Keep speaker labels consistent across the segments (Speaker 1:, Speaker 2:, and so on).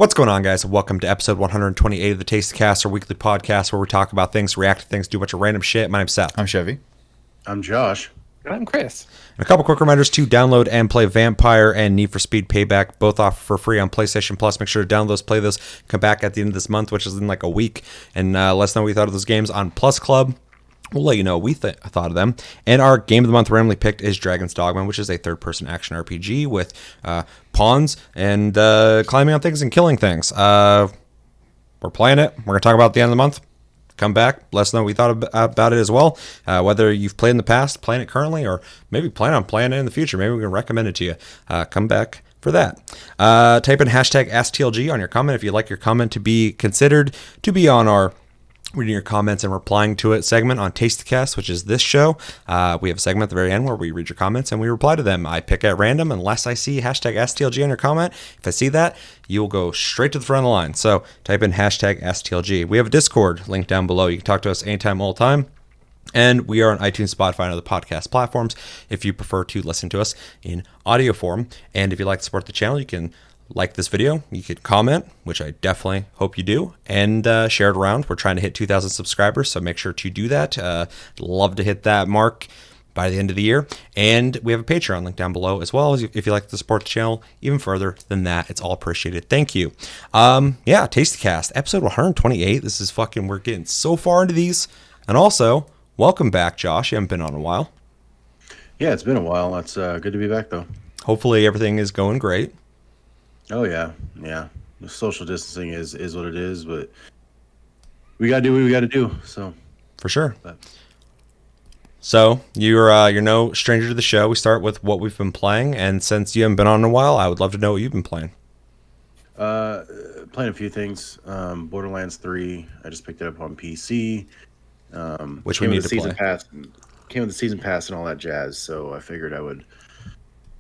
Speaker 1: What's going on, guys? Welcome to episode 128 of the Taste Cast, our weekly podcast where we talk about things, react to things, do a bunch of random shit. My name's Seth.
Speaker 2: I'm Chevy.
Speaker 3: I'm Josh.
Speaker 4: And I'm Chris.
Speaker 1: And a couple quick reminders to download and play Vampire and Need for Speed Payback, both off for free on PlayStation Plus. Make sure to download those, play those, come back at the end of this month, which is in like a week, and let us know what you thought of those games on Plus Club. We'll let you know what we thought of them. And our game of the month randomly picked is Dragon's Dogma, which is a third-person action RPG with pawns and climbing on things and killing things. We're playing it. We're going to talk about it at the end of the month. Come back. Let us know what you thought about it as well. Whether you've played in the past, playing it currently, or maybe plan on playing it in the future. Maybe we can recommend it to you. Come back for that. Type in hashtag AskTLG on your comment if you'd like your comment to be considered to be on our reading your comments and replying to it segment on Tastecast, which is this show. We have a segment at the very end where we read your comments and we reply to them. I pick at random unless I see hashtag STLG on your comment. If I see that, you'll go straight to the front of the line. So type in hashtag STLG. We have a Discord link down below. You can talk to us anytime, all the time. And we are on iTunes, Spotify, and other podcast platforms if you prefer to listen to us in audio form. And if you'd like to support the channel, you can like this video, you could comment, which I definitely hope you do, and share it around. We're trying to hit 2,000 subscribers, so make sure to do that. Love to hit that mark by the end of the year. And we have a Patreon link down below as well, as if you'd like to support the channel even further than that. It's all appreciated. Thank you. Tastecast, episode 128. This is fucking, we're getting so far into these. And also, welcome back, Josh. You haven't been on in a while.
Speaker 3: Yeah, it's been a while. It's good to be back, though.
Speaker 1: Hopefully everything is going great.
Speaker 3: Oh, yeah. The social distancing is what it is, but we got to do what we got to do, so.
Speaker 1: For sure. So, you're no stranger to the show. We start with what we've been playing, and since you haven't been on in a while, I would love to know what you've been playing.
Speaker 3: Playing a few things. Borderlands 3, I just picked it up on PC.
Speaker 1: Which we need to play.
Speaker 3: Came with the season pass and all that jazz, so I figured I would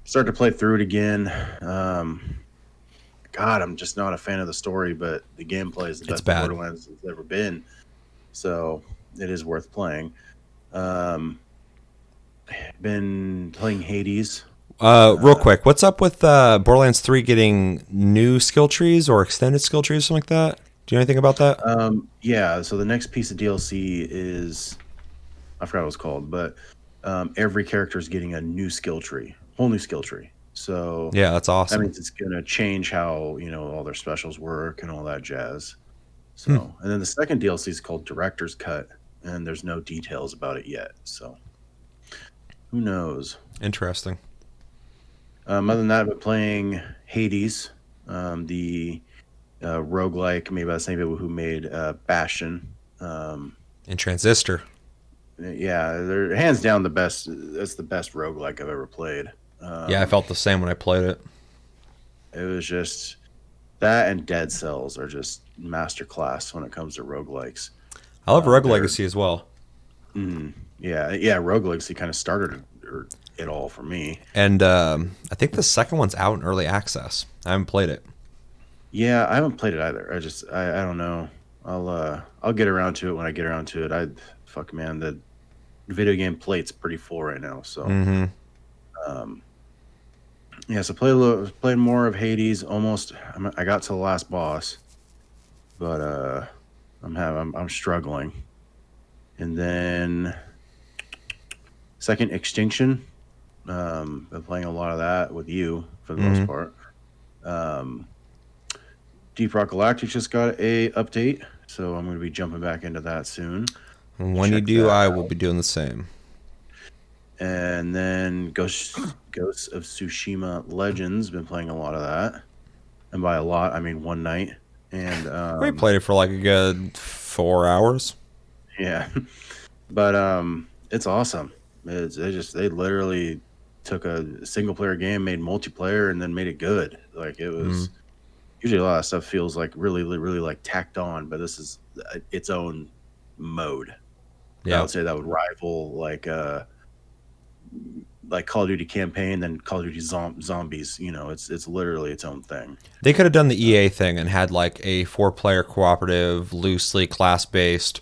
Speaker 3: start to play through it again. God, I'm just not a fan of the story, but the gameplay is the best Borderlands it's ever been. So it is worth playing. Been playing Hades.
Speaker 1: Real quick, what's up with Borderlands 3 getting new skill trees or extended skill trees, something like that? Do you know anything about that?
Speaker 3: Yeah, so the next piece of DLC is, I forgot what it's called, but every character is getting a new skill tree, whole new skill tree. So
Speaker 1: yeah, that's awesome.
Speaker 3: That means it's gonna change how all their specials work and all that jazz. So, and then the second DLC is called Director's Cut, and there's no details about it yet. So, who knows?
Speaker 1: Interesting.
Speaker 3: Other than that, I've been playing Hades, the roguelike made by the same people who made Bastion.
Speaker 1: And Transistor.
Speaker 3: Yeah, they're hands down the best. That's the best roguelike I've ever played.
Speaker 1: Yeah, I felt the same when I played it.
Speaker 3: It was just that, and Dead Cells are just masterclass when it comes to roguelikes.
Speaker 1: I love Rogue Legacy as well.
Speaker 3: Yeah, Rogue Legacy kind of started it all for me.
Speaker 1: And I think the second one's out in early access. I haven't played it.
Speaker 3: Yeah, I haven't played it either. I don't know. I'll get around to it when I get around to it. The video game plate's pretty full right now. So. So played more of Hades. Almost, I got to the last boss, but I'm struggling. And then second Extinction. Been playing a lot of that with you for the most part. Deep Rock Galactic just got a update, so I'm going to be jumping back into that soon.
Speaker 1: And when you do, I will be doing the same.
Speaker 3: And then Ghosts of Tsushima Legends, been playing a lot of that. And by a lot, I mean one night. And
Speaker 1: we played it for like a good 4 hours.
Speaker 3: Yeah. But it's awesome. They literally took a single player game, made multiplayer, and then made it good. Like it was usually a lot of stuff feels like really like tacked on, but this is its own mode. Yeah. I would say that would rival like Call of Duty campaign, then Call of Duty zombies. It's literally its own thing.
Speaker 1: They could have done the EA thing and had like a 4-player cooperative, loosely class-based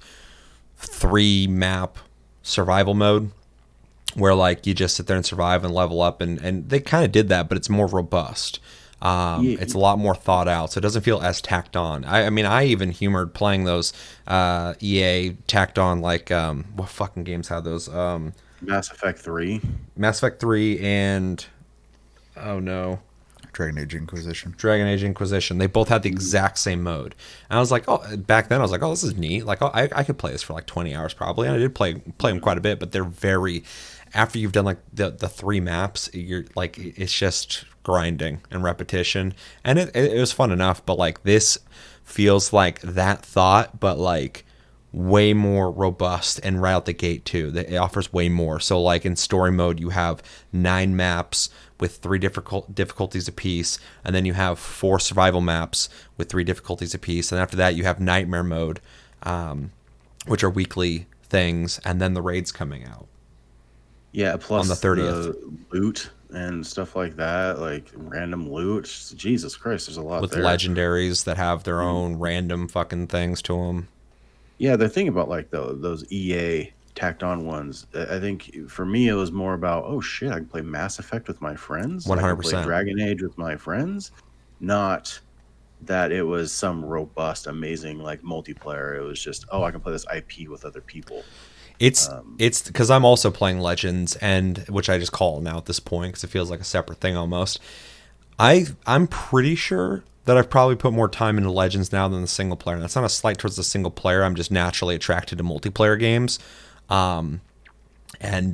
Speaker 1: 3-map survival mode where like you just sit there and survive and level up, and they kind of did that, but it's more robust.
Speaker 3: Yeah,
Speaker 1: It's a lot more thought out, so it doesn't feel as tacked on. I mean, I even humored playing those EA tacked on, like, what fucking games had those?
Speaker 3: Mass Effect 3.
Speaker 1: Mass Effect 3 and, oh no,
Speaker 2: Dragon Age Inquisition.
Speaker 1: Dragon Age Inquisition. They both had the exact same mode. And I was like, oh, back then I was like, oh, this is neat. Like, oh, I could play this for like 20 hours probably. And I did play them quite a bit, but they're very, after you've done like the 3 maps, you're like, it's just grinding and repetition. And it was fun enough, but like this feels like that thought, but like way more robust and right out the gate too. It offers way more. So like in story mode, you have 9 maps with 3 difficulties apiece, and then you have 4 survival maps with 3 difficulties apiece, and after that you have nightmare mode, which are weekly things, and then the raids coming out.
Speaker 3: Yeah, plus
Speaker 1: on the 30th.
Speaker 3: the loot and stuff like that, like random loot. Jesus Christ, there's a lot
Speaker 1: With
Speaker 3: there.
Speaker 1: legendaries that have their own random fucking things to them.
Speaker 3: Yeah, the thing about like those EA tacked on ones, I think for me it was more about, oh shit, I can play Mass Effect with my friends. I can
Speaker 1: 100%.
Speaker 3: play Dragon Age with my friends. Not that it was some robust, amazing like multiplayer. It was just, oh, I can play this IP with other people.
Speaker 1: It's because I'm also playing Legends, and which I just call now at this point because it feels like a separate thing almost. I'm pretty sure that I've probably put more time into Legends now than the single player. And that's not a slight towards the single player. I'm just naturally attracted to multiplayer games. And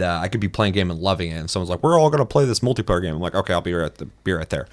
Speaker 1: I could be playing a game and loving it, and someone's like, "We're all gonna play this multiplayer game." I'm like, "Okay, I'll be right there."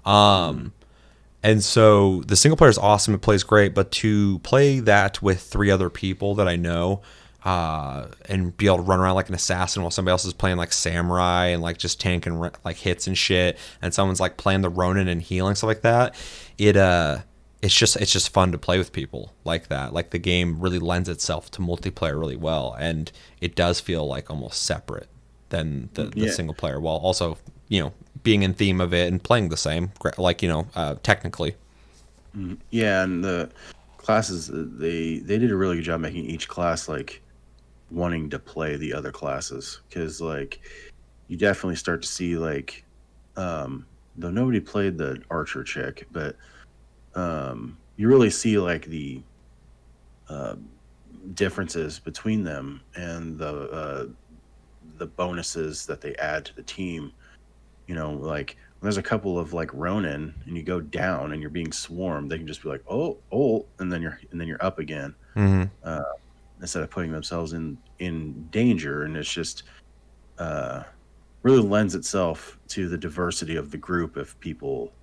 Speaker 1: And so the single player is awesome; it plays great. But to play that with 3 other people that I know, and be able to run around like an assassin while somebody else is playing like samurai and like just tanking like hits and shit, and someone's like playing the Ronin and healing, stuff like that, it's just fun to play with people like that. Like the game really lends itself to multiplayer really well, and it does feel like almost separate than the single player, while also, you know, being in theme of it and playing the same, like, you know, technically.
Speaker 3: Yeah, and the classes, they did a really good job making each class like wanting to play the other classes, because like you definitely start to see like, though nobody played the archer chick, but you really see like the differences between them and the bonuses that they add to the team. You know, like when there's a couple of like Ronin and you go down and you're being swarmed, they can just be like, oh, and then you're up again, instead of putting themselves in danger. And it's just really lends itself to the diversity of the group if people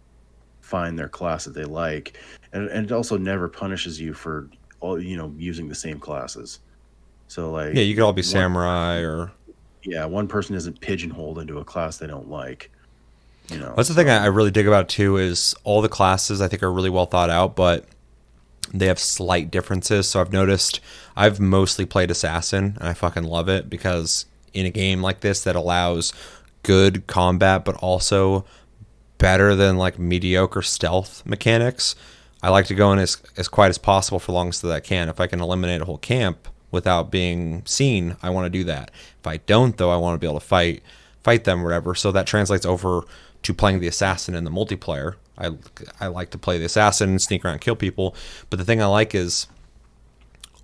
Speaker 3: find their class that they like, and it also never punishes you for all, you know, using the same classes. So like,
Speaker 1: Yeah, you could all be samurai or...
Speaker 3: Yeah, one person isn't pigeonholed into a class they don't like. You know,
Speaker 1: that's the thing I really dig about it too, is all the classes I think are really well thought out, but they have slight differences. So I've noticed I've mostly played assassin, and I fucking love it, because in a game like this that allows good combat but also better than like mediocre stealth mechanics, I like to go in as quiet as possible for long as that I can. If I can eliminate a whole camp without being seen, I want to do that. If I don't, though, I want to be able to fight them or whatever. So that translates over to playing the assassin in the multiplayer. I like to play the assassin and sneak around and kill people. But the thing I like is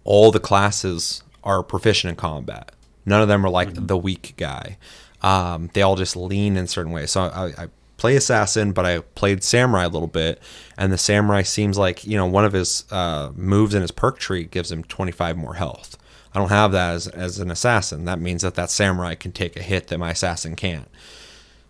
Speaker 1: all the classes are proficient in combat. None of them are like the weak guy. They all just lean in certain ways. So I play assassin, but I played samurai a little bit, and the samurai seems like, you know, one of his moves in his perk tree gives him 25 more health. I don't have that as an assassin. That means that samurai can take a hit that my assassin can't.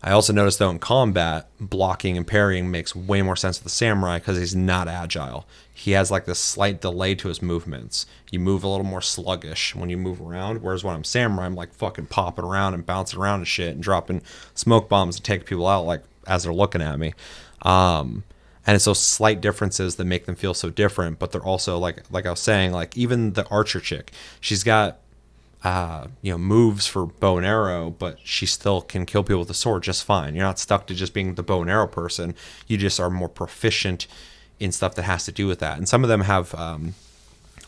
Speaker 1: I also noticed, though, in combat, blocking and parrying makes way more sense with the samurai because he's not agile. He has like this slight delay to his movements. You move a little more sluggish when you move around, whereas when I'm samurai, I'm like fucking popping around and bouncing around and shit and dropping smoke bombs and taking people out like as they're looking at me. And it's those slight differences that make them feel so different, but they're also like I was saying, like even the archer chick, she's got moves for bow and arrow, but she still can kill people with a sword just fine. You're not stuck to just being the bow and arrow person. You just are more proficient in stuff that has to do with that. And some of them have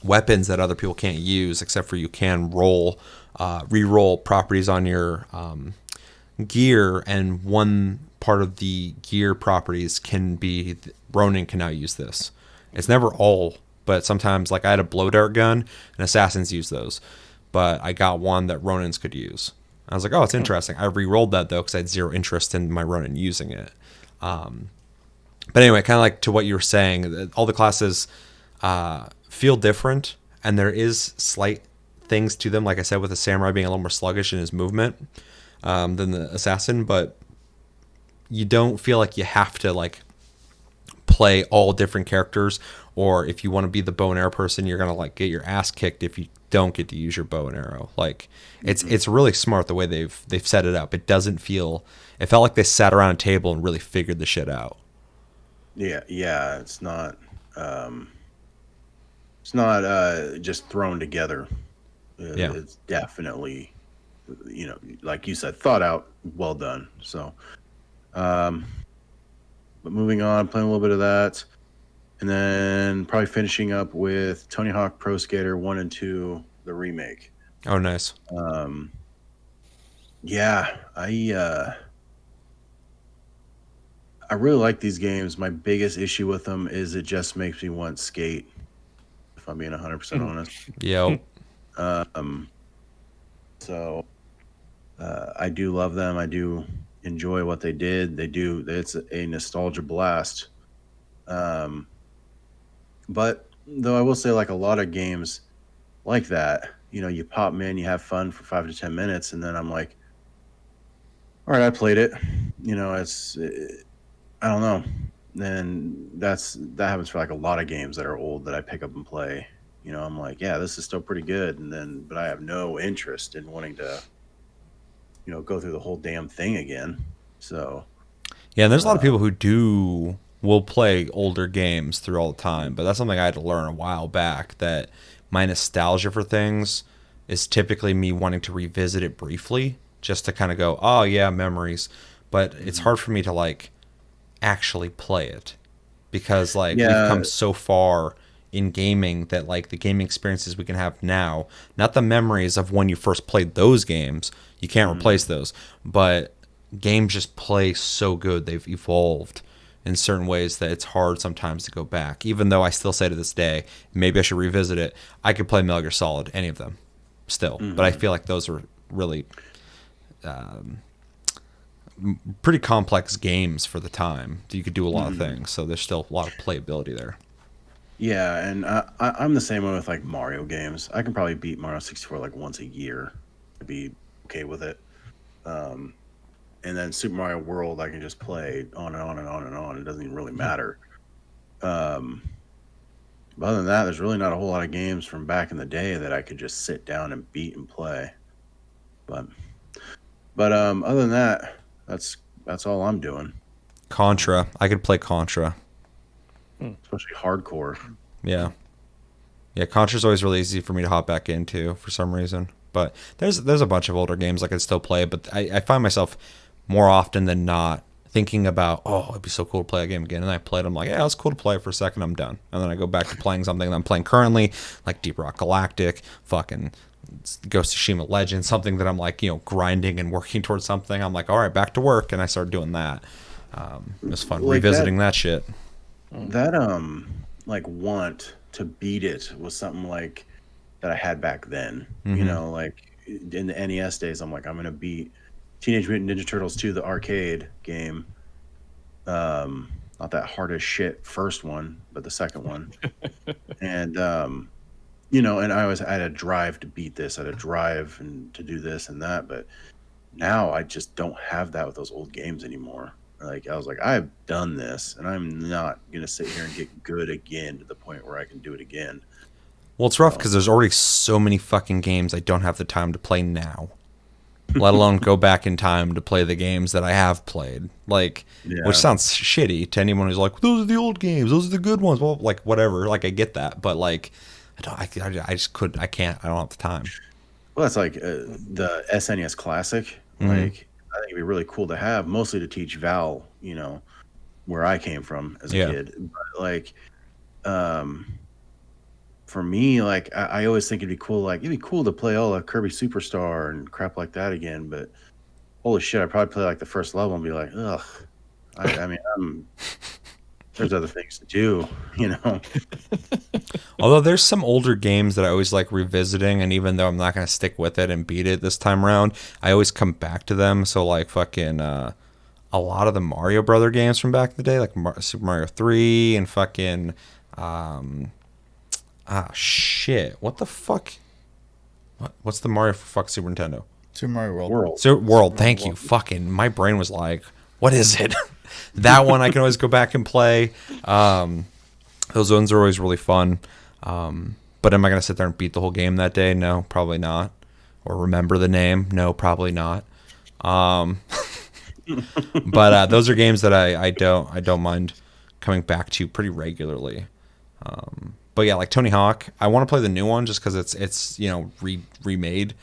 Speaker 1: weapons that other people can't use, except for you can re-roll properties on your gear, and one part of the gear properties can be Ronin can now use this. It's never all, but sometimes, like I had a blow dart gun and assassins use those, but I got one that Ronins could use. I was like, oh, it's interesting. I re-rolled that though because I had zero interest in my Ronin using it. But anyway, kind of like to what you were saying, all the classes feel different, and there is slight things to them. Like I said, with the samurai being a little more sluggish in his movement than the assassin, but you don't feel like you have to like play all different characters, or if you want to be the bow and arrow person, you're gonna like get your ass kicked if you don't get to use your bow and arrow. Like it's really smart the way they've set it up. It doesn't feel. It felt like they sat around a table and really figured the shit out.
Speaker 3: Yeah, it's not just thrown together.
Speaker 1: Yeah.
Speaker 3: It's definitely, like you said, thought out, well done. So, but moving on, playing a little bit of that, and then probably finishing up with Tony Hawk Pro Skater 1 and 2, the remake.
Speaker 1: Oh, nice.
Speaker 3: Yeah, I really like these games. My biggest issue with them is it just makes me want Skate, if I'm being 100% honest.
Speaker 1: Yo.
Speaker 3: So I do love them. I do enjoy what they did. It's a nostalgia blast. But though I will say, like a lot of games like that, you pop them in, you have fun for 5 to 10 minutes, and then I'm like, all right, I played it. I don't know. And that happens for like a lot of games that are old that I pick up and play. I'm like, yeah, this is still pretty good, but I have no interest in wanting to, go through the whole damn thing again. So
Speaker 1: Yeah, and there's a lot of people who will play older games through all the time, but that's something I had to learn a while back, that my nostalgia for things is typically me wanting to revisit it briefly just to kind of go, oh yeah, memories. But it's hard for me to like actually play it because like we've come so far in gaming that like the gaming experiences we can have now, not the memories of when you first played those games, you can't replace those, but games just play so good. They've evolved in certain ways that it's hard sometimes to go back, even though I still say to this day, maybe I should revisit it. I could play Metal Gear Solid, any of them still, but I feel like those were really pretty complex games for the time. You could do a lot of things, so there's still a lot of playability there.
Speaker 3: Yeah, and I'm the same way with like Mario games. I can probably beat Mario 64 like once a year. I'd be okay with it. And then Super Mario World, I can just play on and on and on and on. It doesn't even really matter. But other than that, there's really not a whole lot of games from back in the day that I could just sit down and beat and play. But other than that, that's all I'm doing.
Speaker 1: Contra. I could play Contra.
Speaker 3: Especially hardcore.
Speaker 1: Yeah. Yeah, Contra's always really easy for me to hop back into for some reason. But there's a bunch of older games I could still play, but I find myself more often than not thinking about, oh, it'd be so cool to play a game again. And I play it, I'm like, yeah, it's cool to play it for a second, I'm done. And then I go back to playing something that I'm playing currently, like Deep Rock Galactic, fucking Ghost of Tsushima Legends, something that I'm like, grinding and working towards something. I'm like, all right, back to work, and I start doing that. It was fun
Speaker 3: Like
Speaker 1: revisiting that shit.
Speaker 3: That like want to beat it was something like that I had back then. Like in the NES days, I'm like, I'm gonna beat Teenage Mutant Ninja Turtles 2, the arcade game. Not that hard as shit first one, but the second one. And and I had a drive to beat this, I had a drive and to do this and that, but now I just don't have that with those old games anymore. Like I was like, I've done this, and I'm not gonna sit here and get good again to the point where I can do it again.
Speaker 1: Well, it's rough because there's already so many fucking games I don't have the time to play now, let alone go back in time to play the games that I have played. Like, which sounds shitty to anyone who's like, those are the old games, those are the good ones. Well, like whatever, like I get that, but like, I just couldn't, I can't, I don't have the time.
Speaker 3: Well, that's like the SNES Classic. Like, I think it'd be really cool to have, mostly to teach Val, where I came from as a kid. But like, for me, like I always think it'd be cool. Like it'd be cool to play all of Kirby Superstar and crap like that again. But holy shit, I'd probably play like the first level and be like, ugh. I mean, there's other things to do, you know.
Speaker 1: Although there's some older games that I always like revisiting, and even though I'm not gonna stick with it and beat it this time around, I always come back to them. So like fucking a lot of the Mario Brother games from back in the day, like Super Mario 3 and fucking shit, what the fuck? What's the Mario for fuck Super Nintendo?
Speaker 2: Super Mario World.
Speaker 1: World. Thank you. Fucking my brain was like, what is it? That one I can always go back and play. Those ones are always really fun. But am I going to sit there and beat the whole game that day? No, probably not. Or remember the name? No, probably not. But those are games that I don't mind coming back to pretty regularly. But yeah, like Tony Hawk, I want to play the new one just because it's remade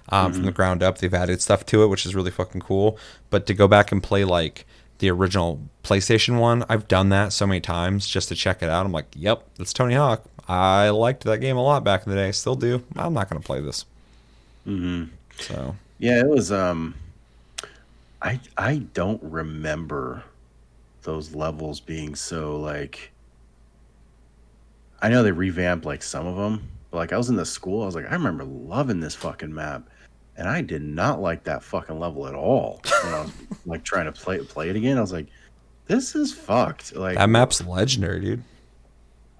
Speaker 1: from the ground up. They've added stuff to it, which is really fucking cool. But to go back and play like the original PlayStation one, I've done that so many times just to check it out. I'm like, yep, that's Tony Hawk. I liked that game a lot back in the day. Still do. I'm not going to play this. So
Speaker 3: yeah, it was. I don't remember those levels being so like. I know they revamped like some of them, but like I was in the school, I was like, I remember loving this fucking map, and I did not like that fucking level at all. When I was like trying to play it again, I was like, this is fucked. Like
Speaker 1: that map's legendary, dude.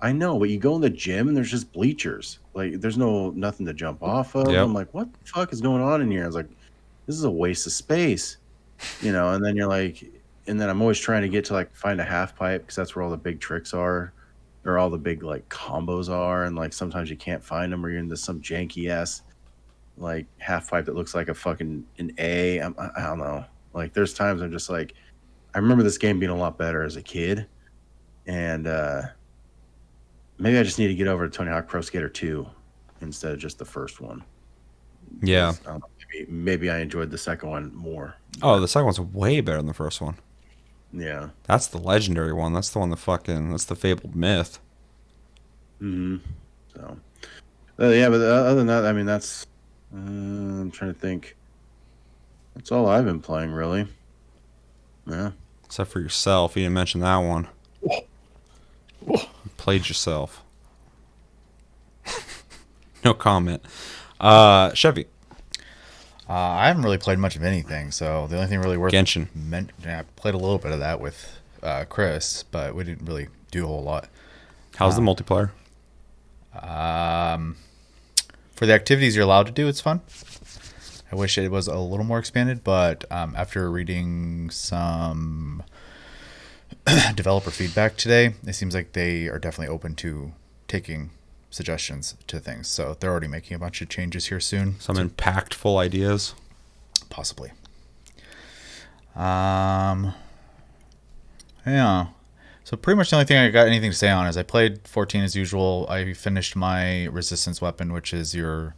Speaker 3: I know, but you go in the gym and there's just bleachers. Like there's nothing to jump off of.
Speaker 1: Yep.
Speaker 3: I'm like, what the fuck is going on in here? I was like, this is a waste of space, you know. And then you're like, and then I'm always trying to get to like find a half pipe because that's where all the big tricks are, or all the big like combos are. And like sometimes you can't find them, or you're into some janky ass like half pipe that looks like a fucking an A. I don't know. Like there's times I'm just like, I remember this game being a lot better as a kid, and maybe I just need to get over to Tony Hawk Pro Skater 2 instead of just the first one.
Speaker 1: Yeah.
Speaker 3: I don't know, maybe I enjoyed the second one more.
Speaker 1: Oh, the second one's way better than the first one.
Speaker 3: Yeah.
Speaker 1: That's the legendary one. That's the one that's the fabled myth.
Speaker 3: So, yeah, but other than that, I mean, that's, I'm trying to think. That's all I've been playing, really. Yeah.
Speaker 1: Except for yourself. You didn't mention that one. You played yourself. No comment. Chevy.
Speaker 2: I haven't really played much of anything, so the only thing really worth
Speaker 1: Genshin.
Speaker 2: I played a little bit of that with Chris, but we didn't really do a whole lot.
Speaker 1: How's the multiplayer?
Speaker 2: For the activities you're allowed to do, it's fun. I wish it was a little more expanded, but after reading some developer feedback today, it seems like they are definitely open to taking suggestions to things. So they're already making a bunch of changes here soon.
Speaker 1: Some impactful ideas?
Speaker 2: Possibly. Yeah. So pretty much the only thing I got anything to say on is I played 14 as usual. I finished my resistance weapon, which is your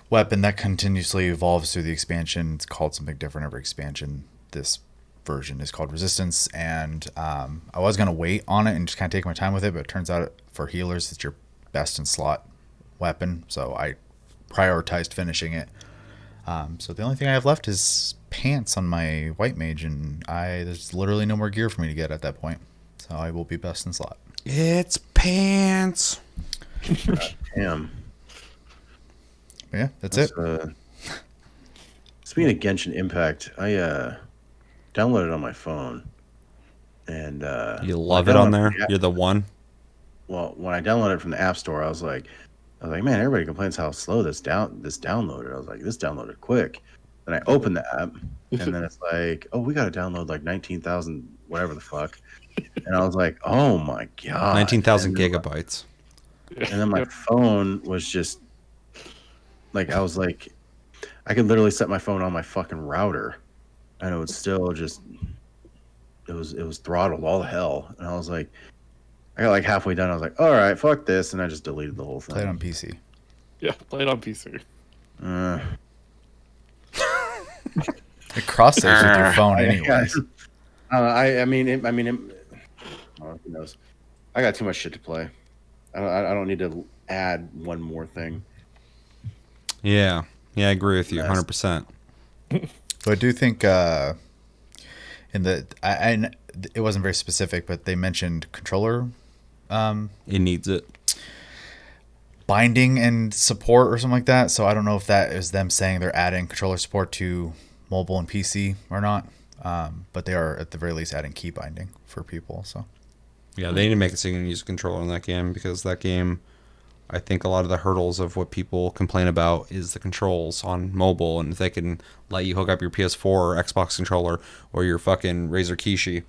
Speaker 2: weapon that continuously evolves through the expansion. It's called something different every expansion. This version is called Resistance, and I was going to wait on it and just kind of take my time with it, but it turns out for healers it's your best in slot weapon, so I prioritized finishing it. So the only thing I have left is pants on my white mage, and there's literally no more gear for me to get at that point, so I will be best in slot.
Speaker 1: It's pants.
Speaker 3: Damn.
Speaker 2: Yeah, that's it.
Speaker 3: Speaking of Genshin Impact, I downloaded it on my phone, and
Speaker 1: You love it on there? You're the one?
Speaker 3: Well, when I downloaded it from the App Store, I was like, man, everybody complains how slow this downloaded. I was like, this downloaded quick. Then I opened the app, and then it's like, oh, we got to download like 19,000 whatever the fuck. And I was like, oh my god,
Speaker 1: 19,000 gigabytes.
Speaker 3: And then my phone was just like, I was like, I could literally set my phone on my fucking router, and it would still just, it was throttled all the hell. And I was like, I got like halfway done. I was like, all right, fuck this. And I just deleted the whole thing.
Speaker 2: Play it on PC.
Speaker 4: Yeah, play it on PC.
Speaker 2: It cross saves with your phone anyways.
Speaker 3: I mean, who knows? I got too much shit to play. I don't need to add one more thing.
Speaker 1: Yeah, I agree with you 100%.
Speaker 2: So I do think in the I it wasn't very specific, but they mentioned controller
Speaker 1: It needs it.
Speaker 2: binding and support or something like that. So I don't know if that is them saying they're adding controller support to mobile and PC or not. But they are at the very least adding key binding for people. So
Speaker 1: Yeah, they need to make it so you can use a controller in that game, because that game, I think a lot of the hurdles of what people complain about is the controls on mobile, and if they can let you hook up your PS4 or Xbox controller or your fucking Razer Kishi,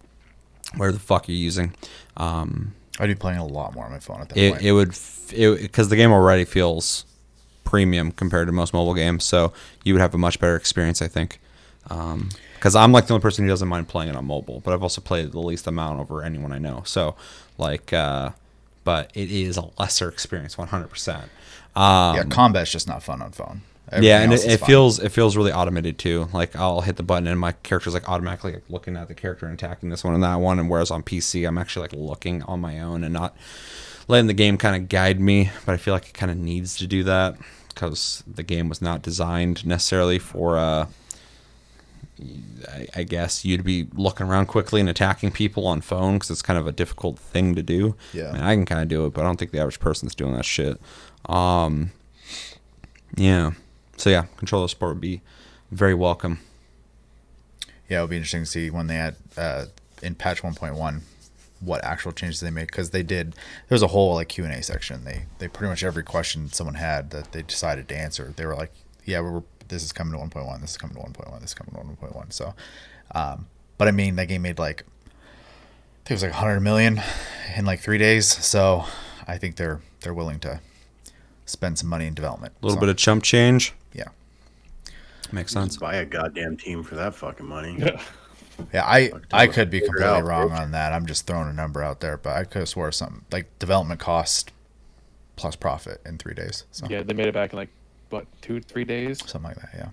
Speaker 1: whatever the fuck you're using,
Speaker 2: I'd be playing a lot more on my phone at that point.
Speaker 1: it would, because the game already feels premium compared to most mobile games, so you would have a much better experience, I think. Because I'm like the only person who doesn't mind playing it on mobile, but I've also played the least amount over anyone I know. So, like, but it is a lesser experience, 100%.
Speaker 2: Yeah, combat's just not fun on phone.
Speaker 1: Yeah, and
Speaker 2: Everything else is
Speaker 1: it feels really automated too. Like, I'll hit the button and my character's like automatically like looking at the character and attacking this one and that one. And whereas on PC, I'm actually like looking on my own and not letting the game kind of guide me. But I feel like it kind of needs to do that because the game was not designed necessarily for I guess you'd be looking around quickly and attacking people on phone, because it's kind of a difficult thing to do.
Speaker 2: Yeah.
Speaker 1: I mean, I can kind of do it, but I don't think the average person's doing that shit. Yeah. So yeah, controller support would be very welcome.
Speaker 2: Yeah, it'll be interesting to see when they add in patch 1.1 what actual changes they make, because there's a whole like Q&A section. They pretty much every question someone had that they decided to answer, they were like, yeah, this is coming to 1.1, this is coming to 1.1, this is coming to 1.1. So but I mean, that game made like, I think it was like 100 million in like 3 days, so I think they're willing to spend some money in development.
Speaker 1: A little bit of chump change.
Speaker 2: Yeah.
Speaker 1: Makes sense.
Speaker 3: Just buy a goddamn team for that fucking money.
Speaker 2: Yeah, I could be
Speaker 3: Figure it
Speaker 2: completely
Speaker 3: out,
Speaker 2: wrong
Speaker 3: bitch.
Speaker 2: on that. I'm just throwing a number out there, but I could have swore something like development cost plus profit in 3 days. So
Speaker 4: Yeah, they made it back in like what 2-3 days.
Speaker 2: something like that. Yeah,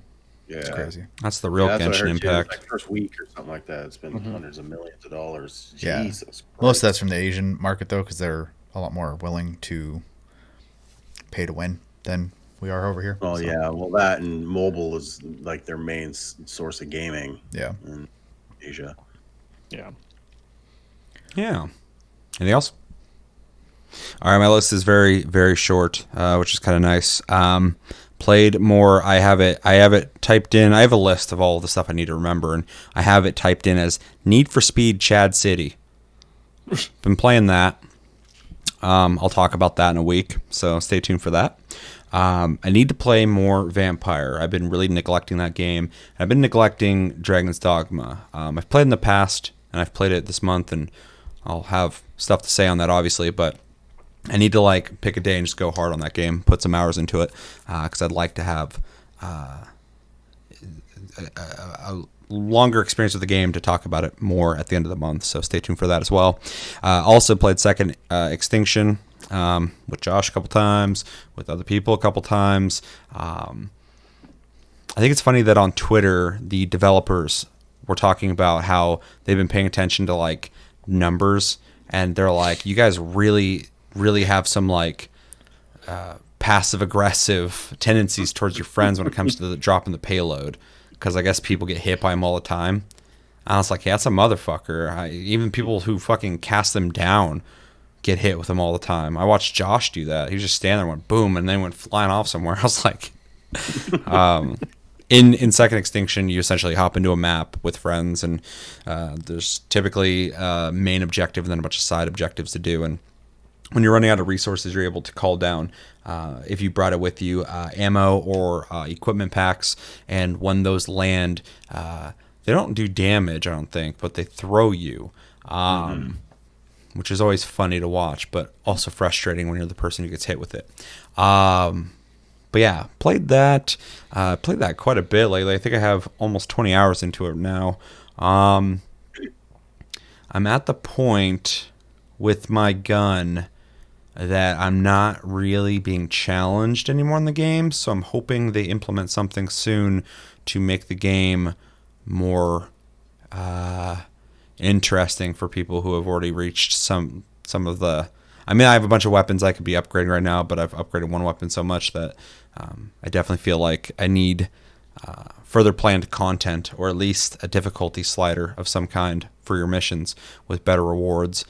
Speaker 3: Yeah,
Speaker 2: it's crazy.
Speaker 1: That's the real
Speaker 3: that's what I
Speaker 1: Genshin
Speaker 3: heard, too. It's
Speaker 1: impact.
Speaker 3: like first week or something like that. It's been hundreds of millions of dollars.
Speaker 2: Yeah.
Speaker 3: Jesus
Speaker 2: Most of
Speaker 3: Christ.
Speaker 2: that's from the Asian market though, because they're a lot more willing to pay to win than we are over here.
Speaker 3: Oh
Speaker 2: So,
Speaker 3: yeah, well that and mobile is like their main source of gaming
Speaker 2: yeah.
Speaker 3: in Asia.
Speaker 4: Yeah.
Speaker 1: Yeah. Anything else? All right, my list is very, very short, which is kind of nice. Played more. I have it typed in. I have a list of all the stuff I need to remember, and I have it typed in as Need for Speed Chad City. Been playing that. I'll talk about that in a week, so stay tuned for that. I need to play more Vampire. I've been really neglecting that game. I've been neglecting Dragon's Dogma. I've played in the past, and I've played it this month, and I'll have stuff to say on that, obviously, but I need to like pick a day and just go hard on that game, put some hours into it, because I'd like to have a longer experience with the game to talk about it more at the end of the month. So stay tuned for that as well. Also played Second Extinction with Josh a couple times, with other people a couple times. I think it's funny that on Twitter the developers were talking about how they've been paying attention to like numbers, and they're like, you guys really have some like passive aggressive tendencies towards your friends when it comes to the dropping the payload, because I guess people get hit by them all the time. And I was like, yeah, that's a motherfucker. Even people who fucking cast them down get hit with them all the time. I watched Josh do that. He was just standing there, went boom, and then went flying off somewhere. I was like, in Second Extinction, you essentially hop into a map with friends, and there's typically a main objective and then a bunch of side objectives to do. And when you're running out of resources, you're able to call down, if you brought it with you, ammo or equipment packs. And when those land, they don't do damage, I don't think, but they throw you, which is always funny to watch, but also frustrating when you're the person who gets hit with it. But yeah, played that quite a bit lately. I think I have almost 20 hours into it now. I'm at the point with my gun that I'm not really being challenged anymore in the game, so I'm hoping they implement something soon to make the game more interesting for people who have already reached some of the... I mean, I have a bunch of weapons I could be upgrading right now, but I've upgraded one weapon so much that I definitely feel like I need further planned content, or at least a difficulty slider of some kind for your missions with better rewards,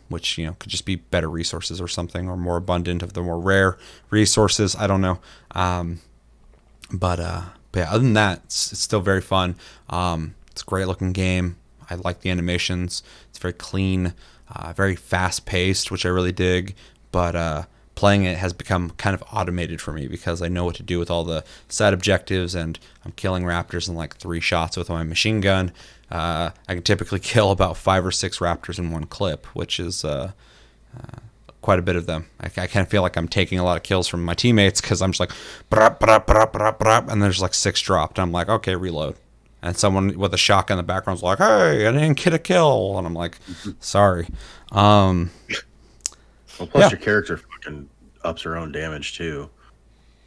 Speaker 1: which could just be better resources or something, or more abundant of the more rare resources. I don't know. But yeah, other than that, it's still very fun. It's a great looking game. I like the animations. It's very clean, very fast paced, which I really dig. But playing it has become kind of automated for me because I know what to do with all the side objectives, and I'm killing raptors in like 3 shots with my machine gun. I can typically kill about 5 or 6 raptors in one clip, which is quite a bit of them. I kind of feel like I'm taking a lot of kills from my teammates because I'm just like, brap, brap, brap, brap, brap, and there's like 6 dropped. I'm like, okay, reload. And someone with a shotgun in the background's like, hey, I didn't get a kill. And I'm like, sorry.
Speaker 3: Well, plus your character fucking ups her own damage too.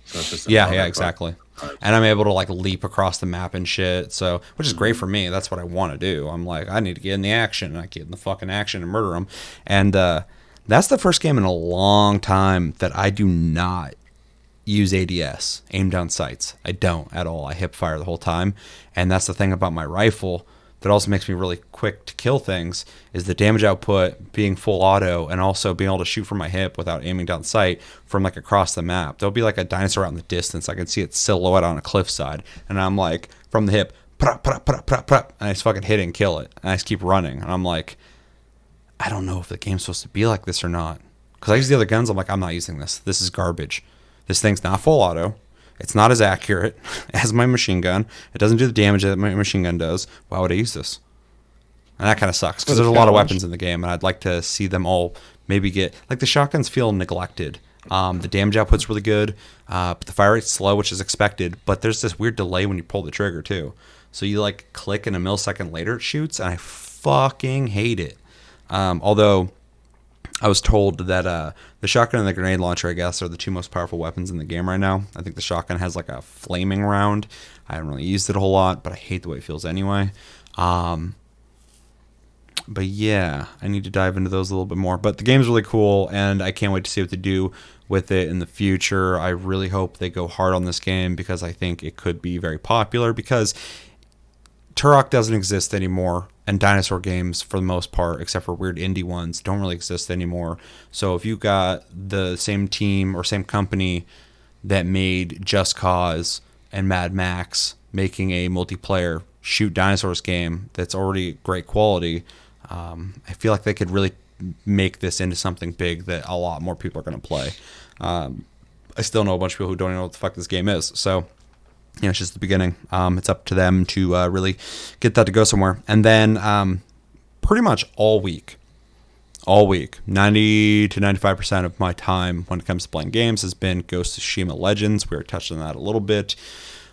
Speaker 3: So it's just
Speaker 1: yeah, exactly. And I'm able to like leap across the map and shit. So, which is great for me. That's what I want to do. I'm like, I need to get in the action, and I get in the fucking action and murder them. And that's the first game in a long time that I do not use ADS, aim down sights. I don't at all. I hip fire the whole time. And that's the thing about my rifle that also makes me really quick to kill things, is the damage output being full auto, and also being able to shoot from my hip without aiming down sight from like across the map. There'll be like a dinosaur out in the distance. I can see its silhouette on a cliffside, and I'm like, from the hip, prop, prop, prop, prop, prop, and I just fucking hit it and kill it. And I just keep running. And I'm like, I don't know if the game's supposed to be like this or not. Because I use the other guns, I'm like, I'm not using this. This is garbage. This thing's not full auto. It's not as accurate as my machine gun. It doesn't do the damage that my machine gun does. Why would I use this? And that kind of sucks, because there's a lot of weapons in the game, and I'd like to see them all maybe get... Like, the shotguns feel neglected. The damage output's really good, but the fire rate's slow, which is expected. But there's this weird delay when you pull the trigger, too. So you, like, click, and a millisecond later it shoots, and I fucking hate it. Although I was told that the shotgun and the grenade launcher, I guess, are the 2 most powerful weapons in the game right now. I think the shotgun has like a flaming round. I haven't really used it a whole lot, but I hate the way it feels anyway. But yeah, I need to dive into those a little bit more. But the game's really cool, and I can't wait to see what they do with it in the future. I really hope they go hard on this game, because I think it could be very popular, because Turok doesn't exist anymore, and dinosaur games, for the most part, except for weird indie ones, don't really exist anymore. So if you got the same team or same company that made Just Cause and Mad Max making a multiplayer shoot dinosaurs game that's already great quality, I feel like they could really make this into something big that a lot more people are going to play. I still know a bunch of people who don't even know what the fuck this game is, so... it's just the beginning. It's up to them to really get that to go somewhere. And then pretty much all week, 90 to 95% of my time when it comes to playing games has been Ghost of Tsushima Legends. We were touching on that a little bit.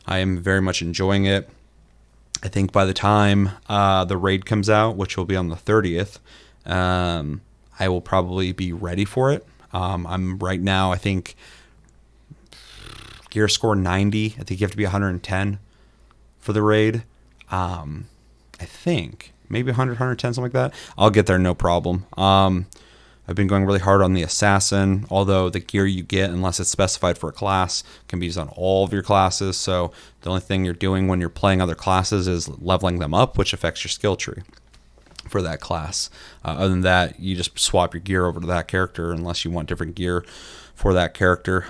Speaker 1: I am very much enjoying it. I think by the time the raid comes out, which will be on the 30th, I will probably be ready for it. I'm right now, I think... gear score 90. I think you have to be 110 for the raid. I think maybe 100, 110, something like that. I'll get there, no problem. I've been going really hard on the assassin, although the gear you get, unless it's specified for a class, can be used on all of your classes. So the only thing you're doing when you're playing other classes is leveling them up, which affects your skill tree for that class. Other than that, you just swap your gear over to that character unless you want different gear for that character.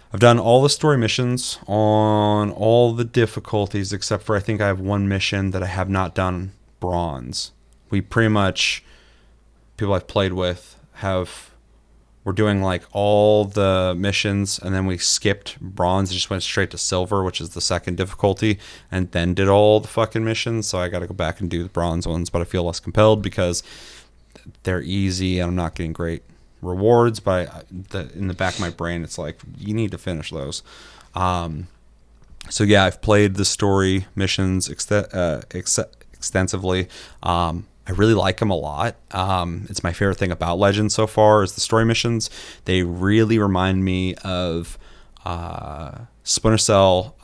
Speaker 1: I've done all the story missions on all the difficulties, except for I think I have one mission that I have not done bronze. We pretty much, people I've played with we're doing like all the missions, and then we skipped bronze and just went straight to silver, which is the second difficulty, and then did all the fucking missions. So I got to go back and do the bronze ones, but I feel less compelled because they're easy and I'm not getting great rewards, but in the back of my brain it's like, you need to finish those. So yeah, I've played the story missions extensively. I really like them a lot. It's my favorite thing about Legends so far is the story missions. They really remind me of Splinter Cell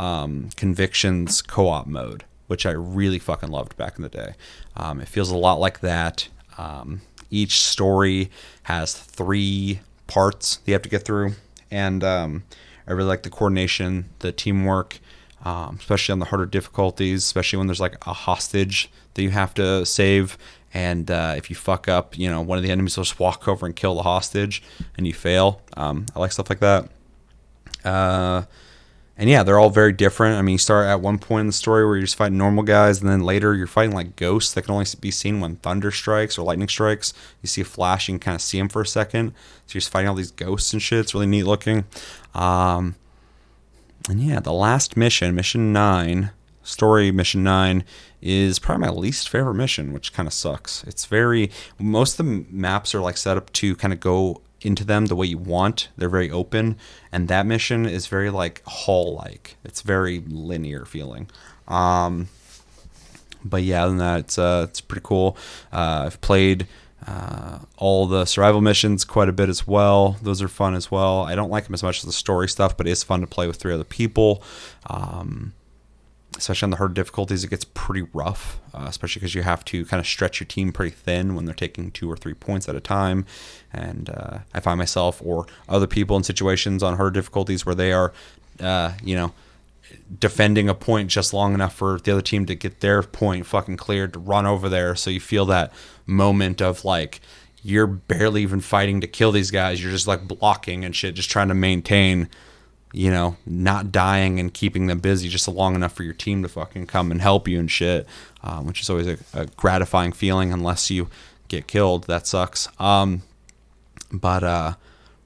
Speaker 1: Convictions co-op mode, which I really fucking loved back in the day. It feels a lot like that. Each story has 3 parts that you have to get through, and I really like the coordination, the teamwork, especially on the harder difficulties, especially when there's like a hostage that you have to save. And if you fuck up, one of the enemies will just walk over and kill the hostage and you fail. I like stuff like that. And yeah, they're all very different. I mean, you start at one point in the story where you're just fighting normal guys, and then later you're fighting like ghosts that can only be seen when thunder strikes or lightning strikes. You see a flash, you can kind of see them for a second. So you're just fighting all these ghosts and shit. It's really neat looking. And yeah, the last mission, mission 9, story mission 9, is probably my least favorite mission, which kind of sucks. Most of the maps are like set up to kind of go into them the way you want. They're very open, and that mission is very like Hall-like. It's very linear feeling. But yeah, other than that, it's pretty cool. I've played all the survival missions quite a bit as well. Those are fun as well. I don't like them as much as the story stuff, but it's fun to play with 3 other people. Especially on the harder difficulties, it gets pretty rough, especially because you have to kind of stretch your team pretty thin when they're taking 2 or 3 points at a time. And I find myself or other people in situations on harder difficulties where they are, defending a point just long enough for the other team to get their point fucking cleared to run over there. So you feel that moment of like, you're barely even fighting to kill these guys. You're just like blocking and shit, just trying to maintain, not dying and keeping them busy just long enough for your team to fucking come and help you and shit, which is always a gratifying feeling unless you get killed. That sucks. But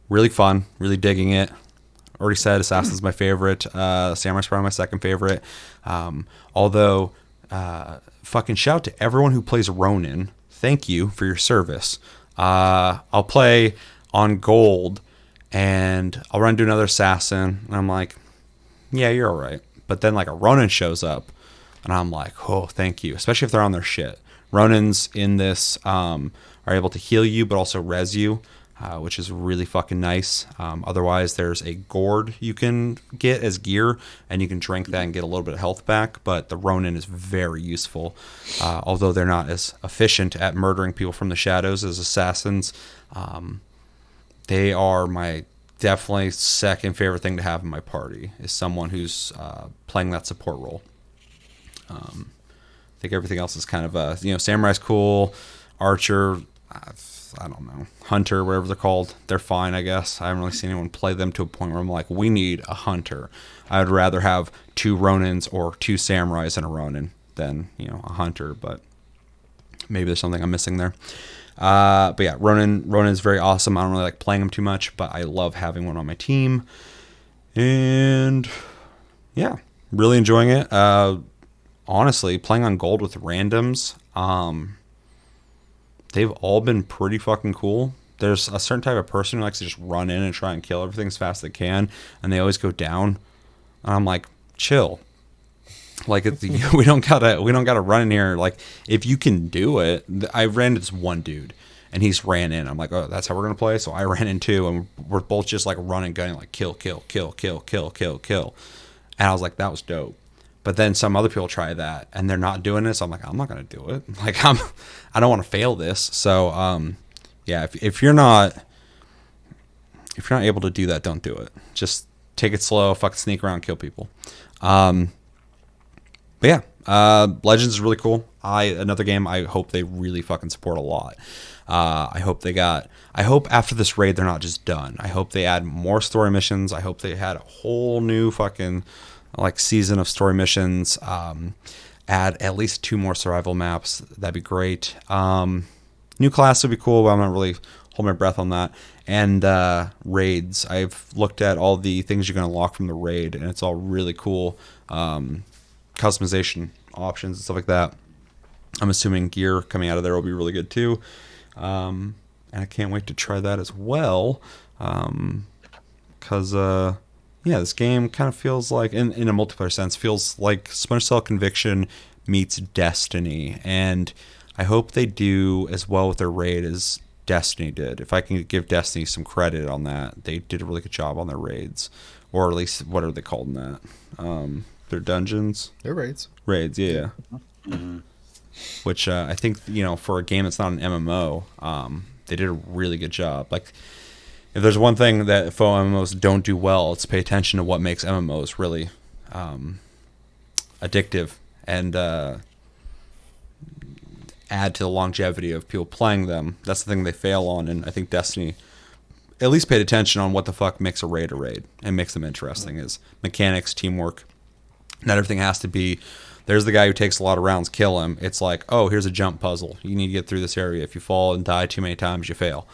Speaker 1: really fun, really digging it. Already said Assassin's my favorite. Samurai's probably my second favorite. Although, fucking shout to everyone who plays Ronin. Thank you for your service. I'll play on gold, and I'll run to another assassin, and I'm like, yeah, you're all right. But then like a Ronin shows up, and I'm like, oh, thank you. Especially if they're on their shit. Ronins in this are able to heal you, but also res you, which is really fucking nice. Otherwise, there's a gourd you can get as gear, and you can drink that and get a little bit of health back. But the Ronin is very useful, although they're not as efficient at murdering people from the shadows as assassins. They are my definitely second favorite thing to have in my party, is someone who's playing that support role. I think everything else is kind of, Samurai's cool, Archer, I don't know, Hunter, whatever they're called. They're fine, I guess. I haven't really seen anyone play them to a point where I'm like, we need a Hunter. I would rather have 2 Ronins or 2 Samurais and a Ronin than, a Hunter, but maybe there's something I'm missing there. But yeah, Ronin is very awesome. I don't really like playing him too much, but I love having one on my team. And yeah, really enjoying it. Honestly, playing on gold with randoms, they've all been pretty fucking cool. There's a certain type of person who likes to just run in and try and kill everything as fast as they can, and they always go down. And I'm like, chill. Like we don't gotta run in here. Like, if you can do it, I ran into this one dude, and he's ran in. I'm like, oh, that's how we're gonna play. So I ran in too, and we're both just like running, gunning, like kill, kill, kill, kill, kill, kill, kill. And I was like, that was dope. But then some other people try that, and they're not doing it. So I'm like, I'm not gonna do it. Like I don't want to fail this. So yeah, if you're not able to do that, don't do it. Just take it slow. Fucking sneak around, kill people. But yeah, Legends is really cool. Another game I hope they really fucking support a lot. I hope after this raid they're not just done. I hope they add more story missions. I hope they had a whole new fucking like season of story missions. Add at least 2 more survival maps. That'd be great. New class would be cool, but I'm not really holding my breath on that. And raids. I've looked at all the things you're going to unlock from the raid, and it's all really cool. Customization options and stuff like that. I'm assuming gear coming out of there will be really good too. And I can't wait to try that as well. Because, this game kind of feels like, in a multiplayer sense, feels like Splinter Cell Conviction meets Destiny. And I hope they do as well with their raid as Destiny did. If I can give Destiny some credit on that, they did a really good job on their raids. Or at least, what are they called in that? Their dungeons?
Speaker 2: They're raids.
Speaker 1: Raids, yeah. Mm-hmm. Which I think, for a game that's not an MMO, they did a really good job. Like, if there's one thing that faux MMOs don't do well, it's pay attention to what makes MMOs really addictive and add to the longevity of people playing them. That's the thing they fail on, and I think Destiny at least paid attention on what the fuck makes a raid and makes them interesting is mechanics, teamwork. Not everything has to be, there's the guy who takes a lot of rounds, kill him. It's like, oh, here's a jump puzzle. You need to get through this area. If you fall and die too many times, you fail.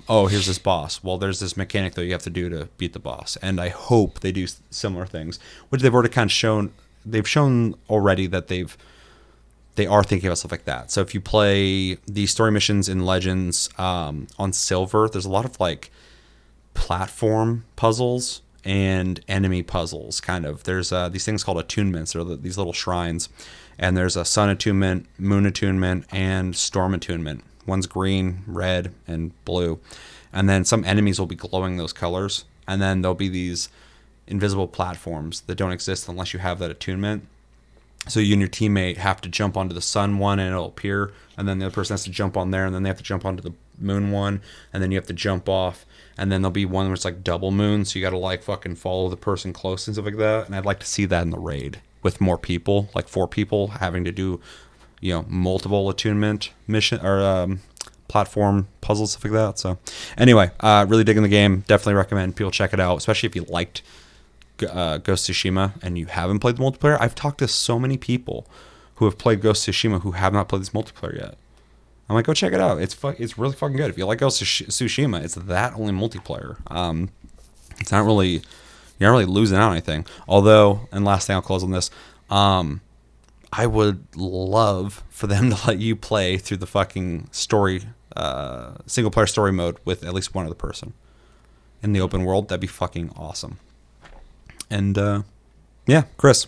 Speaker 1: Oh, here's this boss. Well, there's this mechanic that you have to do to beat the boss. And I hope they do similar things, which they've already kind of shown. They've shown already that they are thinking about stuff like that. So if you play the story missions in Legends on Silver, there's a lot of like platform puzzles and enemy puzzles, kind of. There's these things called attunements, or these little shrines, and there's a sun attunement, moon attunement, and storm attunement. One's green, red, and blue. And then some enemies will be glowing those colors, and then there'll be these invisible platforms that don't exist unless you have that attunement. So you and your teammate have to jump onto the sun one and it'll appear, and then the other person has to jump on there, and then they have to jump onto the moon one, and then you have to jump off, and then there'll be one where it's like double moon, so you gotta like fucking follow the person close and stuff like that. And I'd like to see that in the raid with more people, like 4 people having to do, multiple attunement mission or platform puzzles, stuff like that. So anyway, really digging the game. Definitely recommend people check it out, especially if you liked Ghost of Tsushima and you haven't played the multiplayer. I've talked to so many people who have played Ghost of Tsushima who have not played this multiplayer yet. I'm like, go check it out. It's really fucking good. If you like Ghost of Tsushima, it's that only multiplayer. It's not really, you're not really losing out on anything. Although, and last thing I'll close on this, I would love for them to let you play through the fucking story, single player story mode with at least one other person in the open world. That'd be fucking awesome. And yeah, Chris.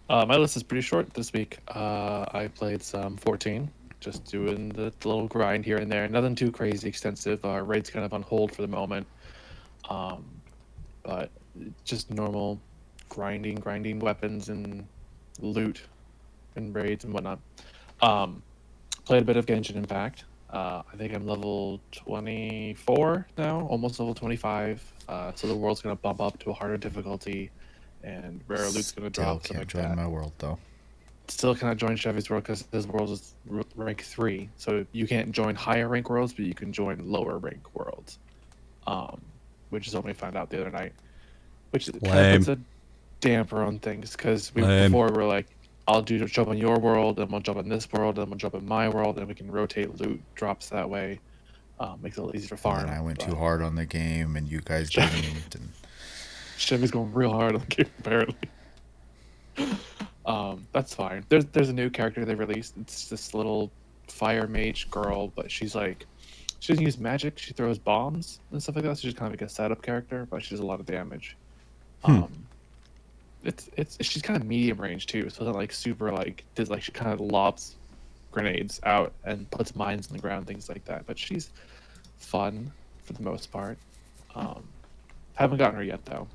Speaker 4: My list is pretty short this week. I played some 14, just doing the little grind here and there. Nothing too crazy extensive. Raid's kind of on hold for the moment. But just normal grinding weapons and loot and raids and whatnot. Played a bit of Genshin Impact. I think I'm level 24 now, almost level 25. So the world's gonna bump up to a harder difficulty, and rare loot's gonna drop.
Speaker 2: Still can't
Speaker 4: like
Speaker 2: join my world though.
Speaker 4: Still cannot join Chevy's world because his world is rank 3. So you can't join higher rank worlds, but you can join lower rank worlds. Which is something we found out the other night. Which kind of puts a damper on things, because before we're like, I'll jump on your world, then we'll jump on this world, then we'll jump on my world, and we can rotate loot drops that way. Makes it a little easier to farm.
Speaker 2: And I went too hard on the game, and you guys didn't. And
Speaker 4: Chevy's going real hard on the game, apparently. That's fine. There's a new character they released. It's this little fire mage girl, but she doesn't use magic. She throws bombs and stuff like that. So she's kind of like a setup character, but she does a lot of damage. She's kind of medium range too, so it's not like super she kind of lobs grenades out and puts mines in the ground, things like that. But she's fun for the most part. Haven't gotten her yet though.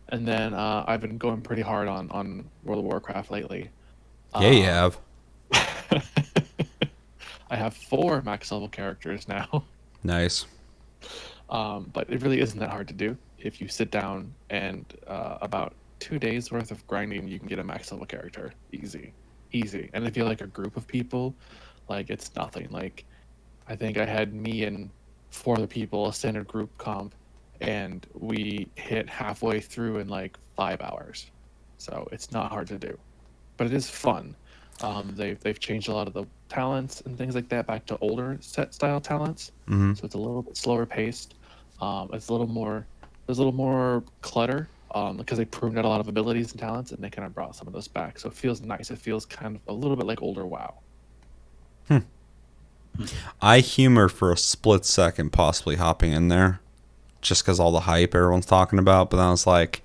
Speaker 4: And then I've been going pretty hard on World of Warcraft lately.
Speaker 1: Yeah, you have.
Speaker 4: I have 4 max level characters now.
Speaker 1: Nice.
Speaker 4: But it really isn't that hard to do. If you sit down and about 2 days worth of grinding, you can get a max level character. Easy. And if you like a group of people, like, it's nothing. Like, I think I had me and 4 other people, a standard group comp, and we hit halfway through in like 5 hours. So it's not hard to do, but it is fun. They've changed a lot of the talents and things like that back to older set style talents.
Speaker 1: Mm-hmm.
Speaker 4: So it's a little bit slower paced. There's a little more clutter because they pruned out a lot of abilities and talents, and they kind of brought some of those back. So it feels nice. It feels kind of a little bit like older WoW.
Speaker 1: I humor for a split second possibly hopping in there, just because all the hype everyone's talking about. But then I was like,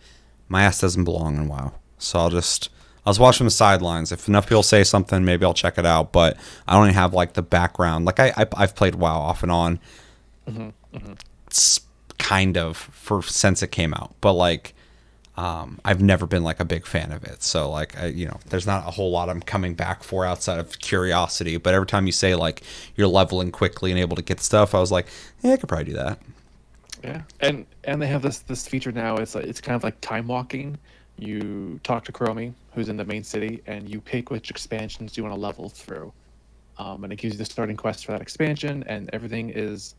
Speaker 1: my ass doesn't belong in WoW. So I was watching the sidelines. If enough people say something, maybe I'll check it out. But I don't even have like the background. Like I've played WoW off and on. It's kind of since it came out. But like, I've never been like a big fan of it. So like, there's not a whole lot I'm coming back for outside of curiosity. But every time you say like you're leveling quickly and able to get stuff, I was like, yeah, I could probably do that.
Speaker 4: Yeah, and they have this feature now. It's kind of like time walking. You talk to Chromie, who's in the main city, and you pick which expansions you want to level through. And it gives you the starting quest for that expansion, and everything is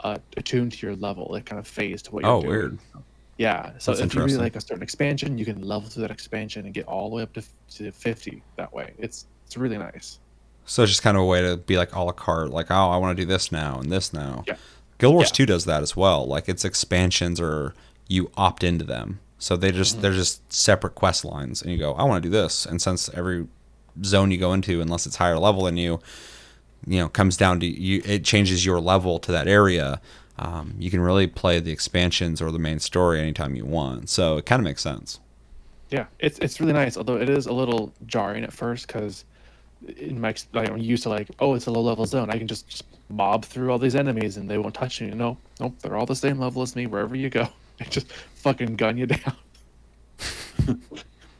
Speaker 4: attuned to your level. It kind of fades to what you're doing.
Speaker 1: Weird.
Speaker 4: Yeah, so
Speaker 1: That's
Speaker 4: if you really
Speaker 1: interesting.
Speaker 4: like a certain expansion, you can level through that expansion and get all the way up to 50 that way. It's really nice.
Speaker 1: So it's just kind of a way to be like a la carte, like, oh, I want to do this now and this now.
Speaker 4: Yeah.
Speaker 1: Guild Wars
Speaker 4: Yeah.
Speaker 1: 2 does that as well. Like its expansions or you opt into them. So they're just separate quest lines and you go, I want to do this. And since every zone you go into, unless it's higher level than you, comes down to you, it changes your level to that area. You can really play the expansions or the main story anytime you want. So it kind of makes sense.
Speaker 4: Yeah, it's really nice. Although it is a little jarring at first because I'm used to like, oh, it's a low level zone. I can just mob through all these enemies and they won't touch me. Nope, they're all the same level as me wherever you go. They just fucking gun you down.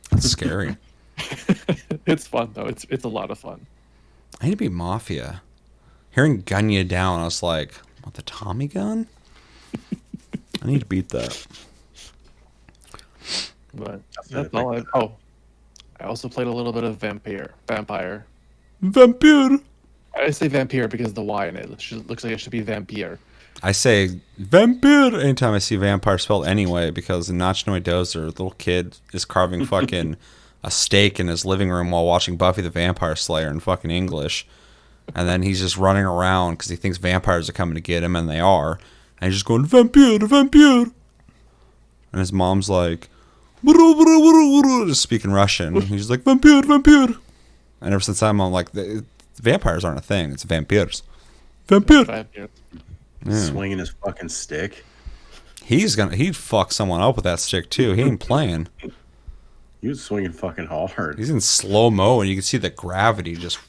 Speaker 1: That's scary.
Speaker 4: It's fun though. It's a lot of fun.
Speaker 1: I need to be Mafia. Hearing gun you down, I was like, what, the Tommy gun? I need to beat that.
Speaker 4: But
Speaker 3: the
Speaker 4: that's all. I also played a little bit of Vampire.
Speaker 1: Vampire.
Speaker 4: I say Vampire because of the Y in it. Looks like it should be Vampire.
Speaker 1: I say vampire anytime I see vampire spelled anyway because in Nachinoi Dozer, the little kid is carving fucking a steak in his living room while watching Buffy the Vampire Slayer in fucking English. And then he's just running around because he thinks vampires are coming to get him, and they are. And he's just going, vampire, vampire. And his mom's like, just speaking Russian. He's like, vampire, vampire. And ever since I'm like, vampires aren't a thing. It's vampires. Vampire.
Speaker 4: Vampire.
Speaker 1: Yeah.
Speaker 3: Swinging his fucking stick.
Speaker 1: He'd fuck someone up with that stick too. He ain't playing.
Speaker 3: He was swinging fucking hard.
Speaker 1: He's in slow mo, and you can see the gravity just.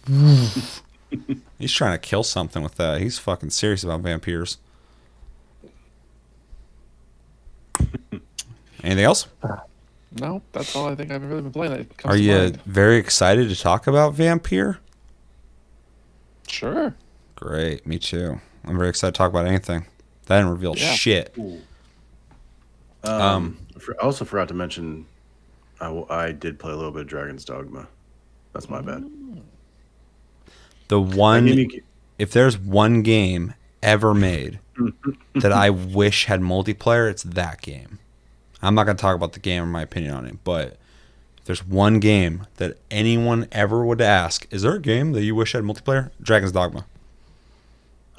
Speaker 1: He's trying to kill something with that. He's fucking serious about vampires. Anything else?
Speaker 4: No, that's all I think I've really been playing. That comes
Speaker 1: Are
Speaker 4: to
Speaker 1: you
Speaker 4: mind.
Speaker 1: very excited to talk about Vampire?
Speaker 4: Sure.
Speaker 1: Great, me too. I'm very excited to talk about anything. That didn't reveal
Speaker 4: Yeah.
Speaker 1: shit.
Speaker 3: I also forgot to mention, I did play a little bit of Dragon's Dogma. That's my bad.
Speaker 1: The one,
Speaker 3: I mean,
Speaker 1: if there's one game ever made that I wish had multiplayer, it's that game. I'm not going to talk about the game or my opinion on it, but if there's one game that anyone ever would ask, is there a game that you wish had multiplayer? Dragon's Dogma.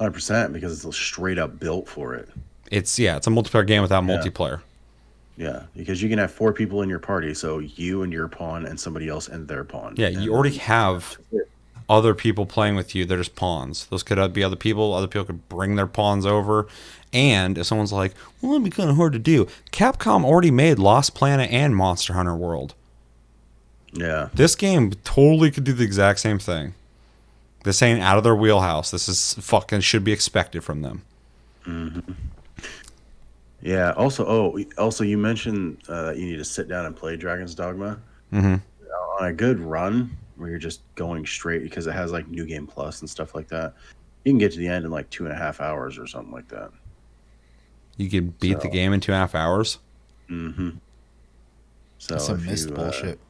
Speaker 3: 100% because it's straight up built for it.
Speaker 1: It's a multiplayer game without multiplayer.
Speaker 3: Yeah, because you can have 4 people in your party, so you and your pawn and somebody else and their pawn.
Speaker 1: Yeah, you already have other people playing with you that are just pawns. Those could be other people. Other people could bring their pawns over. And if someone's like, well, that'd be kind of hard to do. Capcom already made Lost Planet and Monster Hunter World.
Speaker 3: Yeah.
Speaker 1: This game totally could do the exact same thing. This ain't out of their wheelhouse. This is fucking should be expected from them.
Speaker 3: Mm-hmm. Yeah. Also, you mentioned that you need to sit down and play Dragon's Dogma.
Speaker 1: Mm-hmm.
Speaker 3: On a good run where you're just going straight because it has like New Game Plus and stuff like that. You can get to the end in like 2.5 hours or something like that.
Speaker 1: You can beat the game in 2.5 hours.
Speaker 3: Mm-hmm. So
Speaker 2: That's some
Speaker 3: if
Speaker 2: missed
Speaker 3: you,
Speaker 2: bullshit.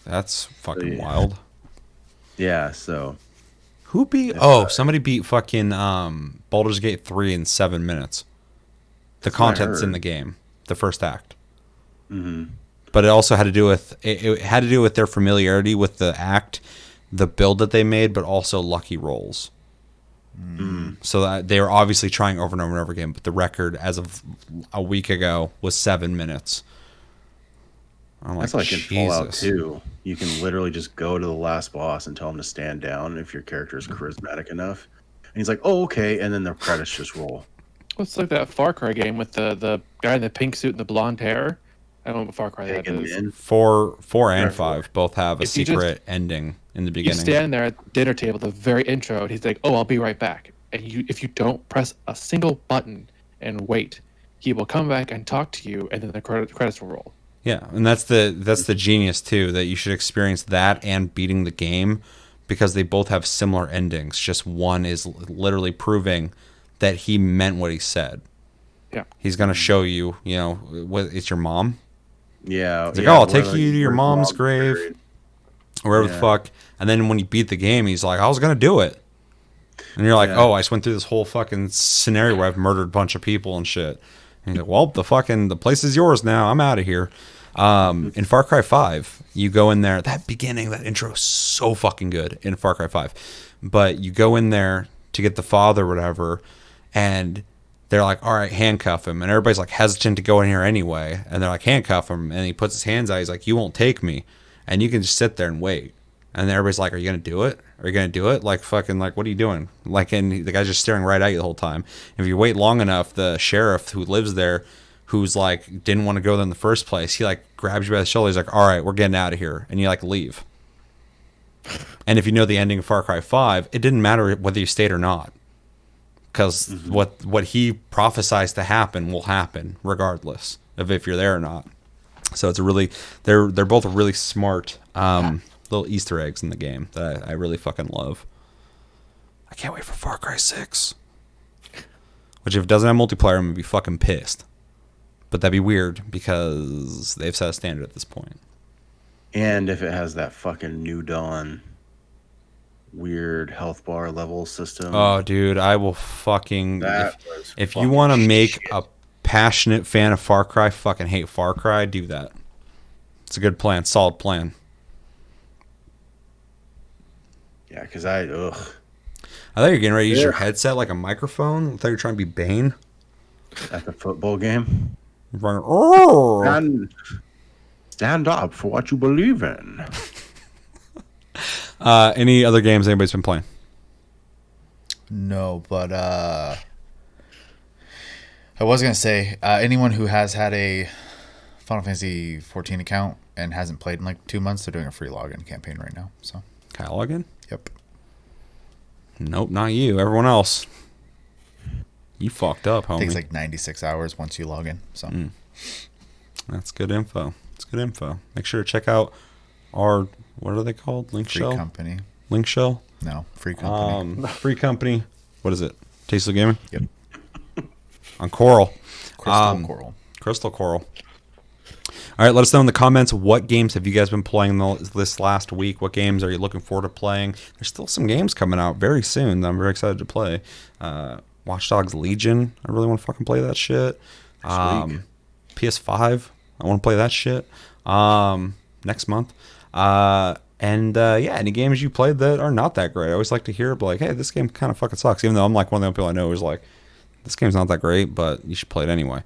Speaker 1: That's fucking
Speaker 3: yeah.
Speaker 1: wild.
Speaker 3: Yeah. So
Speaker 1: Who beat? Oh, somebody beat fucking Baldur's Gate 3 in 7 minutes. The
Speaker 3: That's what I
Speaker 1: content's in
Speaker 3: heard.
Speaker 1: the game, the first act.
Speaker 3: Mm-hmm.
Speaker 1: But it also had to do with it had to do with their familiarity with the act, the build that they made, but also lucky rolls. So that they were obviously trying over and over and over again. But the record as of a week ago was 7 minutes. I'm like,
Speaker 3: That's like in Fallout
Speaker 1: Jesus.
Speaker 3: 2. You can literally just go to the last boss and tell him to stand down if your character is charismatic enough. And he's like, oh, okay. And then the credits just roll.
Speaker 4: It's like that Far Cry game with the guy in the pink suit and the blonde hair. I don't know what Far Cry that
Speaker 3: Taken
Speaker 4: is.
Speaker 3: in.
Speaker 1: 4 and
Speaker 3: Right.
Speaker 1: 5 both have a
Speaker 4: If you just-
Speaker 1: secret ending in the
Speaker 4: You
Speaker 1: beginning.
Speaker 4: stand there at the dinner table, the very intro, and he's like, "Oh, I'll be right back." And if you don't press a single button and wait, he will come back and talk to you, and then the credits will roll.
Speaker 1: Yeah, and that's the genius too, that you should experience that and beating the game, because they both have similar endings. Just one is literally proving that he meant what he said.
Speaker 4: Yeah.
Speaker 1: He's gonna show you, what it's your mom.
Speaker 3: Yeah.
Speaker 1: It's like,
Speaker 3: yeah,
Speaker 1: oh, I'll
Speaker 3: where,
Speaker 1: take you to your
Speaker 3: where
Speaker 1: mom's
Speaker 3: Rob's
Speaker 1: grave,
Speaker 3: buried.
Speaker 1: or wherever the
Speaker 3: Yeah.
Speaker 1: fuck. And then when you beat the game, he's like, I was gonna do it. And you're like,
Speaker 3: Yeah.
Speaker 1: oh, I just went through this whole fucking scenario where I've murdered a bunch of people and shit. And you're like, well, the place is yours now. I'm out of here. In Far Cry 5, you go in there. That beginning, that intro is so fucking good in Far Cry 5. But you go in there to get the father or whatever, and they're like, all right, handcuff him. And everybody's like hesitant to go in here anyway. And they're like, handcuff him. And he puts his hands out. He's like, you won't take me. And you can just sit there and wait. And then everybody's like, are you going to do it? Are you going to do it? Like, fucking, like, what are you doing? Like, and the guy's just staring right at you the whole time. If you wait long enough, the sheriff who lives there, who's like, didn't want to go there in the first place, he like grabs you by the shoulder. He's like, all right, we're getting out of here. And you like leave. And if you know the ending of Far Cry 5, it didn't matter whether you stayed or not. Because what he prophesized to happen will happen regardless of if you're there or not. So it's a really, they're both really smart little Easter eggs in the game that I really fucking love. I can't wait for Far Cry 6. Which if it doesn't have multiplayer, I'm going to be fucking pissed. But that'd be weird because they've set a standard at this point.
Speaker 3: And if it has that fucking New Dawn weird health bar level system.
Speaker 1: Oh, dude, I will fucking...
Speaker 3: That was
Speaker 1: If you
Speaker 3: fucking
Speaker 1: want to make
Speaker 3: shit.
Speaker 1: a passionate fan of Far Cry, fucking hate Far Cry, do that. It's a good plan. Solid plan.
Speaker 3: Yeah, because
Speaker 1: I thought you were getting ready to use your headset like a microphone. I thought you were trying to be Bane.
Speaker 3: at the football game.
Speaker 1: You're running, "Oh!"
Speaker 3: And stand up for what you believe in.
Speaker 1: Any other games anybody's been playing?
Speaker 2: No, but I was gonna say anyone who has had a Final Fantasy 14 account and hasn't played in like 2 months, they're doing a free login campaign right now. So
Speaker 1: Can I log in?
Speaker 2: yep.
Speaker 1: Nope, not you. Everyone else. You fucked up, homie.
Speaker 2: It takes like 96 hours once you log in. So
Speaker 1: That's good info. That's good info. Make sure to check out our, what are they called? Link
Speaker 2: free
Speaker 1: Shell?
Speaker 2: company.
Speaker 1: Link Shell?
Speaker 2: No, free company.
Speaker 1: Free company. What is it? Tasteless Gaming?
Speaker 2: Yep.
Speaker 1: On Coral.
Speaker 2: Crystal Coral.
Speaker 1: Crystal Coral. All right, let us know in the comments, what games have you guys been playing this last week? What games are you looking forward to playing? There's still some games coming out very soon that I'm very excited to play. Watch Dogs Legion. I really want to fucking play that shit. PS5. I want to play that shit next month. Any games you played that are not that great. I always like to hear, like, hey, this game kind of fucking sucks. Even though I'm like one of the people I know who's like, this game's not that great, but you should play it anyway.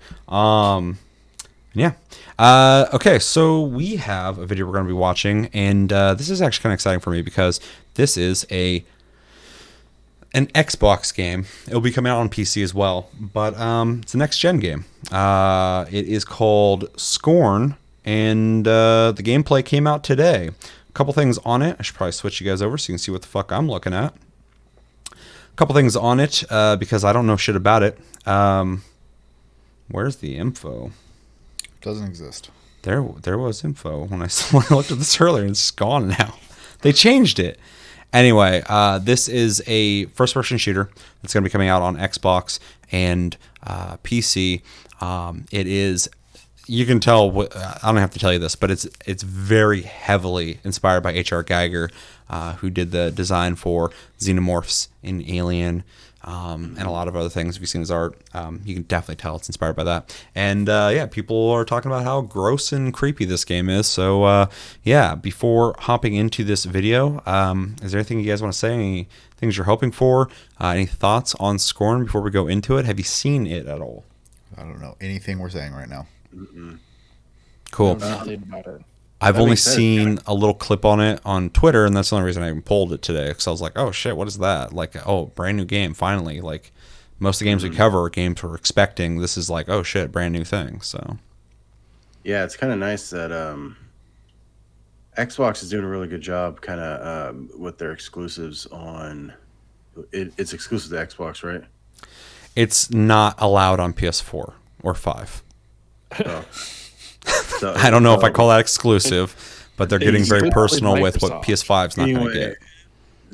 Speaker 1: Okay, so we have a video we're going to be watching, and this is actually kind of exciting for me because this is an Xbox game. It'll be coming out on PC as well, but it's a next-gen game. It is called Scorn, and the gameplay came out today. A couple things on it. I should probably switch you guys over so you can see what the fuck I'm looking at. A couple things on it because I don't know shit about it. Where's the info?
Speaker 2: Doesn't exist.
Speaker 1: There was info when I looked at this earlier, and it's gone now. They changed it. Anyway, this is a first-person shooter that's going to be coming out on Xbox and PC. It is, you can tell, I don't have to tell you this, but it's very heavily inspired by H.R. Geiger, who did the design for Xenomorphs in Alien, and a lot of other things. If you've seen his art, you can definitely tell it's inspired by that. And people are talking about how gross and creepy this game is. So before hopping into this video, is there anything you guys want to say? Any things you're hoping for? Any thoughts on Scorn before we go into it? Have you seen it at all?
Speaker 2: I don't know anything we're saying right now.
Speaker 1: Cool.
Speaker 4: Nothing about it.
Speaker 1: I've
Speaker 3: That
Speaker 1: only
Speaker 3: makes sense,
Speaker 1: seen a little clip on it on Twitter, and that's the only reason I even pulled it today. Because I was like, "Oh shit, what is that?" Like, "Oh, brand new game, finally!" Like, most of the games we cover are games we're expecting. This is like, "Oh shit, brand new thing." So,
Speaker 3: Yeah, it's kind of nice that Xbox is doing a really good job, kind of with their exclusives on. It's exclusive to Xbox, right?
Speaker 1: it's not allowed on PS4. or 5.
Speaker 3: Oh. So,
Speaker 1: I don't know if I call that exclusive, but they're getting very
Speaker 4: Split with
Speaker 1: personal with what
Speaker 4: Microsoft.
Speaker 1: PS5's not going to
Speaker 3: anyway,
Speaker 1: get.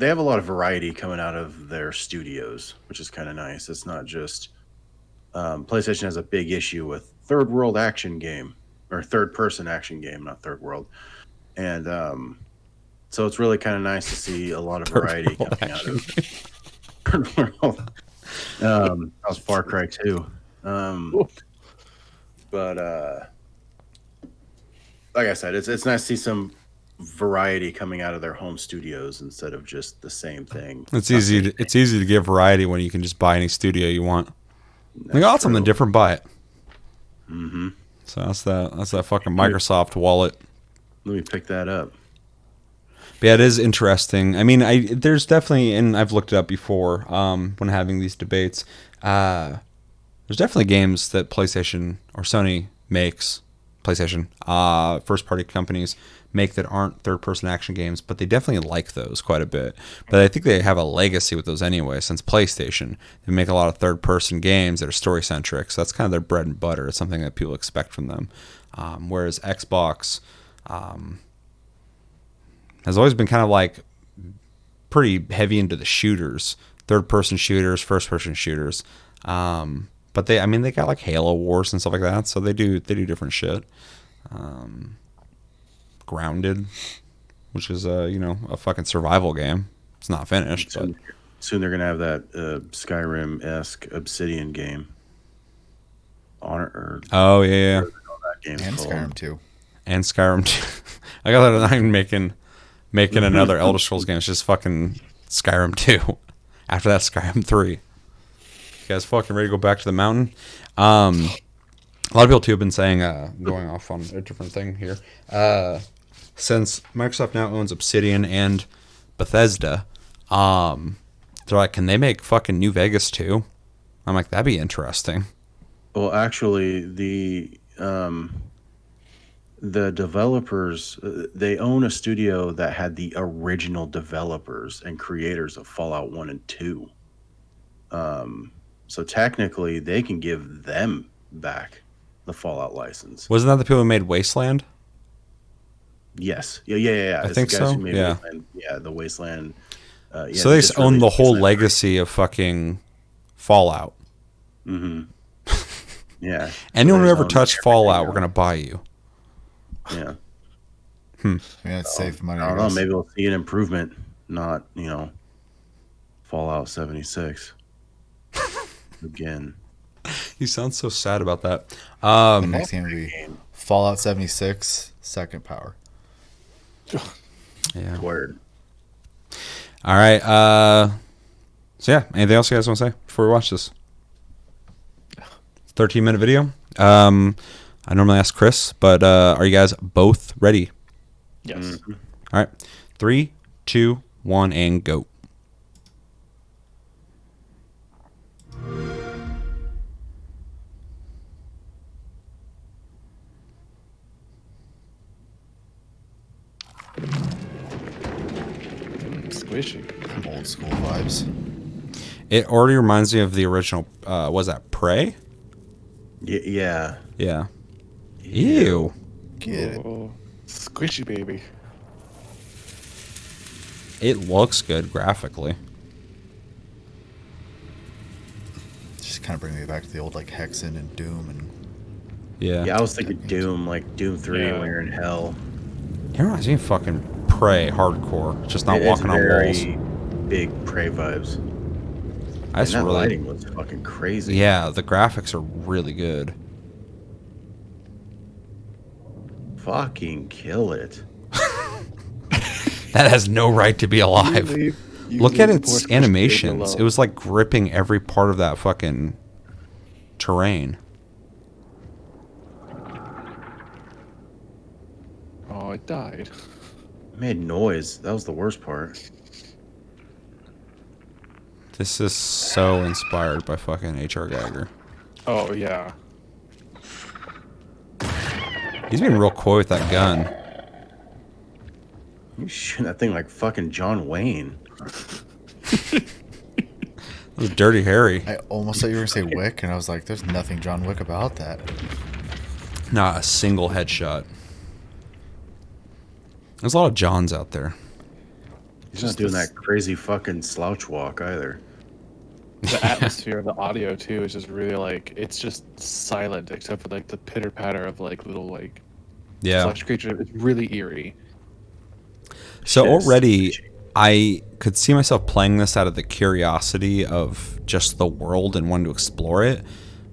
Speaker 3: they have a lot of variety coming out of their studios, which is kind of nice. It's not just PlayStation has a big issue with third world action game or third person action game, not third world, and so it's really kind of nice to see a lot of variety coming out of third world. That was Far Cry 2, but like I said, it's nice to see some variety coming out of their home studios instead of just the same thing.
Speaker 1: It's easy to get variety when you can just buy any studio you want. You got something different, buy it.
Speaker 3: Mm-hmm.
Speaker 1: So that's that fucking Microsoft wallet.
Speaker 3: Let me pick that up.
Speaker 1: But yeah, it is interesting. I mean, there's definitely, and I've looked it up before when having these debates. There's definitely games that PlayStation or Sony makes, PlayStation, first-party companies make that aren't third-person action games, but they definitely like those quite a bit. But I think they have a legacy with those anyway, since PlayStation. They make a lot of third-person games that are story-centric, so that's kind of their bread and butter. It's something that people expect from them. Whereas Xbox has always been kind of like pretty heavy into the shooters, third-person shooters, first-person shooters. But they got like Halo Wars and stuff like that, so they do different shit. Grounded, which is a fucking survival game. It's not finished, but
Speaker 3: Soon they're gonna have that Skyrim-esque Obsidian game.
Speaker 1: Oh yeah.
Speaker 3: That game
Speaker 2: And
Speaker 3: called.
Speaker 2: Skyrim 2.
Speaker 1: And Skyrim 2. I got that. I'm making another Elder Scrolls game. It's just fucking Skyrim 2. After that, Skyrim 3. You guys fucking ready to go back to the mountain? A lot of people too have been saying, going off on a different thing here. Since Microsoft now owns Obsidian and Bethesda, they're like, can they make fucking New Vegas too? I'm like, that'd be interesting.
Speaker 3: Well, actually, the developers, they own a studio that had the original developers and creators of Fallout 1 and 2. So technically, they can give them back the Fallout license.
Speaker 1: Wasn't that the people who made Wasteland?
Speaker 3: Yes. Yeah.
Speaker 1: I
Speaker 3: It's
Speaker 1: think
Speaker 3: the guys
Speaker 1: so,
Speaker 3: who made
Speaker 1: yeah.
Speaker 3: Wasteland. Yeah, the Wasteland.
Speaker 1: So they
Speaker 3: just
Speaker 1: own the
Speaker 3: released
Speaker 1: whole
Speaker 3: Wasteland
Speaker 1: legacy of fucking Fallout.
Speaker 3: 3. Mhm. Yeah.
Speaker 1: Anyone who
Speaker 3: They
Speaker 1: ever
Speaker 3: own
Speaker 1: touched
Speaker 3: everything
Speaker 1: Fallout,
Speaker 3: now.
Speaker 1: we're gonna buy you.
Speaker 3: Yeah.
Speaker 2: Yeah, it's safe money.
Speaker 3: I
Speaker 2: I
Speaker 3: don't know.
Speaker 2: guess.
Speaker 3: Maybe we'll see an improvement, not Fallout 76 again.
Speaker 1: You sound so sad about that.
Speaker 2: The next game will be Fallout 76 Second Power.
Speaker 1: Yeah.
Speaker 3: Word.
Speaker 1: All right. So yeah, anything else you guys want to say before we watch this? 13-minute video. I normally ask Chris, but are you guys both ready?
Speaker 4: Yes.
Speaker 3: Mm-hmm.
Speaker 1: All right. 3, 2, 1, and go.
Speaker 4: Squishy.
Speaker 2: Old school vibes.
Speaker 1: It already reminds me of the original. Was that Prey?
Speaker 3: Yeah.
Speaker 1: Yeah. Ew.
Speaker 2: Get it.
Speaker 4: Oh, squishy baby.
Speaker 1: It looks good graphically.
Speaker 2: Just kind of bring me back to the old like Hexen and Doom and
Speaker 1: Yeah.
Speaker 3: Yeah, I was thinking Doom, like Doom 3
Speaker 4: Yeah.
Speaker 3: when you're in hell.
Speaker 1: It reminds me of fucking Prey hardcore. Just not
Speaker 3: It's
Speaker 1: walking on walls.
Speaker 3: very big Prey vibes.
Speaker 1: I
Speaker 3: And
Speaker 1: just
Speaker 3: that
Speaker 1: really.
Speaker 3: lighting was fucking crazy.
Speaker 1: Yeah, the graphics are really good.
Speaker 3: Fucking kill it.
Speaker 1: That has no right to be alive.
Speaker 4: You
Speaker 1: Look at
Speaker 4: leave
Speaker 1: its
Speaker 4: poor squishy baby
Speaker 1: animations.
Speaker 4: alone.
Speaker 1: It was like gripping every part of that fucking terrain.
Speaker 4: Oh, it died.
Speaker 3: It made noise. That was the worst part.
Speaker 1: This is so inspired by fucking H.R. Geiger.
Speaker 4: Oh yeah.
Speaker 1: He's being real coy with that gun.
Speaker 3: You shoot that thing like fucking John Wayne.
Speaker 1: That was Dirty Harry.
Speaker 2: I almost thought you were gonna say Wick, and I was like, "There's nothing John Wick about that."
Speaker 1: Not a single headshot. There's a lot of Johns out there.
Speaker 3: He's not doing that crazy fucking slouch walk either.
Speaker 4: The atmosphere of the audio too is just really like it's just silent except for like the pitter patter of like little like
Speaker 1: Yeah.
Speaker 4: flesh creatures. It's really eerie.
Speaker 1: So
Speaker 3: Shit is
Speaker 1: already,
Speaker 3: sketchy.
Speaker 1: I could see myself playing this out of the curiosity of just the world and wanting to explore it.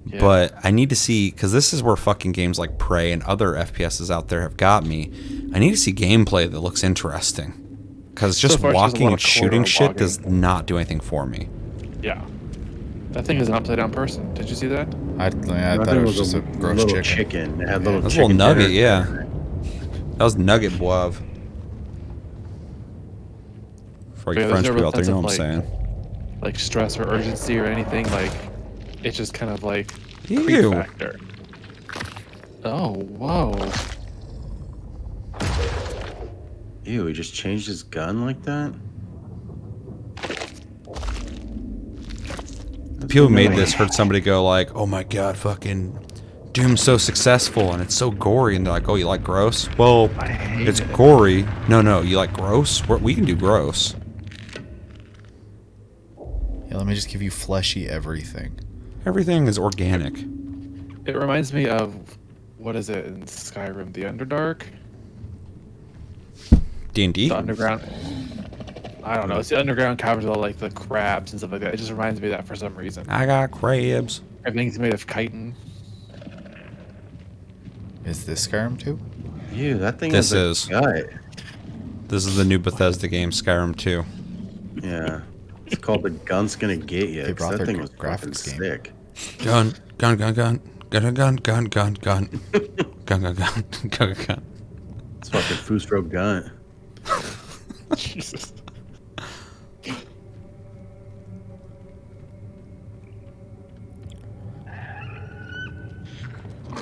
Speaker 4: Yeah.
Speaker 1: But I need to see, because this is where fucking games like Prey and other FPSs out there have got me. I need to see gameplay that looks interesting. Because just
Speaker 4: far, it's just a
Speaker 1: walking
Speaker 4: lot
Speaker 1: and
Speaker 4: of
Speaker 1: shooting
Speaker 4: corridor
Speaker 1: shit
Speaker 4: logging.
Speaker 1: does not do anything for me.
Speaker 4: Yeah. That thing is an upside down person. Did you see that?
Speaker 2: I thought it was just a gross
Speaker 3: little
Speaker 2: chicken.
Speaker 3: It had little
Speaker 1: That's a little
Speaker 3: chicken
Speaker 1: nugget,
Speaker 3: dinner.
Speaker 1: yeah. That was Nugget Boav. For you
Speaker 4: Yeah, there's
Speaker 1: French
Speaker 4: no
Speaker 1: people
Speaker 4: real
Speaker 1: out there, you know what I'm
Speaker 4: sense
Speaker 1: saying.
Speaker 4: Like stress or urgency or anything. Like it's just kind of like
Speaker 1: Ew.
Speaker 4: creep factor. Oh, whoa.
Speaker 3: Ew, he just changed his gun like that?
Speaker 1: People who made this heard somebody go like, "Oh my god, fucking Doom's so successful and it's so gory," and they're like, "Oh, you like gross? Well, it's gory. No, you like gross? We can do gross."
Speaker 2: Yeah, let me just give you fleshy everything.
Speaker 1: Everything is organic.
Speaker 4: It reminds me of what is it in Skyrim? The Underdark?
Speaker 1: D&D.
Speaker 4: The underground. I don't know. It's the underground caverns with all like the crabs and stuff like that. It just reminds me of that for some reason.
Speaker 1: I got crabs.
Speaker 4: Everything's made of chitin.
Speaker 2: Is this Skyrim too?
Speaker 3: Ew, that thing
Speaker 1: This
Speaker 3: has
Speaker 1: is.
Speaker 3: a gut.
Speaker 1: This is the new Bethesda game, Skyrim 2.
Speaker 3: Yeah. It's called The Gun's Gonna Get You.
Speaker 2: They
Speaker 3: 'Cause
Speaker 2: brought
Speaker 3: that
Speaker 2: their
Speaker 3: thing was fucking
Speaker 2: graphics game.
Speaker 3: sick.
Speaker 1: Gun. Gun.
Speaker 3: It's fucking Fusro Gun.
Speaker 4: Jesus.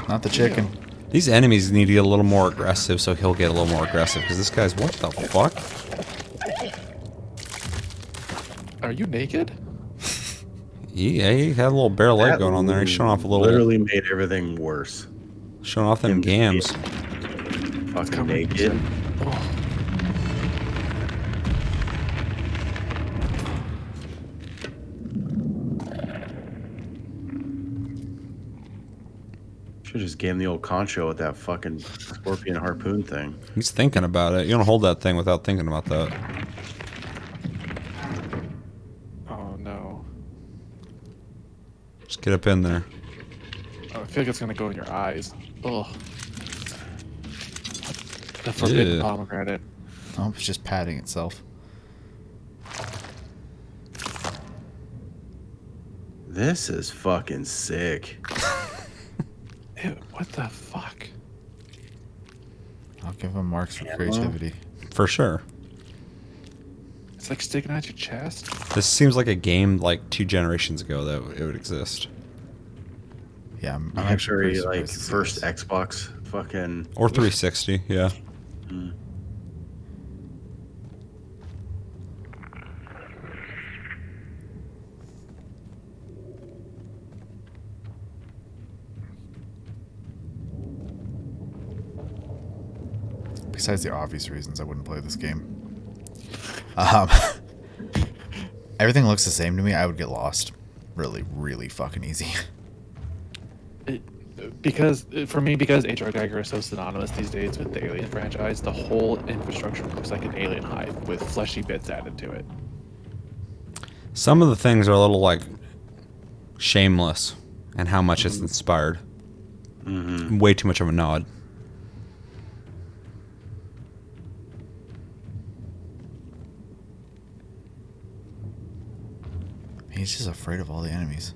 Speaker 2: Not the chicken.
Speaker 1: These enemies need to get a little more aggressive, so he'll get a little more aggressive. Because this guy's, what the fuck?
Speaker 4: Are you naked?
Speaker 1: Yeah, he had a little bare leg
Speaker 3: That
Speaker 1: going on there. He's showing off a little,
Speaker 3: Literally made everything worse.
Speaker 1: showing off them
Speaker 3: Him
Speaker 1: gams.
Speaker 3: Fucking
Speaker 4: Covered.
Speaker 3: naked.
Speaker 4: Oh,
Speaker 3: Should just gave him the old concho with that fucking scorpion harpoon thing.
Speaker 1: He's thinking about it. You don't hold that thing without thinking about that.
Speaker 4: oh no.
Speaker 1: Just get up in there.
Speaker 4: Oh, I feel like it's gonna go in your eyes. Ugh. The forbidden
Speaker 1: Ew.
Speaker 4: pomegranate.
Speaker 2: Oh, it's just patting itself.
Speaker 3: This is fucking sick.
Speaker 4: Ew, what the fuck?
Speaker 2: I'll give him marks for creativity.
Speaker 1: For sure.
Speaker 4: It's like sticking out your chest.
Speaker 1: This seems like a game like 2 generations ago that it would exist.
Speaker 2: Yeah, I'm
Speaker 3: I'm
Speaker 2: actually
Speaker 3: sure
Speaker 2: pretty
Speaker 3: like
Speaker 2: surprised to see
Speaker 3: first
Speaker 2: this.
Speaker 3: Xbox fucking.
Speaker 1: Or 360, yeah.
Speaker 2: Besides the obvious reasons I wouldn't play this game. Um, everything looks the same to me. I would get lost. Really, really fucking easy.
Speaker 4: Because for me, because H.R. Geiger is so synonymous these days with the Alien franchise, the whole infrastructure looks like an alien hive with fleshy bits added to it.
Speaker 1: Some of the things are a little like shameless and how much it's inspired. Way too much of a nod.
Speaker 2: He's just afraid of all the enemies.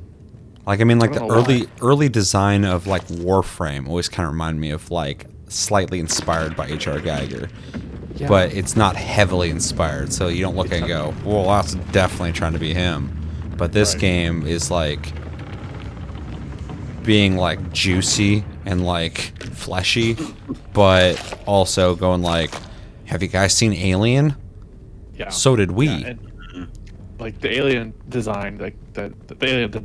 Speaker 1: Like, I mean, like
Speaker 4: I
Speaker 1: the
Speaker 4: don't know
Speaker 1: early design of like Warframe always kind of reminded me of like slightly inspired by H.R. Geiger,
Speaker 4: Yeah.
Speaker 1: but it's not heavily inspired. So you don't look and go, "Well, that's definitely trying to be him." But this
Speaker 4: Right.
Speaker 1: game is like being like juicy and like fleshy, but also going like, "Have you guys seen Alien?
Speaker 4: Yeah.
Speaker 1: So did we."
Speaker 4: Yeah, like the alien design, like the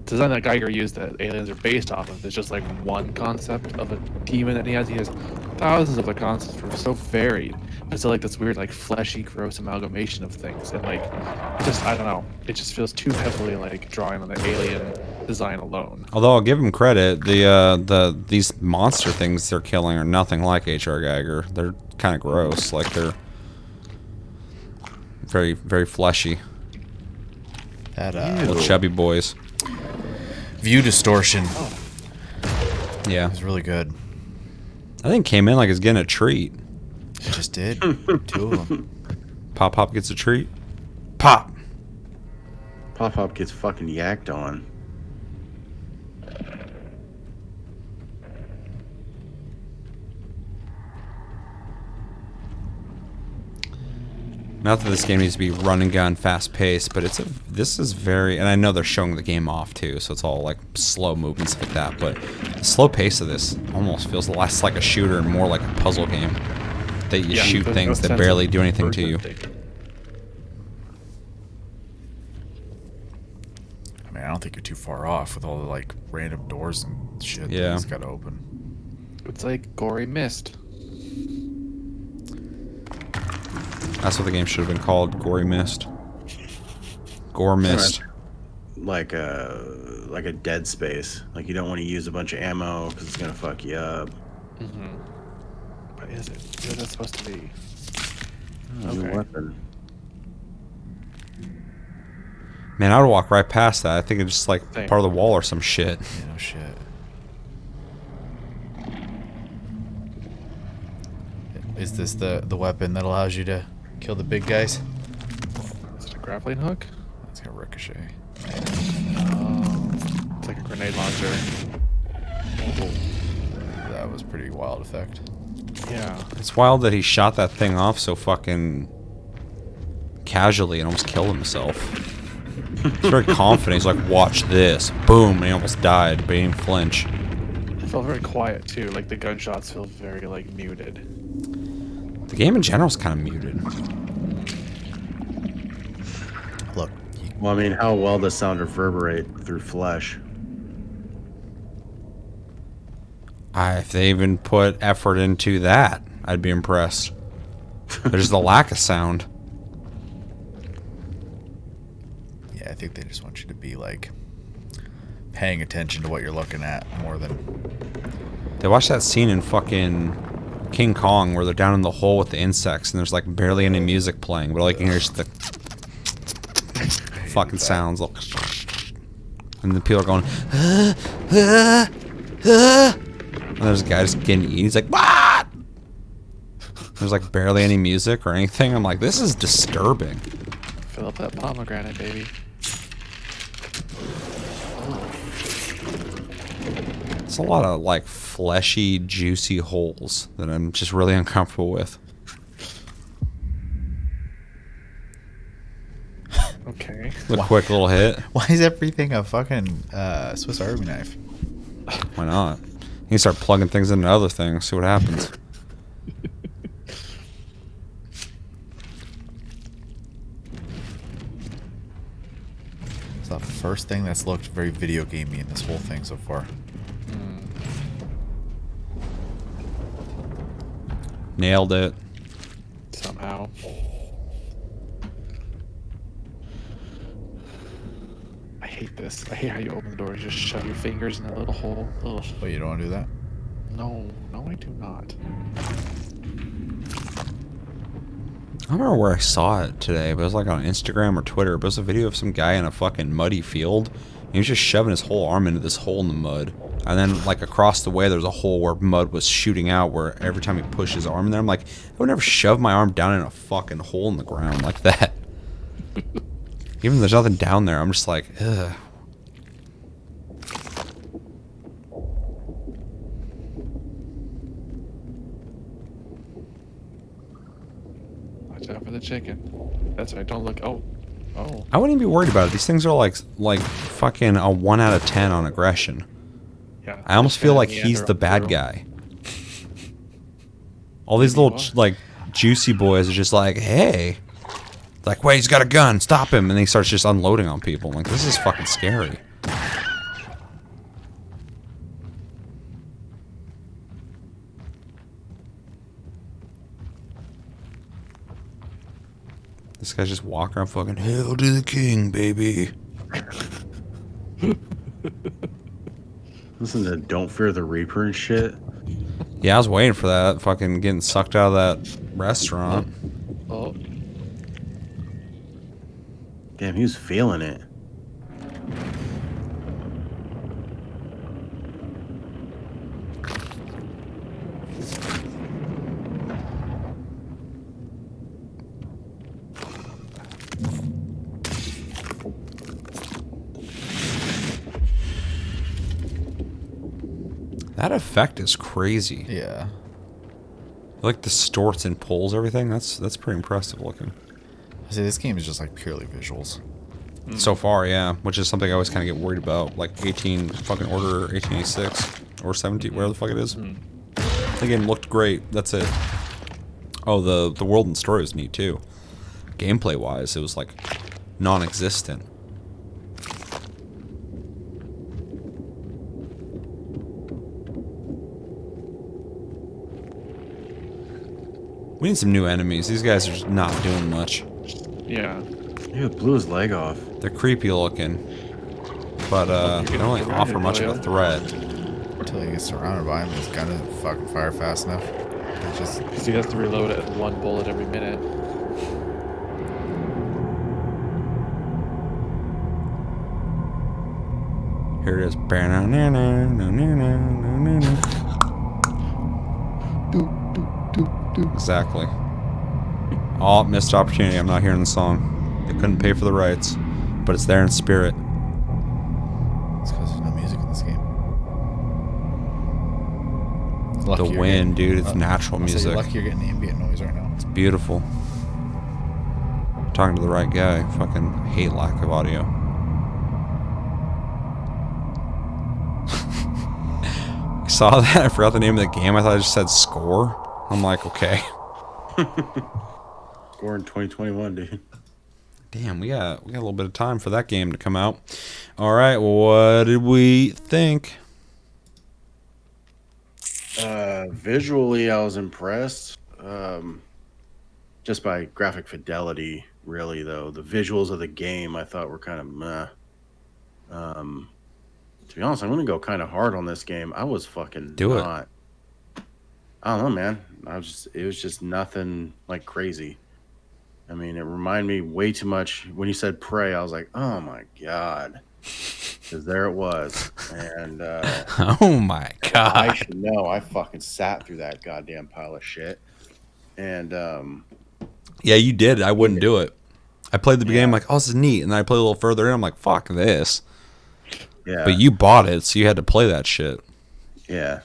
Speaker 4: design that Geiger used that aliens are based off of is just like one concept of a demon that he has. He has thousands of the concepts that are so varied. It's still like this weird, like fleshy, gross amalgamation of things, and like it just I don't know. It just feels too heavily like drawing on the alien design alone.
Speaker 1: Although I'll give him credit, these monster things they're killing are nothing like H.R. Geiger. They're kind of gross. Like they're very, very fleshy.
Speaker 2: That
Speaker 1: Little chubby boys.
Speaker 2: view distortion
Speaker 1: Yeah.
Speaker 2: is really good.
Speaker 1: I think came in like it's getting a treat.
Speaker 2: It just did. 2 of them.
Speaker 1: Pop gets a treat. Pop.
Speaker 3: Pop gets fucking yacked on.
Speaker 1: Not that this game needs to be run and gun, fast paced, but this is very, and I know they're showing the game off too, so it's all like slow movements like that. But the slow pace of this almost feels less like a shooter and more like a puzzle game. That you shoot
Speaker 4: there's
Speaker 1: things
Speaker 4: no
Speaker 1: that
Speaker 4: sense
Speaker 1: barely
Speaker 4: of
Speaker 1: do anything to you.
Speaker 4: urgency.
Speaker 2: I mean, I don't think you're too far off with all the like random doors and shit
Speaker 1: Yeah.
Speaker 2: that he's got to open.
Speaker 4: It's like gory mist.
Speaker 1: That's what the game should have been called, Gory Mist. Gore Mist.
Speaker 3: Like a Dead Space. Like you don't want to use a bunch of ammo because it's gonna fuck you up.
Speaker 4: What is it? What is that supposed to be?
Speaker 3: New
Speaker 4: Okay.
Speaker 3: weapon.
Speaker 1: Man, I would walk right past that. I think it's just like
Speaker 4: Same.
Speaker 1: part of the wall or some shit.
Speaker 2: Yeah, no shit. Is this the weapon that allows you to kill the big guys?
Speaker 4: Is it a grappling hook?
Speaker 2: That's gonna ricochet.
Speaker 4: It's like a grenade launcher.
Speaker 2: That was pretty wild effect.
Speaker 4: Yeah.
Speaker 1: It's wild that he shot that thing off so fucking casually and almost killed himself. He's very confident. He's like, watch this. Boom. And he almost died, but he didn't flinch.
Speaker 4: It felt very quiet too. Like the gunshots feel very like muted.
Speaker 1: The game in general is kind of muted.
Speaker 2: Look,
Speaker 3: Well, I mean, how well does sound reverberate through flesh?
Speaker 1: If they even put effort into that, I'd be impressed. There's the lack of sound.
Speaker 2: yeah, I think they just want you to be like paying attention to what you're looking at more than.
Speaker 1: They watched that scene in fucking King Kong where they're down in the hole with the insects and there's like barely any music playing, but all you can hear is the fucking sounds. And the people are going, and there's a guy just getting eaten. He's like, what? There's like barely any music or anything. I'm like, this is disturbing.
Speaker 4: Fill up that pomegranate, baby.
Speaker 1: It's a lot of like fleshy, juicy holes that I'm just really uncomfortable with.
Speaker 4: Okay.
Speaker 1: A quick little hit.
Speaker 2: Why is everything a fucking Swiss Army knife?
Speaker 1: Why not? You can start plugging things into other things, see what happens.
Speaker 2: It's the first thing that's looked very video gamey in this whole thing so far.
Speaker 1: Nailed it.
Speaker 4: Somehow. I hate this. I hate how you open the door and just shove your fingers in that little hole. Ugh.
Speaker 2: But you don't want to do that?
Speaker 4: No, I do not.
Speaker 1: I don't remember where I saw it today, but it was like on Instagram or Twitter. But it was a video of some guy in a fucking muddy field. And he was just shoving his whole arm into this hole in the mud. And then, like, across the way, there was a hole where mud was shooting out where every time he pushed his arm in there, I'm like, I would never shove my arm down in a fucking hole in the ground like that. Even if there's nothing down there, I'm just like, ugh.
Speaker 4: Watch out for the chicken. That's right. Don't look. Oh.
Speaker 1: I wouldn't even be worried about it. These things are like fucking a 1 out of 10 on aggression.
Speaker 4: Yeah.
Speaker 1: I almost feel like he's
Speaker 4: Meander
Speaker 1: the
Speaker 4: up
Speaker 1: bad
Speaker 4: through.
Speaker 1: guy. All these
Speaker 4: Maybe
Speaker 1: little
Speaker 4: he was.
Speaker 1: like juicy boys are just like, hey, Like, wait, he's got a gun. Stop him. And then he starts just unloading on people. I'm like, this is fucking scary. This guy's just walking around fucking, hail to the king, baby.
Speaker 3: Listen to Don't Fear the Reaper and shit.
Speaker 1: Yeah, I was waiting for that. Fucking getting sucked out of that restaurant.
Speaker 4: Oh,
Speaker 3: Damn, he was feeling it.
Speaker 1: That effect is crazy.
Speaker 2: Yeah.
Speaker 1: Like the distorts and pulls everything. That's pretty impressive looking.
Speaker 2: See, this game is just like purely visuals.
Speaker 1: So far, yeah. Which is something I always kind of get worried about. Like 18 fucking Order 1886 or 17, whatever the fuck it is. The game looked great. That's it. Oh, the world and story was neat too. Gameplay wise, it was like non-existent. We need some new enemies. These guys are just not doing much.
Speaker 4: yeah.
Speaker 3: Dude, blew his leg off.
Speaker 1: They're creepy looking, but they don't really offer much of a threat.
Speaker 2: Until he gets surrounded by him, he's gonna fucking fire fast enough. It's just
Speaker 4: Because he has to reload it at 1 bullet every minute.
Speaker 1: Here it is. Exactly. Oh, missed opportunity. I'm not hearing the song. They couldn't pay for the rights, but it's there in spirit.
Speaker 2: it's because there's no music in this game. Lucky
Speaker 1: The
Speaker 2: you're
Speaker 1: wind,
Speaker 2: getting-
Speaker 1: dude. It's natural
Speaker 2: I'll say
Speaker 1: music.
Speaker 2: you're lucky you're getting ambient noise right now.
Speaker 1: It's beautiful. Talking to the right guy. Fucking hate lack of audio. I saw that. I forgot the name of the game. I thought it just said Score. I'm like, okay.
Speaker 3: Scorn 2021, dude.
Speaker 1: Damn, we got a little bit of time for that game to come out. All right, what did we think?
Speaker 3: Visually, I was impressed. Just by graphic fidelity, really, though. The visuals of the game, I thought were kind of meh. To be honest, I'm going to go kind of hard on this game. I was fucking
Speaker 1: Do it.
Speaker 3: not. I don't know, man. It was just nothing like crazy. I mean, it reminded me way too much. When you said Prey, I was like, oh my God. Because there it was. And
Speaker 1: Oh my
Speaker 3: I
Speaker 1: god.
Speaker 3: should know. I fucking sat through that goddamn pile of shit. And
Speaker 1: Yeah, you did. I wouldn't do it. I played the beginning,
Speaker 3: Yeah.
Speaker 1: like, oh, this is neat. And then I played a little further in, I'm like, fuck this.
Speaker 3: yeah.
Speaker 1: But you bought it, so you had to play that shit.
Speaker 3: Yeah.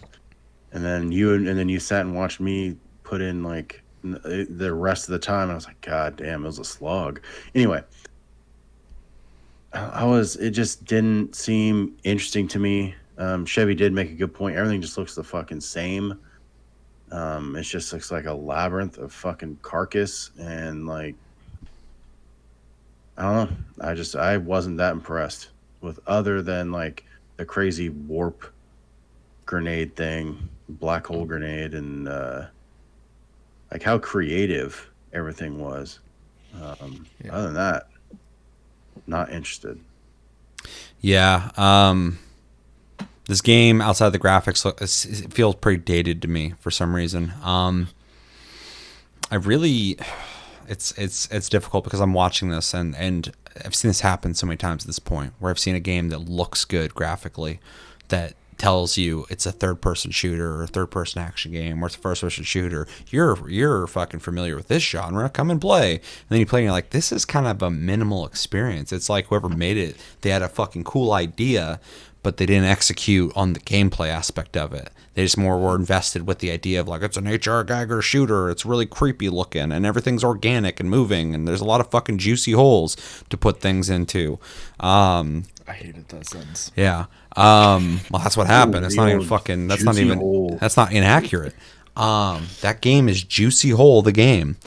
Speaker 3: And then you sat and watched me put in like the rest of the time. I was like, God damn, it was a slog. Anyway, it just didn't seem interesting to me. Chevy did make a good point. Everything just looks the fucking same. It just looks like a labyrinth of fucking carcass. And like, I don't know. I wasn't that impressed with other than like the crazy warp grenade thing, black hole grenade, and like how creative everything was. Other than that, not interested.
Speaker 1: Yeah. This game, outside the graphics, it feels pretty dated to me for some reason. It's difficult because I'm watching this and I've seen this happen so many times at this point where I've seen a game that looks good graphically that tells you it's a third-person shooter or a third-person action game or it's a first-person shooter. You're fucking familiar with this genre. Come and play. And then you play and you're like, this is kind of a minimal experience. It's like whoever made it, they had a fucking cool idea, but they didn't execute on the gameplay aspect of it. They just more were invested with the idea of like, it's an HR Geiger shooter. It's really creepy looking and everything's organic and moving and there's a lot of fucking juicy holes to put things into.
Speaker 2: I hated that sentence.
Speaker 1: Yeah. Well, that's what happened. It's not even
Speaker 3: Real
Speaker 1: fucking. That's
Speaker 3: juicy
Speaker 1: not even.
Speaker 3: hole.
Speaker 1: That's not inaccurate. That game is Juicy Hole. The game.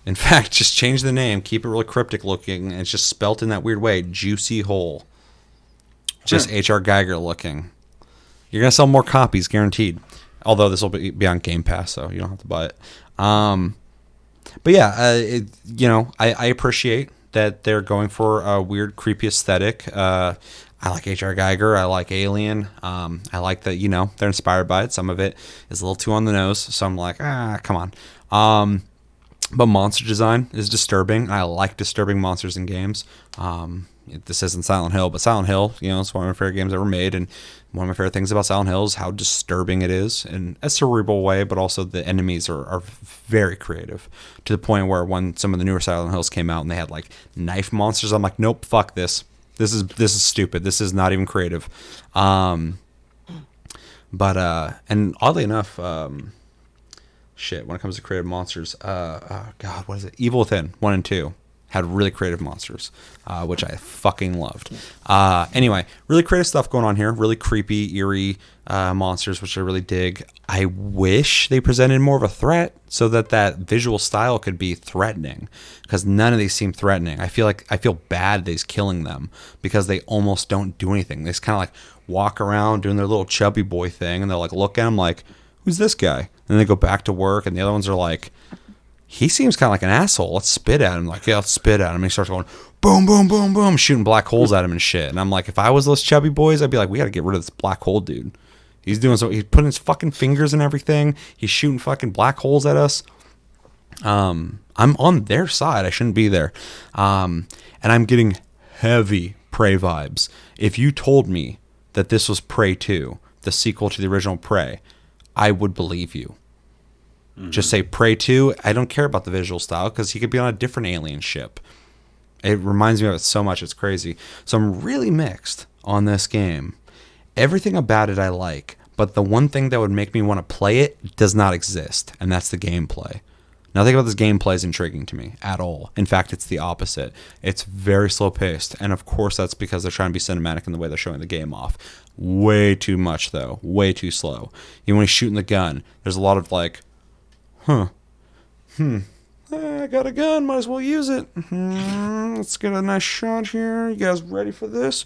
Speaker 1: In fact, just change the name, keep it really cryptic looking, and it's just spelt in that weird way, Juicy Hole. Just H.R. Geiger looking. You're going to sell more copies, guaranteed. Although this will be on Game Pass, so you don't have to buy it. But yeah, I appreciate that they're going for a weird, creepy aesthetic. I like H.R. Geiger. I like Alien. I like that, they're inspired by it. Some of it is a little too on the nose, so I'm like, come on. But monster design is disturbing. I like disturbing monsters in games. This isn't Silent Hill, but Silent Hill, it's one of my favorite games ever made. And one of my favorite things about Silent Hill is how disturbing it is in a cerebral way, but also the enemies are very creative to the point where when some of the newer Silent Hills came out and they had like knife monsters, I'm like, nope, fuck this. This is stupid. This is not even creative. And oddly enough, when it comes to creative monsters, God, what is it? Evil Within 1 and 2 had really creative monsters, which I fucking loved. Anyway, really creative stuff going on here. Really creepy, eerie monsters, which I really dig. I wish they presented more of a threat so that visual style could be threatening, because none of these seem threatening. I feel bad that he's killing them because they almost don't do anything. They just kind of like walk around doing their little chubby boy thing, and they're like, look at him like, who's this guy? And then they go back to work, and the other ones are like, he seems kind of like an asshole. Let's spit at him. Like, yeah, let's spit at him. And he starts going, boom, boom, boom, boom, shooting black holes at him and shit. And I'm like, if I was those chubby boys, I'd be like, we got to get rid of this black hole dude. He's putting his fucking fingers in everything. He's shooting fucking black holes at us. I'm on their side. I shouldn't be there. And I'm getting heavy Prey vibes. If you told me that this was Prey 2, the sequel to the original Prey, I would believe you. Just say Prey 2. I don't care about the visual style because he could be on a different alien ship. It reminds me of it so much. It's crazy. So I'm really mixed on this game. Everything about it I like, but the one thing that would make me want to play it does not exist, and that's the gameplay. Nothing about this gameplay is intriguing to me at all. In fact, it's the opposite. It's very slow-paced, and of course that's because they're trying to be cinematic in the way they're showing the game off. Way too much, though. Way too slow. Even when he's shooting the gun, there's a lot of like, I got a gun, might as well use it. Let's get a nice shot here. You guys ready for this?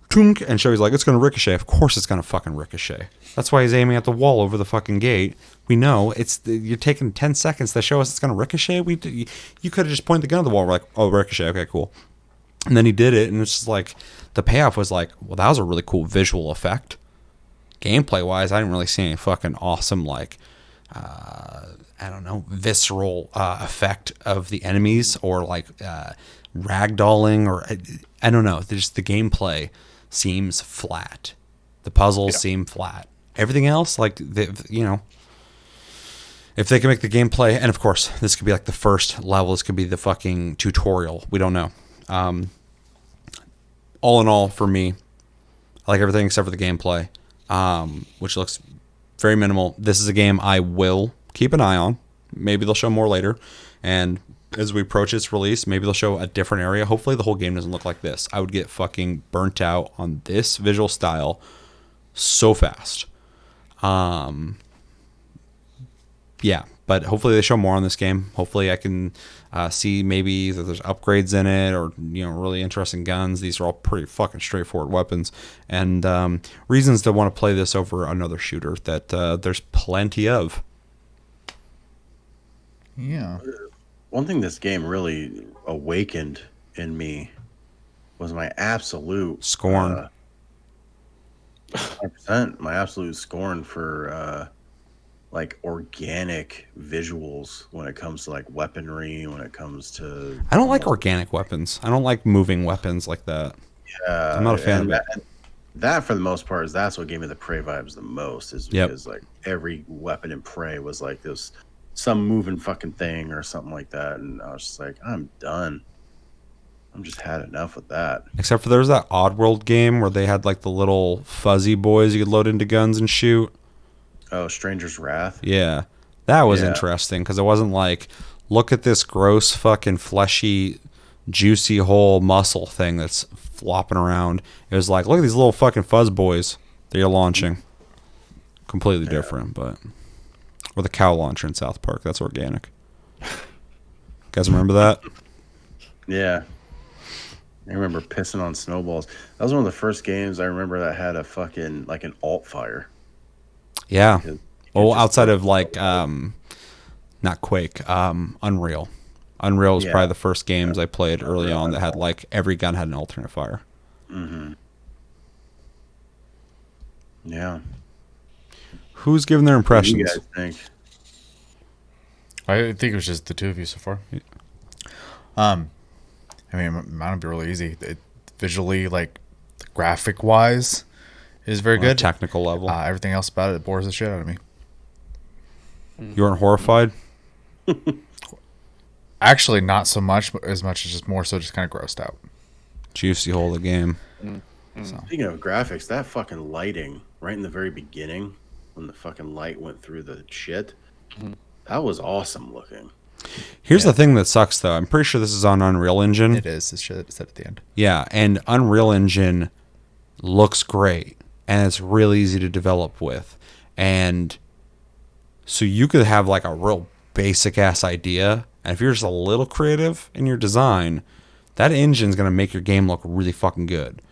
Speaker 1: Tunk. And Shoei's like, it's going to ricochet. Of course it's going to fucking ricochet. That's why he's aiming at the wall over the fucking gate. We know you're taking 10 seconds to show us it's going to ricochet. You could have just pointed the gun at the wall. We're like, oh, ricochet. Okay, cool. And then he did it, and it's just like, the payoff was like, well, that was a really cool visual effect. Gameplay wise, I didn't really see any fucking awesome, like, I don't know, visceral effect of the enemies, or like ragdolling, or I don't know. Just the gameplay seems flat. The puzzles seem flat. Everything else, like, if they can make the gameplay, and of course, this could be like the first level. This could be the fucking tutorial. We don't know. All in all, for me, I like everything except for the gameplay, which looks very minimal. This is a game I will keep an eye on. Maybe they'll show more later, and as we approach its release, maybe they'll show a different area. Hopefully the whole game doesn't look like this. I would get fucking burnt out on this visual style so fast. Yeah, but hopefully they show more on this game. Hopefully I can see maybe that there's upgrades in it, or really interesting guns. These are all pretty fucking straightforward weapons, and reasons to want to play this over another shooter that there's plenty of.
Speaker 2: Yeah.
Speaker 3: One thing this game really awakened in me was my absolute
Speaker 1: Scorn.
Speaker 3: 100%, my absolute scorn for like organic visuals when it comes to like weaponry, when it comes to...
Speaker 1: I don't like organic weapons. I don't like moving weapons like that.
Speaker 3: Yeah,
Speaker 1: I'm not a fan of it.
Speaker 3: That for the most part that's what gave me the Prey vibes the most, is because like every weapon in Prey was like this, some moving fucking thing or something like that, and I was just like, I'm done. I'm just had enough with that.
Speaker 1: Except for there was that Oddworld game where they had like the little fuzzy boys you could load into guns and shoot.
Speaker 3: Oh, Stranger's Wrath.
Speaker 1: Yeah, that was interesting because it wasn't like, look at this gross fucking fleshy juicy whole muscle thing that's flopping around. It was like, look at these little fucking fuzz boys that you're launching. Completely different, but... Or the cow launcher in South Park. That's organic. guys remember that?
Speaker 3: Yeah. I remember pissing on snowballs. That was one of the first games I remember that had a fucking, like an alt fire.
Speaker 1: Yeah.
Speaker 3: You
Speaker 1: Well,
Speaker 3: just
Speaker 1: outside
Speaker 3: throw
Speaker 1: of like, not Quake, Unreal. Unreal was probably the first games I played early on that had like every gun had an alternate fire.
Speaker 3: Mm-hmm. Yeah.
Speaker 1: Who's giving their
Speaker 3: What do
Speaker 1: impressions?
Speaker 3: you guys think?
Speaker 2: I think it was just the two of you so far. I mean, it might be really easy. Visually, like graphic wise, is very
Speaker 1: On a
Speaker 2: good.
Speaker 1: technical level.
Speaker 2: Everything else about it bores the shit out of me.
Speaker 1: You weren't horrified?
Speaker 2: Actually, not so much, but as much as just more so just kind of grossed out.
Speaker 1: Juicy hole of the game.
Speaker 3: Speaking of graphics, that fucking lighting right in the very beginning when the fucking light went through the shit, that was awesome looking.
Speaker 1: Here's the thing that sucks, though. I'm pretty sure this is on Unreal Engine.
Speaker 2: It is. It's said at the end.
Speaker 1: Yeah, and Unreal Engine looks great, and it's real easy to develop with. And so you could have like a real basic-ass idea, and if you're just a little creative in your design, that engine's going to make your game look really fucking good.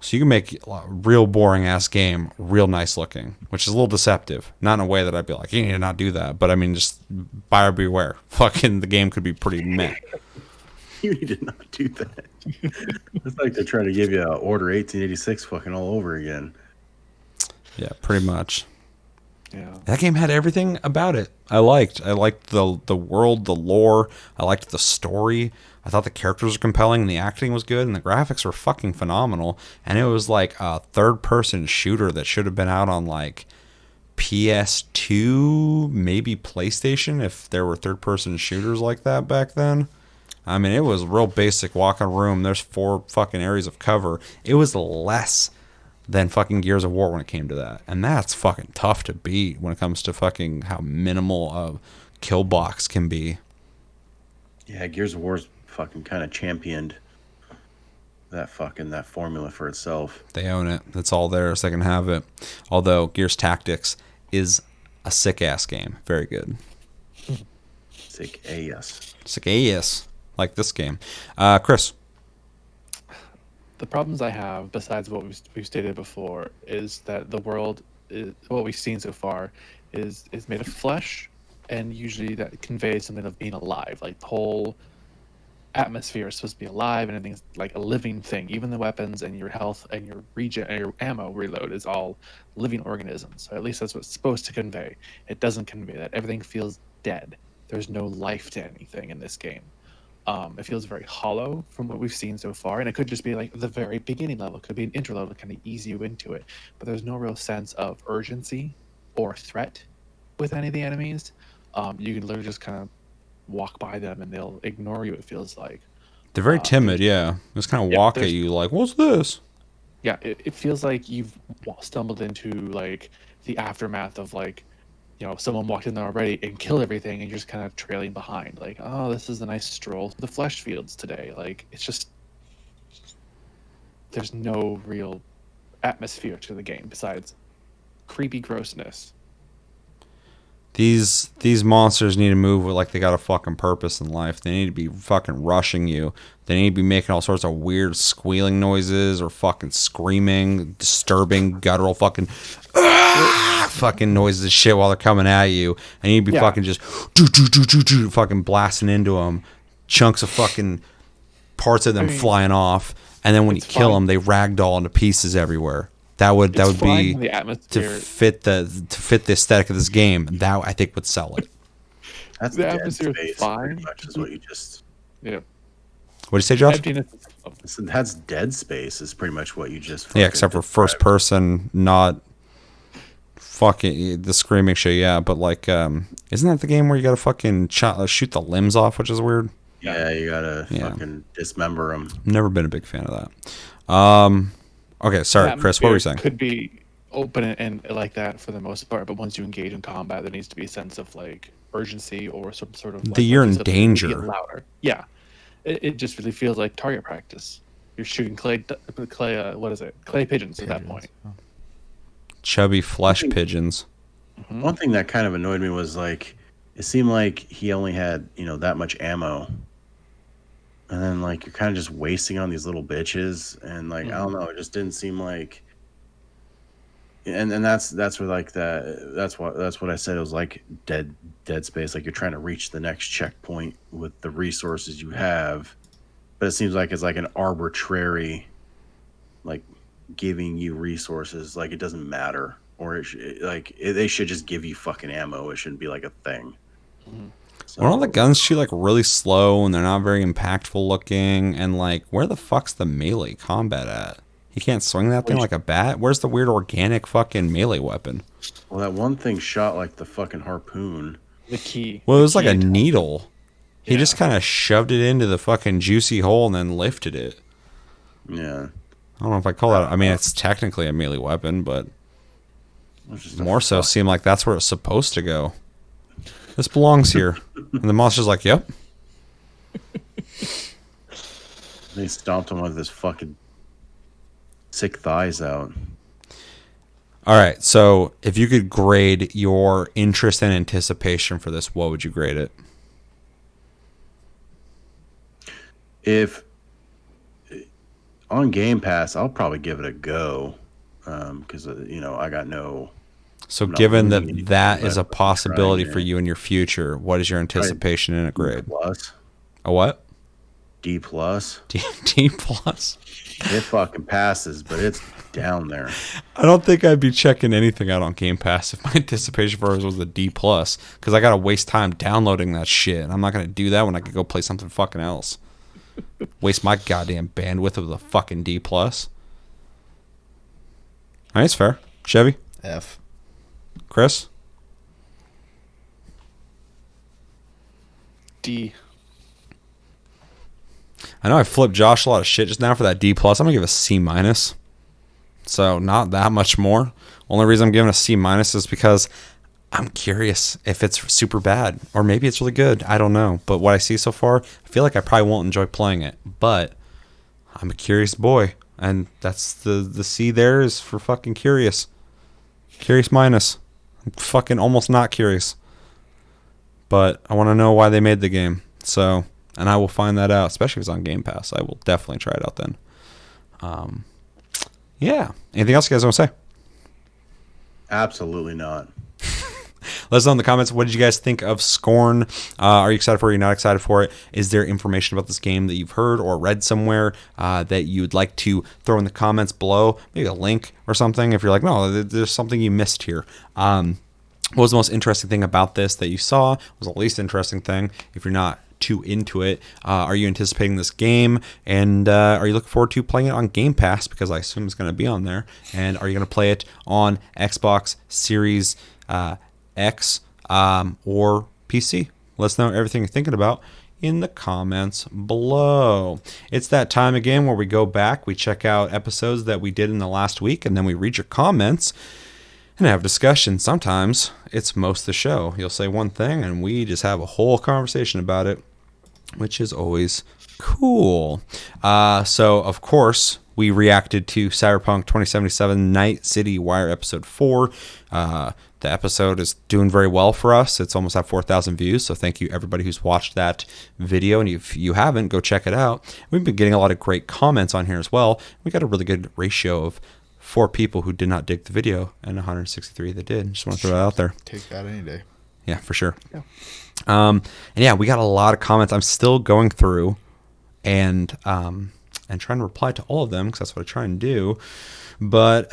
Speaker 1: So you can make a real boring-ass game real nice looking, which is a little deceptive. Not in a way that I'd be like, you need to not do that. But I mean, just buyer beware. Fucking the game could be pretty meh.
Speaker 3: You need to not do that. It's like they're trying to give you Order 1886 fucking all over again.
Speaker 1: Yeah, pretty much.
Speaker 4: Yeah.
Speaker 1: That game had everything about it. I liked the world, the lore. I liked the story. I thought the characters were compelling, and the acting was good, and the graphics were fucking phenomenal. And it was like a third-person shooter that should have been out on like PS2, maybe PlayStation, if there were third-person shooters like that back then. I mean, it was real basic. Walk in a room, there's 4 fucking areas of cover. It was less than fucking Gears of War when it came to that. And that's fucking tough to beat when it comes to fucking how minimal a kill box can be.
Speaker 3: Yeah, Gears of War's fucking kind of championed that formula for itself.
Speaker 1: They own it. It's all theirs. They can have it. Although Gears Tactics is a sick-ass game. Very good.
Speaker 3: Sick ass.
Speaker 1: Sick ass. Like this game. Chris.
Speaker 4: The problems I have, besides what we've stated before, is that the world, what we've seen so far, is made of flesh, and usually that conveys something of being alive. Like the whole atmosphere is supposed to be alive, and everything's like a living thing. Even the weapons and your health and your regen and your ammo reload is all living organisms. So at least that's what it's supposed to convey. It doesn't convey that. Everything feels dead. There's no life to anything in this game. It feels very hollow from what we've seen so far, and it could just be like the very beginning level. It could be an intro level to kind of ease you into it, but there's no real sense of urgency or threat with any of the enemies. You can literally just kind of walk by them and they'll ignore you, it feels like.
Speaker 1: They're very timid, yeah. Just kind of walk at you like, what's this?
Speaker 4: Yeah, it feels like you've stumbled into like the aftermath of like, you know, someone walked in there already and killed everything, and you're just kind of trailing behind. Like, oh, this is a nice stroll to the flesh fields today. Like, it's just, there's no real atmosphere to the game besides creepy grossness.
Speaker 1: These monsters need to move with like they got a fucking purpose in life. They need to be fucking rushing you. They need to be making all sorts of weird squealing noises or fucking screaming, disturbing, guttural fucking fucking noises and shit while they're coming at you. And you need to be fucking just fucking blasting into them. Chunks of fucking parts of them flying off. And then when you kill them, they ragdoll into pieces everywhere. That would be to fit the aesthetic of this game. That I think would sell it.
Speaker 3: That's
Speaker 4: The
Speaker 3: dead
Speaker 4: atmosphere is
Speaker 3: space,
Speaker 4: fine.
Speaker 3: pretty much is what you just.
Speaker 4: Yeah.
Speaker 1: What do you say, Josh?
Speaker 4: Emptiness.
Speaker 3: That's Dead Space is pretty much what you just.
Speaker 1: Yeah, except for first person, not fucking the screaming shit. Yeah, but like, isn't that the game where you gotta fucking shoot the limbs off, which is weird?
Speaker 3: Yeah, you gotta fucking dismember them.
Speaker 1: Never been a big fan of that. Okay, sorry, Chris. What were you saying?
Speaker 4: Could be open and like that for the most part, but once you engage in combat, there needs to be a sense of like urgency or some sort of. Like,
Speaker 1: you're in
Speaker 4: something
Speaker 1: danger.
Speaker 4: get louder. Yeah, it just really feels like target practice. You're shooting clay. What is it? Clay pigeons at that point.
Speaker 1: Chubby flesh pigeons.
Speaker 3: One thing that kind of annoyed me was like, it seemed like he only had that much ammo and then like you're kind of just wasting on these little bitches, and like I don't know, it just didn't seem like. And that's where like that's what I said. It was like dead space. Like you're trying to reach the next checkpoint with the resources you have, but it seems like it's like an arbitrary, like giving you resources. Like it doesn't matter, or they should just give you fucking ammo. It shouldn't be like a thing. So,
Speaker 1: When all the guns shoot like really slow and they're not very impactful looking, and like where the fuck's the melee combat at? You can't swing that thing like a bat? Where's the weird organic fucking melee weapon?
Speaker 3: well, that one thing shot like the fucking harpoon.
Speaker 4: The key.
Speaker 1: Well, it
Speaker 4: the
Speaker 1: was like
Speaker 4: key
Speaker 1: a
Speaker 4: attack.
Speaker 1: needle. He
Speaker 4: Yeah.
Speaker 1: just kind of shoved it into the fucking juicy hole and then lifted it.
Speaker 3: Yeah,
Speaker 1: I don't know if I call that. I mean, it's technically a melee weapon, but
Speaker 3: it was just a
Speaker 1: more so
Speaker 3: fuck-
Speaker 1: seemed like that's where it's supposed to go. This belongs here. And the monster's like, yep.
Speaker 3: They stomped him with his fucking sick thighs out.
Speaker 1: All right. So if you could grade your interest and anticipation for this, what would you grade it?
Speaker 3: If on Game Pass, I'll probably give it a go, because I got no.
Speaker 1: So
Speaker 3: not
Speaker 1: given
Speaker 3: losing
Speaker 1: that
Speaker 3: anything,
Speaker 1: that
Speaker 3: but
Speaker 1: is a
Speaker 3: I'm
Speaker 1: possibility
Speaker 3: trying
Speaker 1: for
Speaker 3: it.
Speaker 1: you in your future, what is your anticipation in a grade?
Speaker 3: Plus,
Speaker 1: A what?
Speaker 3: D plus.
Speaker 1: D plus?
Speaker 3: It fucking passes, but it's down there.
Speaker 1: I don't think I'd be checking anything out on Game Pass if my anticipation for it was a D plus, because I gotta waste time downloading that shit. And I'm not gonna do that when I could go play something fucking else. Waste my goddamn bandwidth with a fucking D plus. All right, it's fair. Chevy,
Speaker 2: F.
Speaker 1: Chris,
Speaker 4: D.
Speaker 1: I know I flipped Josh a lot of shit just now for that D plus. I'm gonna give it a C minus. So not that much more. Only reason I'm giving it a C minus is because I'm curious if it's super bad or maybe it's really good. I don't know. But what I see so far, I feel like I probably won't enjoy playing it. But I'm a curious boy, and that's the C there is for fucking curious. Curious minus. I'm fucking almost not curious. But I want to know why they made the game. So, and I will find that out, especially if it's on Game Pass. I will definitely try it out then. Yeah. Anything else you guys want to say?
Speaker 3: Absolutely not.
Speaker 1: Let us know in the comments. What did you guys think of Scorn? Are you excited for it? Are you not excited for it? Is there information about this game that you've heard or read somewhere that you'd like to throw in the comments below? Maybe a link or something if you're like, no, there's something you missed here. What was the most interesting thing about this that you saw? What was the least interesting thing? If you're not too into it, are you anticipating this game? And are you looking forward to playing it on Game Pass? Because I assume it's going to be on there. And are you going to play it on Xbox Series X or PC? Let us know everything you're thinking about in the comments below. It's that time again where we go back, we check out episodes that we did in the last week, and then we read your comments and have discussion. Sometimes it's most of the show. You'll say one thing and we just have a whole conversation about it, which is always cool. So, of course, we reacted to Cyberpunk 2077 Night City Wire Episode 4. The episode is doing very well for us. It's almost at 4,000 views, so thank you everybody who's watched that video. And if you haven't, go check it out. We've been getting a lot of great comments on here as well. We got a really good ratio of 4 people who did not dig the video and 163 that did. Just want to throw that out there.
Speaker 2: Take that any day.
Speaker 1: Yeah, for sure. Yeah. And yeah, we got a lot of comments. I'm still going through and trying to reply to all of them because that's what I try and do. But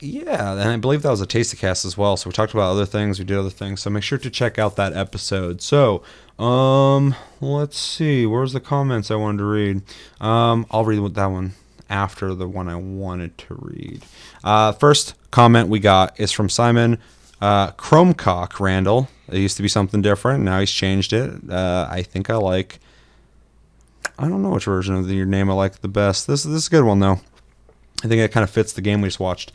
Speaker 1: yeah, and I believe that was a Tastecast as well. So we talked about other things, we did other things. So make sure to check out that episode. So let's see, where's the comments I wanted to read? I'll read that one after the one I wanted to read. First comment we got is from Simon Chromecock Randall. It used to be something different. Now he's changed it. I think I don't know which version of your name I like the best. This is a good one, though. I think it kind of fits the game we just watched.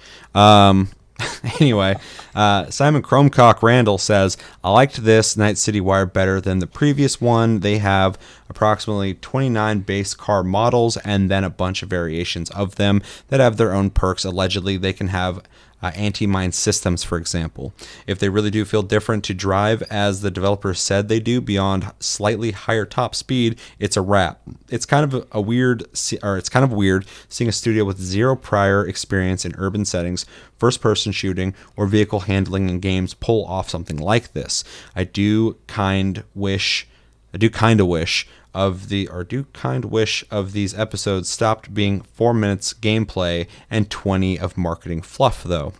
Speaker 1: Anyway, Simon Chromecock Randall says, I liked this Night City Wire better than the previous one. They have approximately 29 base car models and then a bunch of variations of them that have their own perks. Allegedly, they can have anti-mine systems, for example. If they really do feel different to drive as the developers said they do beyond slightly higher top speed, it's a wrap. It's kind of weird seeing a studio with zero prior experience in urban settings, first-person shooting, or vehicle handling in games pull off something like this. I do kind of wish of these episodes stopped being 4 minutes gameplay and 20 of marketing fluff, though.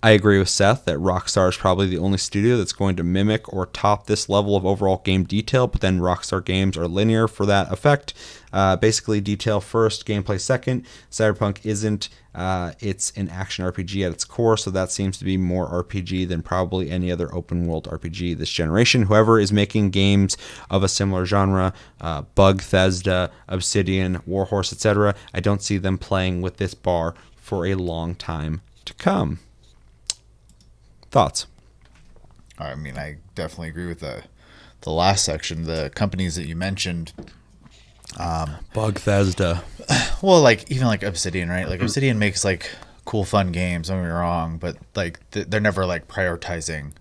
Speaker 1: I agree with Seth that Rockstar is probably the only studio that's going to mimic or top this level of overall game detail, but then Rockstar games are linear for that effect. Basically, detail first, gameplay second. Cyberpunk isn't. It's an action RPG at its core, so that seems to be more RPG than probably any other open-world RPG this generation. Whoever is making games of a similar genre, Bethesda, Obsidian, Warhorse, etc., I don't see them playing with this bar for a long time to come. Thoughts?
Speaker 2: I mean, I definitely agree with the last section. The companies that you mentioned,
Speaker 1: Bethesda.
Speaker 2: well, like even like Obsidian, right? Like Obsidian makes like cool, fun games. Don't get me wrong, but like they're never like prioritizing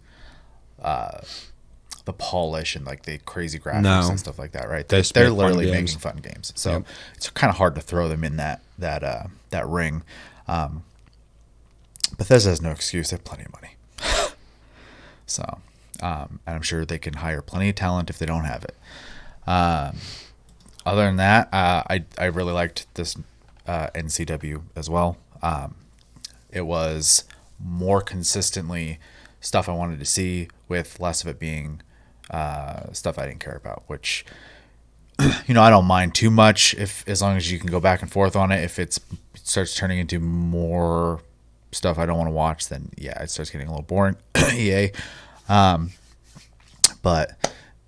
Speaker 2: the polish and like the crazy graphics and stuff like that, right? They're literally making fun games. So it's kind of hard to throw them in that ring. Bethesda has no excuse. They have plenty of money. So, and I'm sure they can hire plenty of talent if they don't have it. Other than that, I really liked this NCW as well. It was more consistently stuff I wanted to see, with less of it being stuff I didn't care about, which, I don't mind too much as long as you can go back and forth on it. If it starts turning into more stuff I don't want to watch, then yeah, it starts getting a little boring. EA. But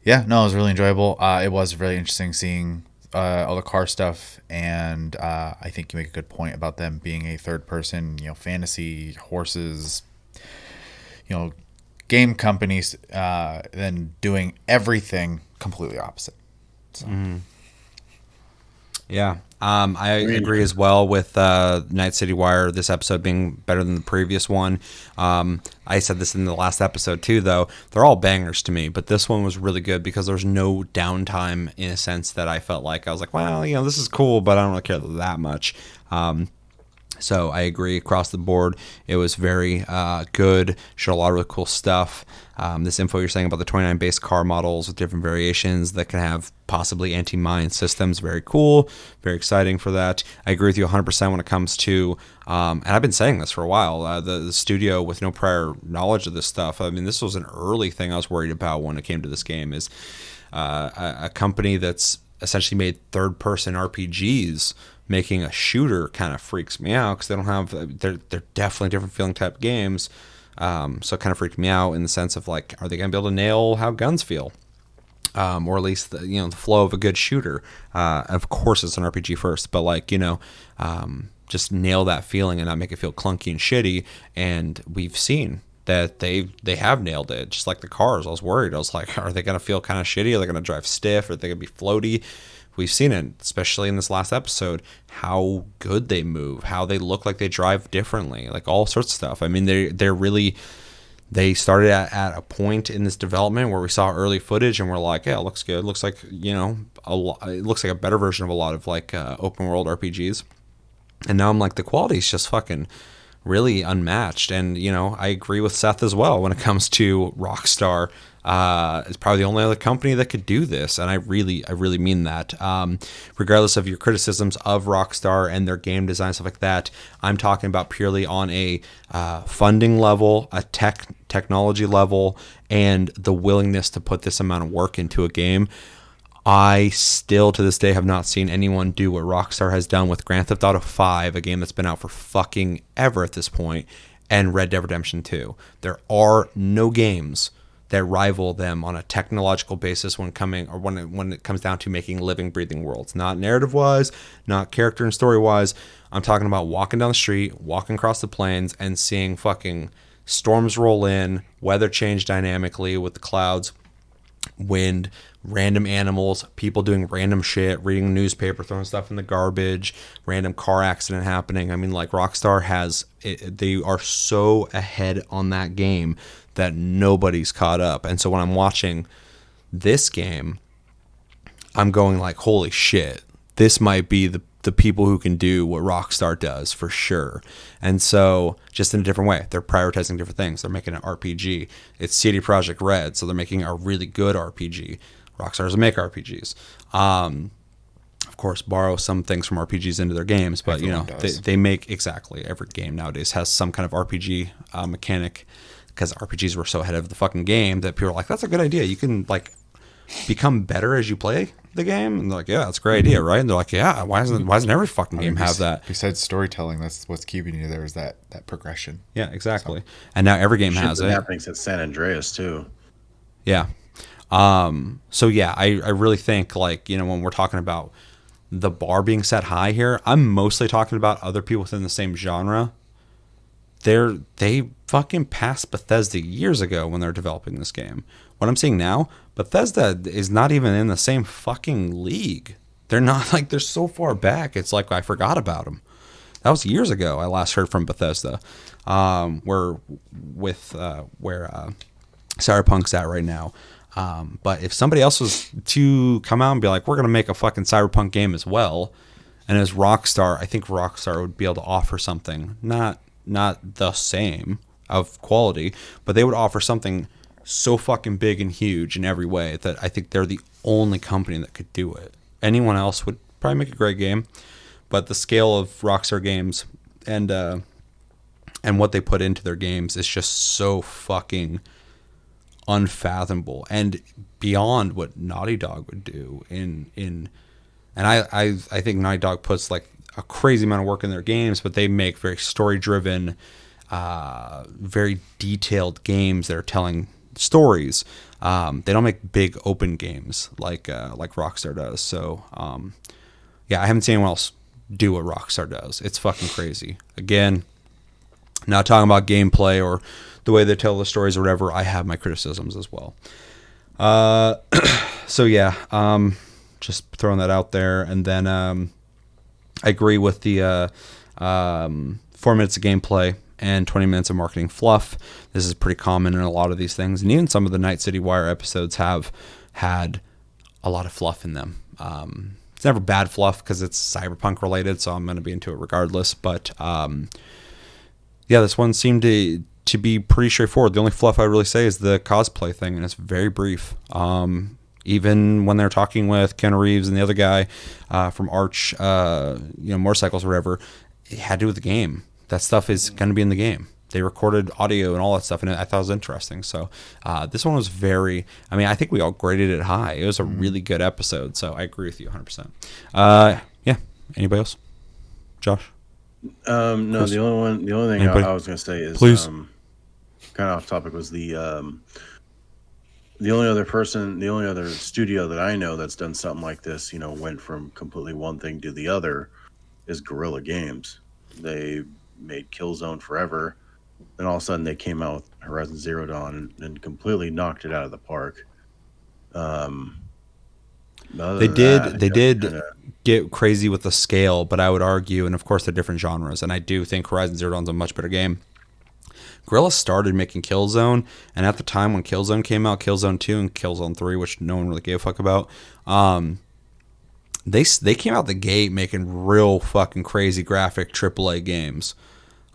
Speaker 2: yeah, no, it was really enjoyable. It was really interesting seeing all the car stuff, and I think you make a good point about them being a third person, fantasy, horses, game companies, then doing everything completely opposite. So.
Speaker 1: Yeah. I agree as well with Night City Wire, this episode being better than the previous one. I said this in the last episode too, though. They're all bangers to me, but this one was really good because there's no downtime, in a sense that I felt like I was like, well, this is cool, but I don't really care that much. So I agree across the board. It was very good. Showed a lot of really cool stuff. This info you're saying about the 29 base car models with different variations that can have possibly anti-mine systems, very cool. Very exciting for that. I agree with you 100% when it comes to, and I've been saying this for a while, the studio with no prior knowledge of this stuff. I mean, this was an early thing I was worried about when it came to this game, is a company that's essentially made third-person RPGs. Making a shooter kind of freaks me out because they don't have, they're definitely different feeling type games. So it kind of freaked me out in the sense of like, are they going to be able to nail how guns feel? Or at least the flow of a good shooter. Of course it's an RPG first, but like, just nail that feeling and not make it feel clunky and shitty. And we've seen that they have nailed it. Just like the cars, I was worried. I was like, are they going to feel kind of shitty? Are they going to drive stiff? Are they going to be floaty? We've seen it, especially in this last episode, how good they move, how they look like they drive differently, like all sorts of stuff. I mean, they started at a point in this development where we saw early footage and we're like, yeah, it looks good. It looks like, it looks like a better version of a lot of like open world RPGs. And now I'm like, the quality is just fucking really unmatched. And, I agree with Seth as well when it comes to Rockstar. It's probably the only other company that could do this, and I really mean that. Regardless of your criticisms of Rockstar and their game design, stuff like that, I'm talking about purely on a funding level, a technology level, and the willingness to put this amount of work into a game. I still, to this day, have not seen anyone do what Rockstar has done with Grand Theft Auto 5, a game that's been out for fucking ever at this point, and Red Dead Redemption 2. There are no games that rival them on a technological basis when it comes down to making living, breathing worlds. Not narrative-wise, not character and story-wise. I'm talking about walking down the street, walking across the plains, and seeing fucking storms roll in, weather change dynamically with the clouds, wind, random animals, people doing random shit, reading a newspaper, throwing stuff in the garbage, random car accident happening. I mean, like Rockstar they are so ahead on that game that nobody's caught up. And so when I'm watching this game, I'm going like, holy shit, this might be the people who can do what Rockstar does for sure. And so just in a different way, they're prioritizing different things. They're making an RPG. It's CD Projekt Red, so they're making a really good RPG. Rockstar doesn't make RPGs. Of course, borrow some things from RPGs into their games, but they make exactly every game nowadays has some kind of RPG mechanic, because RPGs were so ahead of the fucking game that people are like, that's a good idea. You can like become better as you play the game, and they're like, yeah, that's a great idea, right? And they're like, yeah, why doesn't every fucking game have that?
Speaker 2: Besides storytelling, that's what's keeping you there, is that progression.
Speaker 1: Yeah, exactly. So, and now every game has it.
Speaker 3: Happening since San Andreas too.
Speaker 1: Yeah. So yeah, I really think, like, when we're talking about the bar being set high here, I'm mostly talking about other people within the same genre. They fucking passed Bethesda years ago when they're developing this game. What I'm seeing now, Bethesda is not even in the same fucking league. They're not, like, they're so far back. It's like I forgot about them. That was years ago I last heard from Bethesda. Where Cyberpunk's at right now. But if somebody else was to come out and be like, we're going to make a fucking Cyberpunk game as well, and as Rockstar, I think Rockstar would be able to offer something, not the same of quality, but they would offer something so fucking big and huge in every way that I think they're the only company that could do it. Anyone else would probably make a great game, but the scale of Rockstar games and what they put into their games is just so fucking unfathomable and beyond what Naughty Dog would do and I think Naughty Dog puts like a crazy amount of work in their games, but they make very story driven, very detailed games that are telling stories. They don't make big open games like Rockstar does. So yeah, I haven't seen anyone else do what Rockstar does. It's fucking crazy. Again, not talking about gameplay or the way they tell the stories or whatever. I have my criticisms as well. So yeah, just throwing that out there. And then I agree with the 4 minutes of gameplay and 20 minutes of marketing fluff. This is pretty common in a lot of these things. And even some of the Night City Wire episodes have had a lot of fluff in them. It's never bad fluff because it's cyberpunk related, so I'm going to be into it regardless. But yeah, this one seemed to be pretty straightforward. The only fluff I really say is the cosplay thing, and it's very brief. Even when they're talking with Keanu Reeves and the other guy from Arch, Motorcycles or whatever, it had to do with the game. That stuff is going to be in the game. They recorded audio and all that stuff, and I thought it was interesting. So this one was I think we all graded it high. It was a really good episode, so I agree with you 100%. Yeah. Anybody else? Josh?
Speaker 3: No,
Speaker 1: Chris?
Speaker 3: the only thing
Speaker 1: Anybody?
Speaker 3: I was going to say is
Speaker 1: Please.
Speaker 3: kind of off topic was the only other studio that I know that's done something like this, went from completely one thing to the other, is Guerrilla Games. They made Killzone Forever, then all of a sudden they came out with Horizon Zero Dawn and completely knocked it out of the park.
Speaker 1: They did get crazy with the scale, but I would argue, and of course they're different genres, and I do think Horizon Zero Dawn's a much better game. Guerrilla started making Killzone, and at the time when Killzone came out, Killzone 2 and Killzone 3, which no one really gave a fuck about, they came out the gate making real fucking crazy graphic AAA games.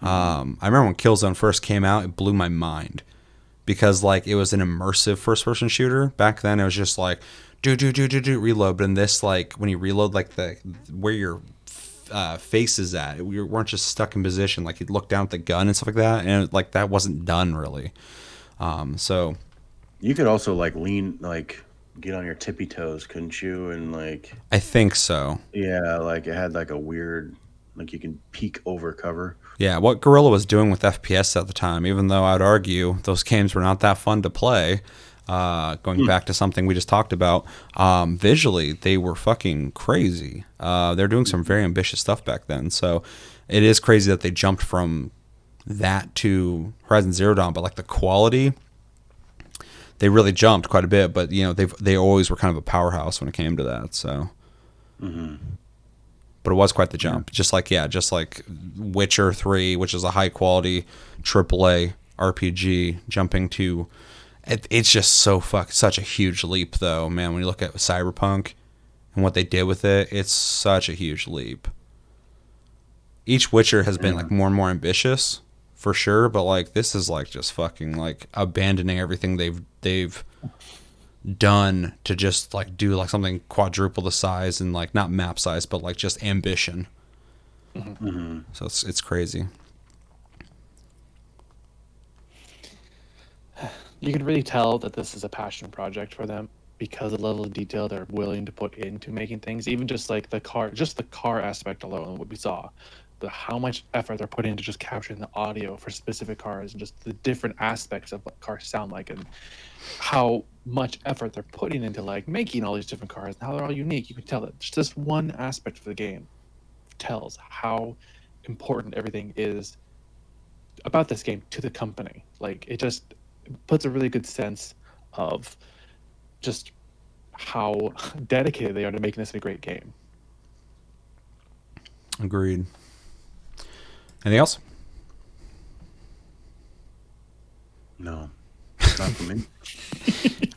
Speaker 1: I remember when Killzone first came out, it blew my mind because like it was an immersive first-person shooter. Back then, it was just like do reload, but in this, like when you reload, like where your face is at, we weren't just stuck in position. Like you'd look down at the gun and stuff like that, and like that wasn't done really. So
Speaker 3: you could also like lean, like get on your tippy toes, couldn't you? And like
Speaker 1: I think so.
Speaker 3: Yeah, like it had like a weird, like you can peek over cover.
Speaker 1: Yeah, what Guerrilla was doing with FPS at the time, even though I'd argue those games were not that fun to play, going back to something we just talked about, visually, they were fucking crazy. They're doing some very ambitious stuff back then. So it is crazy that they jumped from that to Horizon Zero Dawn, but like the quality they really jumped quite a bit, but they always were kind of a powerhouse when it came to that. So, but it was quite the jump. Just like Witcher 3, which is a high quality AAA RPG, jumping to it's just such a huge leap, though, man. When you look at Cyberpunk and what they did with it, it's such a huge leap. Each Witcher has been like more and more ambitious, for sure, but like this is like just fucking like abandoning everything they've done to just like do like something quadruple the size and like not map size, but like just ambition. So it's crazy.
Speaker 4: You can really tell that this is a passion project for them because of the level of detail they're willing to put into making things. Even just like the car aspect alone, what we saw, how much effort they're putting into just capturing the audio for specific cars and just the different aspects of what cars sound like, and how much effort they're putting into like making all these different cars and how they're all unique. You can tell that just this one aspect of the game tells how important everything is about this game to the company. Like it just puts a really good sense of just how dedicated they are to making this a great game.
Speaker 1: Agreed. Anything else?
Speaker 3: No, not for me.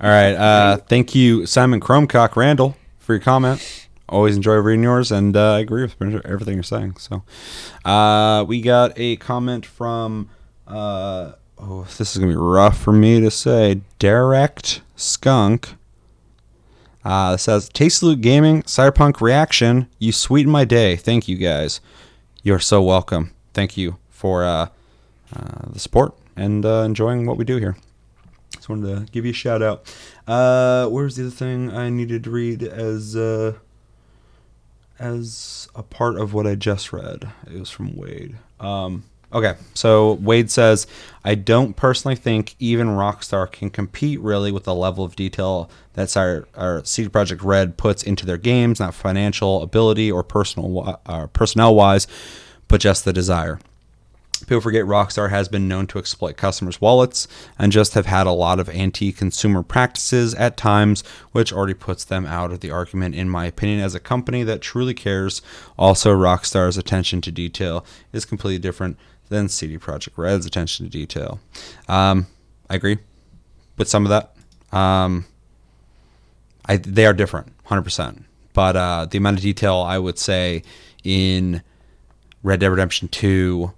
Speaker 1: All right. Thank you, Simon Chromecock Randall, for your comment. Always enjoy reading yours, and I agree with everything you're saying. So, we got a comment from, this is going to be rough for me to say, Direct Skunk. It says, Tasty Loot Gaming, Cyberpunk Reaction, you sweeten my day. Thank you, guys. You're so welcome. Thank you for the support and enjoying what we do here. Just wanted to give you a shout out. Where's the other thing I needed to read as a part of what I just read? It was from Wade. Okay, so Wade says, I don't personally think even Rockstar can compete really with the level of detail that our CD Projekt Red puts into their games, not financial ability or personnel-wise, but just the desire. People forget Rockstar has been known to exploit customers' wallets and just have had a lot of anti-consumer practices at times, which already puts them out of the argument, in my opinion. As a company that truly cares, also Rockstar's attention to detail is completely different than CD Projekt Red's attention to detail. I agree with some of that. They are different, 100%. But the amount of detail, I would say, in Red Dead Redemption 2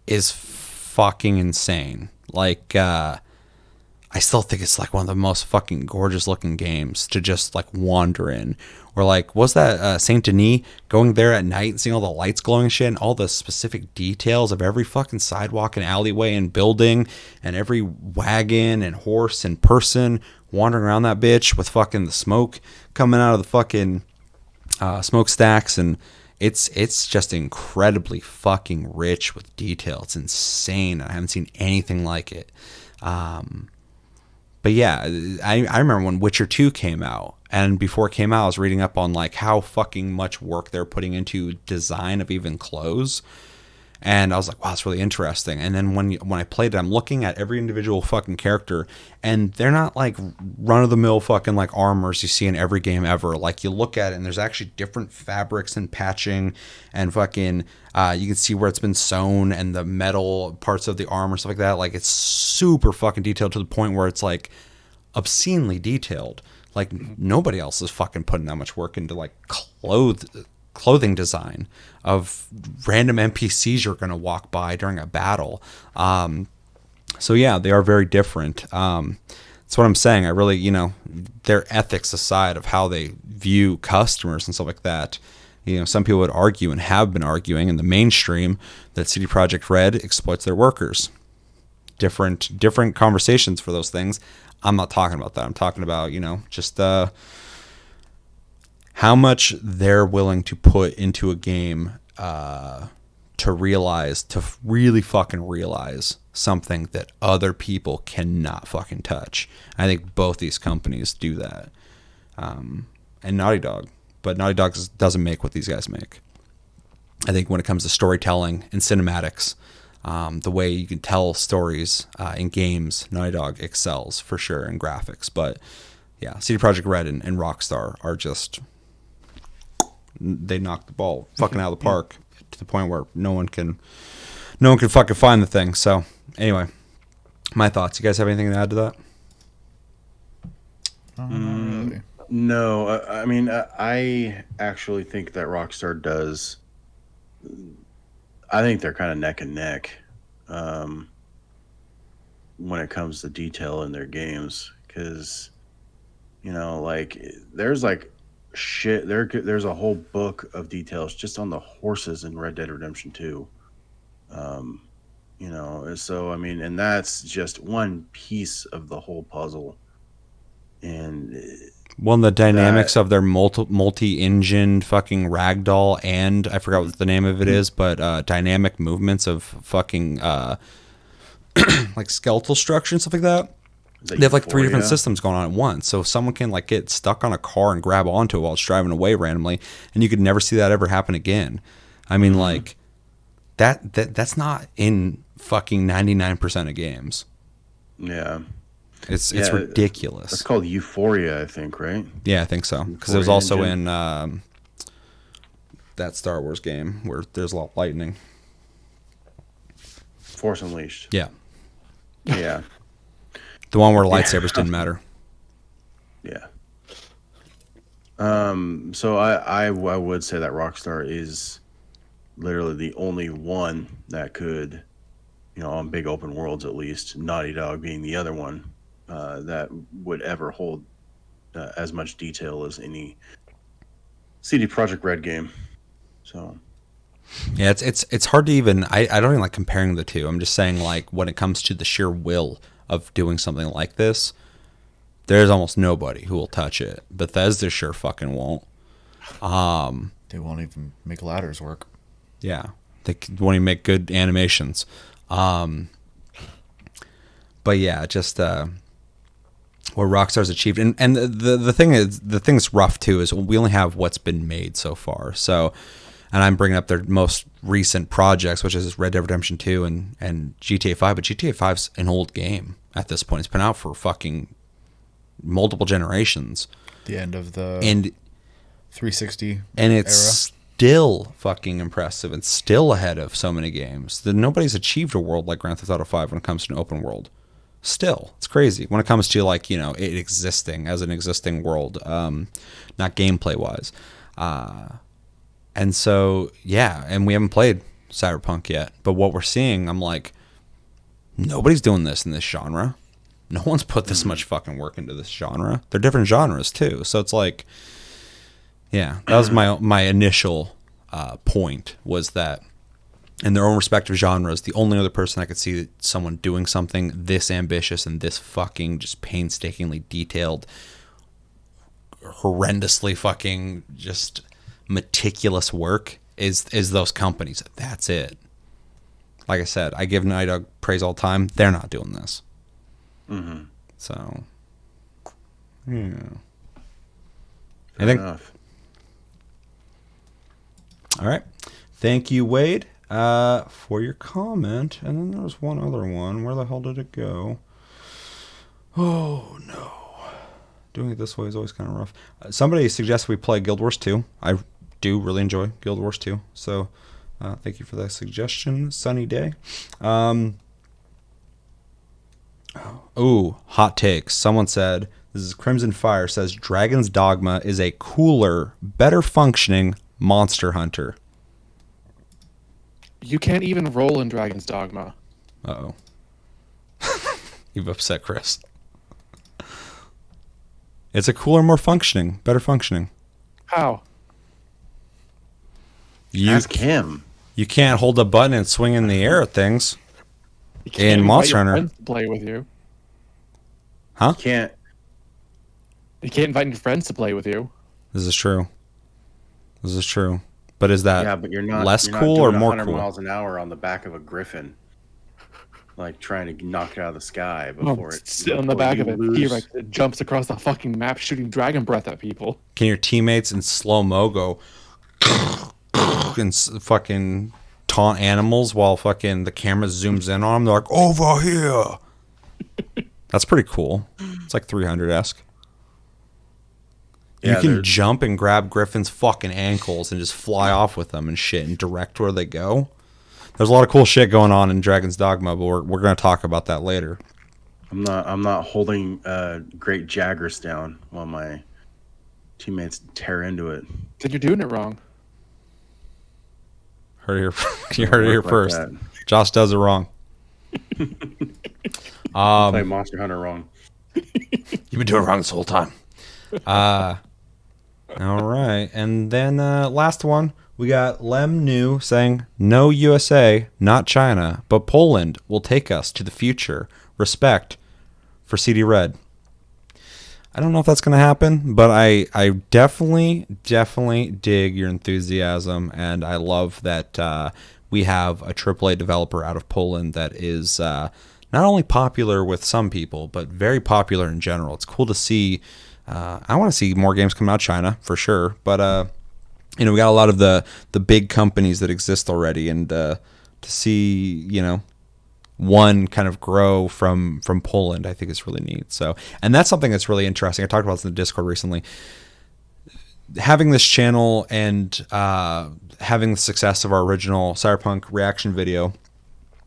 Speaker 1: is fucking insane. Like, I still think it's like one of the most fucking gorgeous looking games to just like wander in. Or like, was that Saint Denis, going there at night and seeing all the lights glowing and shit, and all the specific details of every fucking sidewalk and alleyway and building and every wagon and horse and person wandering around that bitch with fucking the smoke coming out of the fucking smokestacks. And it's just incredibly fucking rich with detail. It's insane. I haven't seen anything like it. But yeah, I remember when Witcher 2 came out, and before it came out, I was reading up on like how fucking much work they're putting into design of even clothes. And I was like, wow, that's really interesting. And then when I played it, I'm looking at every individual fucking character, and they're not like run-of-the-mill fucking like armors you see in every game ever. Like, you look at it, and there's actually different fabrics and patching, and fucking you can see where it's been sewn, and the metal parts of the armor, stuff like that. Like, it's super fucking detailed to the point where it's like obscenely detailed. Like, nobody else is fucking putting that much work into like clothing design of random NPCs you're going to walk by during a battle. So yeah, they are very different. That's what I'm saying. I really, their ethics aside of how they view customers and stuff like that, some people would argue and have been arguing in the mainstream that CD Projekt Red exploits their workers. Different conversations for those things. I'm not talking about that. I'm talking about, just how much they're willing to put into a game to really fucking realize something that other people cannot fucking touch. I think both these companies do that. And Naughty Dog. But Naughty Dog doesn't make what these guys make. I think when it comes to storytelling and cinematics, The way you can tell stories in games, Naughty Dog excels for sure in graphics. But yeah, CD Projekt Red and Rockstar are just, they knock the ball fucking out of the park to the point where no one can fucking find the thing. So anyway, my thoughts. You guys have anything to add to that?
Speaker 2: Really.
Speaker 3: No, I mean, I actually think that Rockstar does. I think they're kind of neck and neck when it comes to detail in their games, because like there's like shit. There's a whole book of details just on the horses in Red Dead Redemption 2. So I mean, and that's just one piece of the whole puzzle. And
Speaker 1: Well, the dynamics of their multi-engined fucking ragdoll, and I forgot what the name of it is, but dynamic movements of fucking like skeletal structure and stuff like that. They have like 3 different systems going on at once, so someone can like get stuck on a car and grab onto it while it's driving away randomly, and you could never see that ever happen again. I mean, like that's not in fucking 99% of games.
Speaker 3: Yeah.
Speaker 1: It's ridiculous.
Speaker 3: It's called Euphoria, I think, right?
Speaker 1: Yeah, I think so. Because it was also in that Star Wars game where there's a lot of lightning.
Speaker 3: Force Unleashed.
Speaker 1: Yeah.
Speaker 3: Yeah.
Speaker 1: The one where lightsabers didn't matter.
Speaker 3: Yeah. So I would say that Rockstar is literally the only one that could, on big open worlds at least, Naughty Dog being the other one, that would ever hold as much detail as any CD Projekt Red game. So
Speaker 1: yeah, it's hard to even. I don't even like comparing the two. I'm just saying, like, when it comes to the sheer will of doing something like this, there's almost nobody who will touch it. Bethesda sure fucking won't.
Speaker 2: They won't even make ladders work.
Speaker 1: Yeah, they won't even make good animations. But yeah, just what Rockstar's achieved, and the thing that's rough too is we only have what's been made so far. So, and I'm bringing up their most recent projects, which is Red Dead Redemption 2 and GTA 5. But GTA 5's an old game at this point. It's been out for fucking multiple generations.
Speaker 2: The end of the
Speaker 1: and
Speaker 2: 360
Speaker 1: and it's
Speaker 2: era.
Speaker 1: Still fucking impressive and still ahead of so many games. Nobody's achieved a world like Grand Theft Auto 5 when it comes to an open world. Still, it's crazy when it comes to like it existing as an existing world, not gameplay wise. And so yeah, and we haven't played Cyberpunk yet, but what we're seeing, I'm like, nobody's doing this in this genre. No one's put this much fucking work into this genre. They're different genres too, so it's like, yeah, that was my initial point, was that in their own respective genres, the only other person I could see someone doing something this ambitious and this fucking just painstakingly detailed, horrendously fucking just meticulous work is those companies. That's it. Like I said, I give Naughty Dog praise all the time. They're not doing this.
Speaker 3: Mm-hmm.
Speaker 1: So, yeah.
Speaker 3: Fair enough.
Speaker 1: All right. Thank you, Wade, for your comment. And then there was one other one. Where the hell did it go? Oh, no. Doing it this way is always kind of rough. Somebody suggests we play Guild Wars 2. I do really enjoy Guild Wars 2. So thank you for that suggestion. Sunny day. Hot takes. Someone said, this is Crimson Fire, says Dragon's Dogma is a cooler, better functioning Monster Hunter.
Speaker 4: You can't even roll in Dragon's Dogma.
Speaker 1: Uh-oh. You've upset Chris. It's a cooler, more functioning, better functioning.
Speaker 4: How?
Speaker 3: Ask him.
Speaker 1: You can't hold a button and swing in the air at things.
Speaker 4: You can't
Speaker 1: In
Speaker 4: invite
Speaker 1: Monster
Speaker 4: your
Speaker 1: Hunter.
Speaker 4: friends to play with you.
Speaker 1: Huh?
Speaker 3: Can't.
Speaker 4: You can't invite your friends to play with you.
Speaker 1: This is true. This is true. But is that
Speaker 3: Yeah, but you're not
Speaker 1: less
Speaker 3: you're not
Speaker 1: cool
Speaker 3: doing
Speaker 1: or more
Speaker 3: 100
Speaker 1: cool?
Speaker 3: miles an hour on the back of a griffin, like trying to knock it out of the sky before it.
Speaker 4: Sit on the
Speaker 3: before
Speaker 4: back
Speaker 3: you
Speaker 4: of a
Speaker 3: lose.
Speaker 4: T-Rex that jumps across the fucking map shooting dragon breath at people.
Speaker 1: Can your teammates in slow-mo go and fucking taunt animals while fucking the camera zooms in on them. They're like, over here. That's pretty cool. It's like 300-esque. You
Speaker 3: Yeah,
Speaker 1: can
Speaker 3: they're-
Speaker 1: jump and grab Griffin's fucking ankles and just fly off with them and shit and direct where they go. There's a lot of cool shit going on in Dragon's Dogma, but we're going to talk about that later.
Speaker 3: I'm not holding great Jaggers down while my teammates tear into it.
Speaker 4: Then you're doing it wrong.
Speaker 1: Heard it here, you heard it here
Speaker 3: Work like
Speaker 1: first.
Speaker 3: that.
Speaker 1: Josh does it wrong.
Speaker 3: Play Monster Hunter wrong.
Speaker 1: You've been doing it wrong this whole time. All right. And then last one, we got Lem New saying, no USA, not China, but Poland will take us to the future. Respect for CD Red. I don't know if that's going to happen, but I definitely dig your enthusiasm, and I love that we have a AAA developer out of Poland that is not only popular with some people, but very popular in general. It's cool to see. I want to see more games come out of China for sure, but we got a lot of the big companies that exist already, and to see one kind of grow from Poland, I think is really neat. So, and that's something that's really interesting. I talked about this in the Discord recently. Having this channel and having the success of our original Cyberpunk reaction video,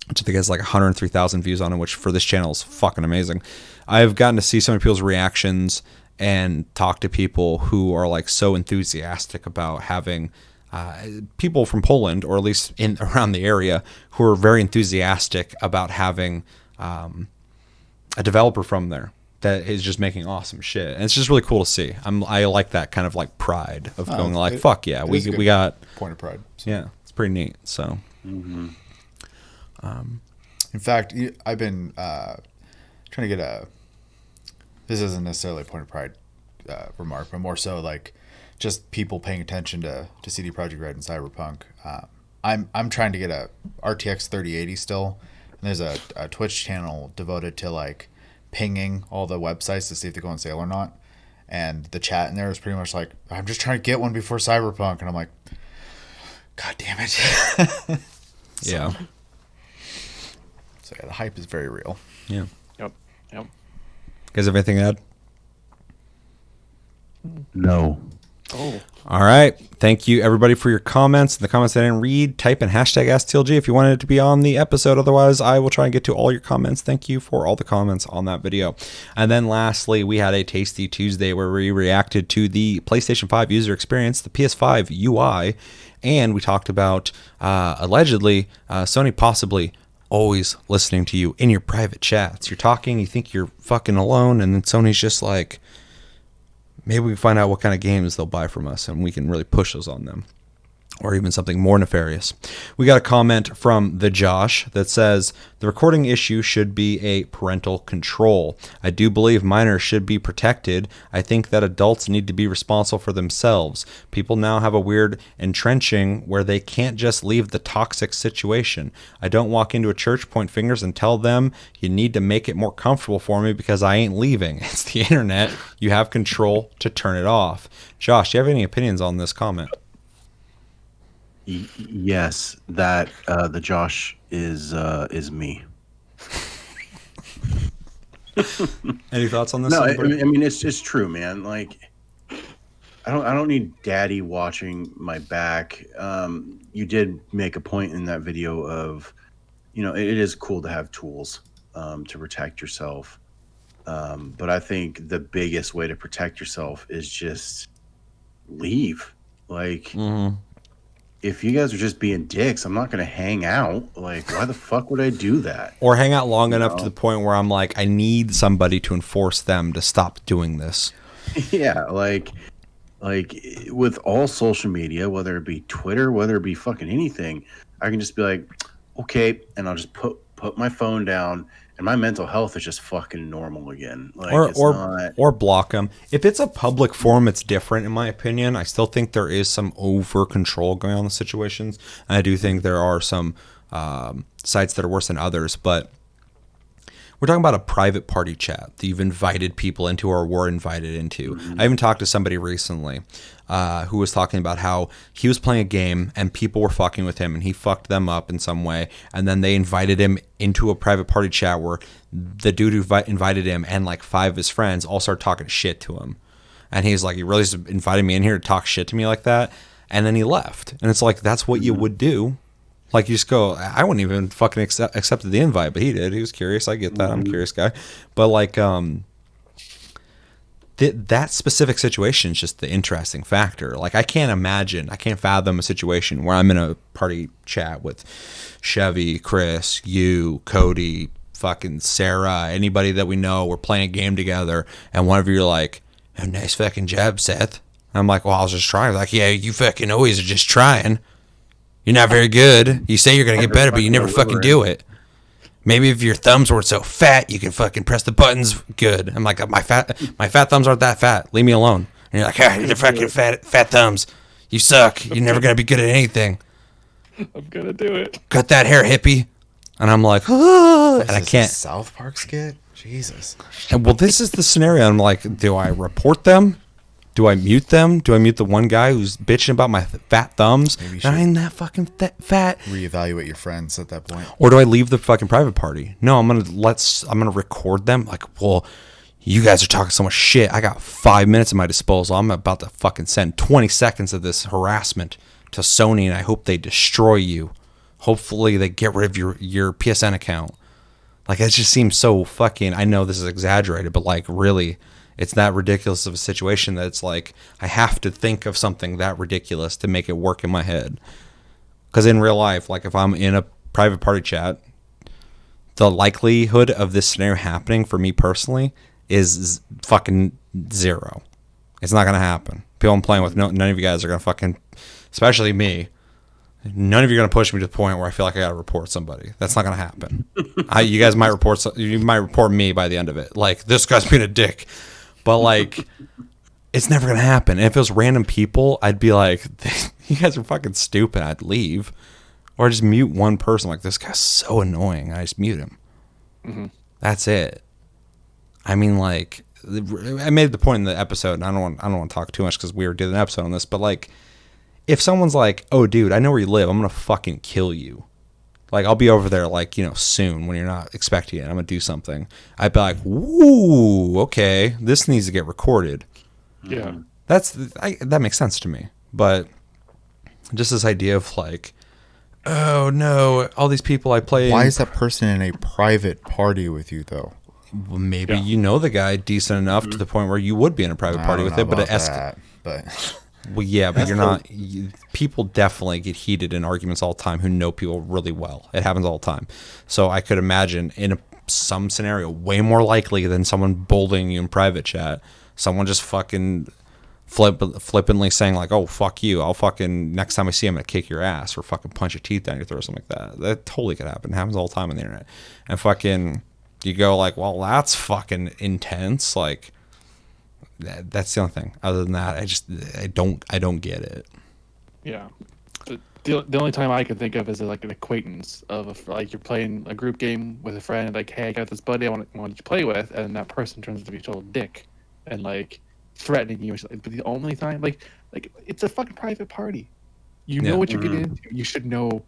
Speaker 1: which I think has like 103,000 views on it, which for this channel is fucking amazing. I've gotten to see some of people's reactions and talk to people who are like so enthusiastic about having people from Poland, or at least in around the area, who are very enthusiastic about having a developer from there that is just making awesome shit. And it's just really cool to see. I like that kind of like pride of going like, fuck yeah, we got
Speaker 2: point of pride. So.
Speaker 1: Yeah, it's pretty neat. So,
Speaker 2: in fact, I've been trying to get a. This isn't necessarily a point of pride remark, but more so like just people paying attention to CD Projekt Red and Cyberpunk. I'm trying to get a RTX 3080 still, and there's a Twitch channel devoted to like pinging all the websites to see if they go on sale or not. And the chat in there is pretty much like, I'm just trying to get one before Cyberpunk, and I'm like, God damn it.
Speaker 1: yeah.
Speaker 2: So yeah, the hype is very real.
Speaker 1: Yeah.
Speaker 4: Yep.
Speaker 1: You guys have anything to add?
Speaker 3: No.
Speaker 4: Oh.
Speaker 1: All right. Thank you, everybody, for your comments. The comments I didn't read, type in hashtag AskTLG if you wanted it to be on the episode. Otherwise, I will try and get to all your comments. Thank you for all the comments on that video. And then lastly, we had a Tasty Tuesday where we reacted to the PlayStation 5 user experience, the PS5 UI, and we talked about allegedly Sony possibly always listening to you in your private chats. You're talking, you think you're fucking alone, and then Sony's just like, maybe we can find out what kind of games they'll buy from us, and we can really push those on them. Or even something more nefarious. We got a comment from the Josh that says, the recording issue should be a parental control. I do believe minors should be protected. I think that adults need to be responsible for themselves. People now have a weird entrenching where they can't just leave the toxic situation. I don't walk into a church, point fingers, and tell them, you need to make it more comfortable for me because I ain't leaving. It's the internet. You have control to turn it off. Josh, do you have any opinions on this comment?
Speaker 3: Yes, that the Josh is me.
Speaker 1: Any thoughts on this?
Speaker 3: No, I
Speaker 1: anybody?
Speaker 3: mean it's true, man. Like I don't need daddy watching my back. You did make a point in that video of, it is cool to have tools to protect yourself. But I think the biggest way to protect yourself is just leave. Like, if you guys are just being dicks, I'm not going to hang out. Like, why the fuck would I do that?
Speaker 1: Or hang out long enough to the point where I'm like, I need somebody to enforce them to stop doing this.
Speaker 3: Yeah, like with all social media, whether it be Twitter, whether it be fucking anything, I can just be like, okay, and I'll just put my phone down, and my mental health is just fucking normal again. Like,
Speaker 1: or block them. If it's a public forum, it's different in my opinion. I still think there is some over control going on in the situations, and I do think there are some sites that are worse than others. But We're talking about a private party chat that you've invited people into or were invited into. I even talked to somebody recently who was talking about how he was playing a game and people were fucking with him and he fucked them up in some way. And then they invited him into a private party chat where the dude who invited him and like 5 of his friends all started talking shit to him. And he's like, you really just invited me in here to talk shit to me like that? And then he left. And it's like, that's what you would do. Like, you just go, I wouldn't even fucking accepted the invite, but he did. He was curious. I get that. I'm a curious guy. But, like, that specific situation is just the interesting factor. Like, I can't fathom a situation where I'm in a party chat with Chevy, Chris, you, Cody, fucking Sarah, anybody that we know. We're playing a game together, and one of you are like, oh, nice fucking job, Seth. I'm like, well, I was just trying. Like, yeah, you fucking always are just trying. You're not very good. You say you're going to get better, but you never fucking do it. Maybe if your thumbs weren't so fat, you can fucking press the buttons good. I'm like, my fat thumbs aren't that fat. Leave me alone. And you're like, ah, you're fucking fat thumbs. You suck. You're never going to be good at anything.
Speaker 4: I'm going to do it.
Speaker 1: Cut that hair, hippie. And I'm like, ah, and I can't.
Speaker 2: South Park skit? Jesus.
Speaker 1: And well, this is the scenario. I'm like, do I report them? Do I mute them? Do I mute the one guy who's bitching about my fat thumbs?
Speaker 2: Maybe you
Speaker 1: I ain't that fucking fat.
Speaker 2: Reevaluate your friends at that point.
Speaker 1: Or do I leave the fucking private party? No, I'm gonna record them. Like, well, you guys are talking so much shit. I got 5 minutes at my disposal. I'm about to fucking send 20 seconds of this harassment to Sony, and I hope they destroy you. Hopefully, they get rid of your PSN account. Like, it just seems so fucking. I know this is exaggerated, but like, really. It's that ridiculous of a situation that it's like I have to think of something that ridiculous to make it work in my head. Because in real life, like if I'm in a private party chat, the likelihood of this scenario happening for me personally is fucking 0. It's not going to happen. People I'm playing with, none of you guys are going to fucking, especially me, none of you are going to push me to the point where I feel like I got to report somebody. That's not going to happen. You guys might report me by the end of it. Like, this guy's being a dick. But, like, it's never going to happen. And if it was random people, I'd be like, you guys are fucking stupid. I'd leave. Or just mute one person. Like, this guy's so annoying. I just mute him. Mm-hmm. That's it. I mean, like, I made the point in the episode, and I don't want to talk too much because we were doing an episode on this, but, like, if someone's like, oh, dude, I know where you live. I'm going to fucking kill you. Like, I'll be over there, like, you know, soon when you're not expecting it. I'm going to do something. I'd be like, ooh, okay, this needs to get recorded.
Speaker 4: Yeah.
Speaker 1: That makes sense to me. But just this idea of, like, oh, no, all these people I play.
Speaker 2: Why is that person in a private party with you, though?
Speaker 1: Well, maybe you know the guy decent enough to the point where you would be in a private party with it, but it escalates. Well, yeah, but you're not. People definitely get heated in arguments all the time who know people really well. It happens all the time. So I could imagine in some scenario, way more likely than someone bullying you in private chat, someone just fucking flippantly saying like, "Oh, fuck you! I'll fucking next time I see you, I'm gonna kick your ass or fucking punch your teeth down your throat or something like that." That totally could happen. It happens all the time on the internet. And fucking, you go like, "Well, that's fucking intense." Like. That's the only thing. Other than that, I don't get it.
Speaker 4: Yeah. The only time I can think of is like an acquaintance of like you're playing a group game with a friend, like, hey, I got this buddy I want to play with, and that person turns out to be a total dick and like threatening you. But the only time, like it's a fucking private party. You know what you're getting into. You should know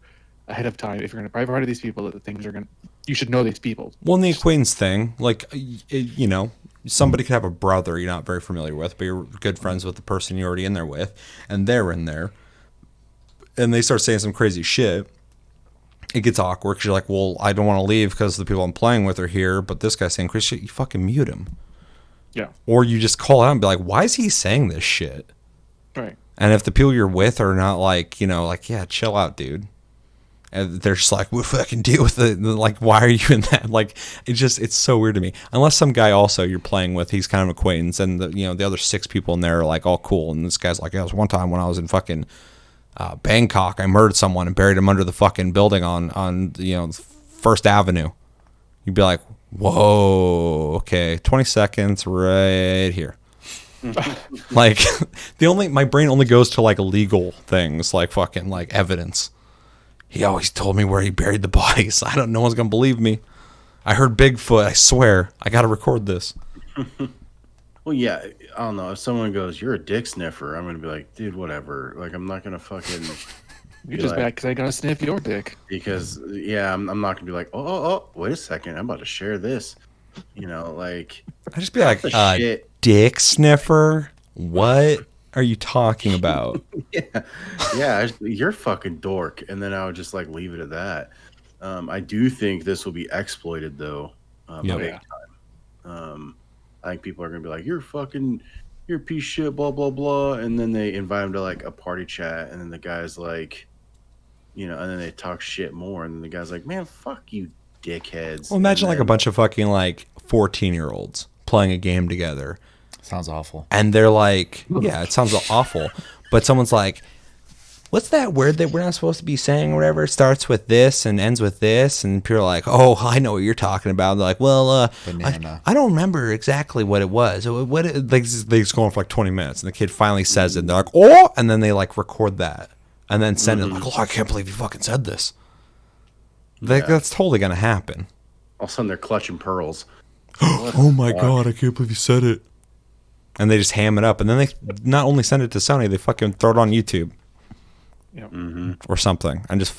Speaker 4: ahead of time if you're going to private party these people that the things are going to. You should know these people.
Speaker 1: Well, in the acquaintance thing, like you know. Somebody could have a brother you're not very familiar with, but you're good friends with the person you're already in there with, and they're in there, and they start saying some crazy shit. It gets awkward because you're like, well, I don't want to leave because the people I'm playing with are here, but this guy's saying crazy shit. You fucking mute him. Yeah. Or you just call out and be like, why is he saying this shit?
Speaker 4: Right.
Speaker 1: And if the people you're with are not like, you know, like, yeah, chill out, dude. And they're just like, we'll fucking deal with it. Like, why are you in that? Like, it's so weird to me. Unless some guy also you're playing with, he's kind of an acquaintance, and the other 6 people in there are like all cool. And this guy's like, yeah, it was one time when I was in fucking Bangkok, I murdered someone and buried him under the fucking building on First Avenue. You'd be like, whoa, okay, 20 seconds right here. Like, my brain only goes to like legal things, like fucking like evidence. He always told me where he buried the bodies. I don't. No one's gonna believe me. I heard Bigfoot. I swear. I got to record this.
Speaker 3: Well, yeah, I don't know. If someone goes, "You're a dick sniffer," I'm gonna be like, "Dude, whatever." Like, I'm not gonna fucking.
Speaker 4: You're just mad because I gotta sniff your dick.
Speaker 3: Because yeah, I'm not gonna be like, oh, wait a second, I'm about to share this. You know, like.
Speaker 1: I just be like,
Speaker 3: shit.
Speaker 1: dick sniffer. What are you talking about?
Speaker 3: yeah, you're fucking dork, and then I would just like leave it at that. I do think this will be exploited though, big time. I think people are gonna be like, you're a piece of shit, blah blah blah, and then they invite him to like a party chat, and then the guy's like, and then they talk shit more, and then the guy's like, man, fuck you, dickheads.
Speaker 1: Well, imagine like a bunch of fucking like 14-year-olds playing a game together.
Speaker 2: Sounds awful.
Speaker 1: And they're like, yeah, it sounds awful. But someone's like, what's that word that we're not supposed to be saying or whatever? It starts with this and ends with this. And people are like, oh, I know what you're talking about. And they're like, well,
Speaker 2: banana.
Speaker 1: I don't remember exactly what it was. They just go on for like 20 minutes. And the kid finally says it. And they're like, oh, and then they like record that. And then send it like, oh, I can't believe you fucking said this. Like, that's totally going to happen.
Speaker 3: All of a sudden they're clutching pearls.
Speaker 1: Oh my God, I can't believe you said it. And they just ham it up. And then they not only send it to Sony, they fucking throw it on YouTube.
Speaker 4: Yep.
Speaker 1: Or something. And just,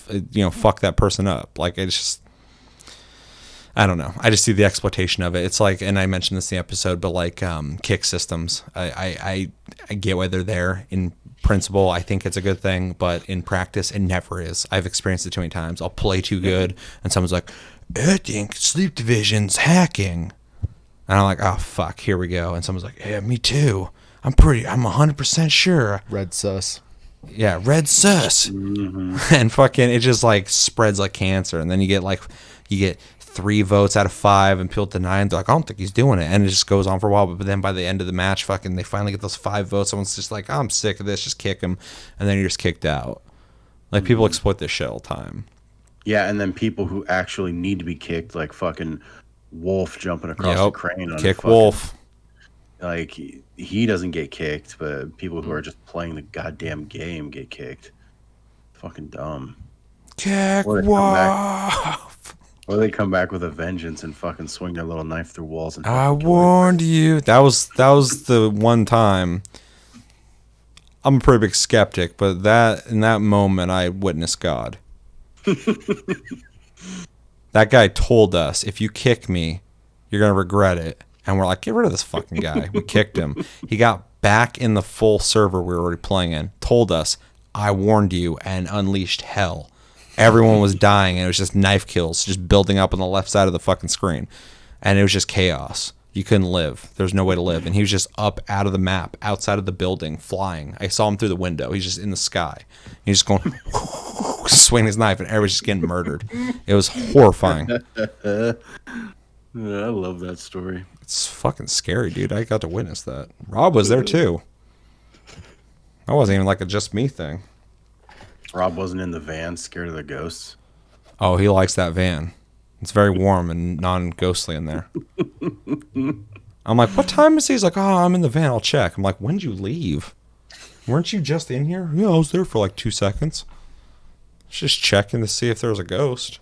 Speaker 1: fuck that person up. Like, it's just, I don't know. I just see the exploitation of it. It's like, and I mentioned this in the episode, but like kick systems. I get why they're there. In principle, I think it's a good thing, but in practice, it never is. I've experienced it too many times. I'll play too good, and someone's like, I think Sleep Division's hacking. And I'm like, oh, fuck, here we go. And someone's like, yeah, me too. I'm 100% sure.
Speaker 2: Red sus.
Speaker 1: Yeah, red sus. And fucking, it just like spreads like cancer. And then you get 3 votes out of 5, and people deny it. They're like, I don't think he's doing it. And it just goes on for a while. But then by the end of the match, fucking, they finally get those 5 votes. Someone's just like, oh, I'm sick of this. Just kick him. And then you're just kicked out. Like, people exploit this shit all the time.
Speaker 3: Yeah, and then people who actually need to be kicked, like fucking Wolf jumping across the crane on
Speaker 1: kick Wolf.
Speaker 3: Like, he doesn't get kicked, but people who are just playing the goddamn game get kicked. Fucking dumb.
Speaker 1: Kick Wolf.
Speaker 3: Or they come back with a vengeance and fucking swing their little knife through walls. And
Speaker 1: I warned you. That was the one time. I'm a pretty big skeptic, but in that moment, I witnessed God. That guy told us, if you kick me, you're going to regret it. And we're like, get rid of this fucking guy. We kicked him. He got back in the full server we were already playing in, told us, I warned you, and unleashed hell. Everyone was dying, and it was just knife kills just building up on the left side of the fucking screen. And it was just chaos. You couldn't live. There was no way to live. And he was just up out of the map, outside of the building, flying. I saw him through the window. He's just in the sky. He's just going, swinging his knife, and everyone's just getting murdered. It was horrifying.
Speaker 3: I love that story.
Speaker 1: It's fucking scary, dude. I got to witness that. Rob was there, too. That wasn't even like a just me thing.
Speaker 3: Rob wasn't in the van, scared of the ghosts.
Speaker 1: Oh, he likes that van. It's very warm and non-ghostly in there. I'm like, what time is he? He's like, oh, I'm in the van. I'll check. I'm like, when did you leave? Weren't you just in here? Yeah, I was there for like 2 seconds. Just checking to see if there was a ghost.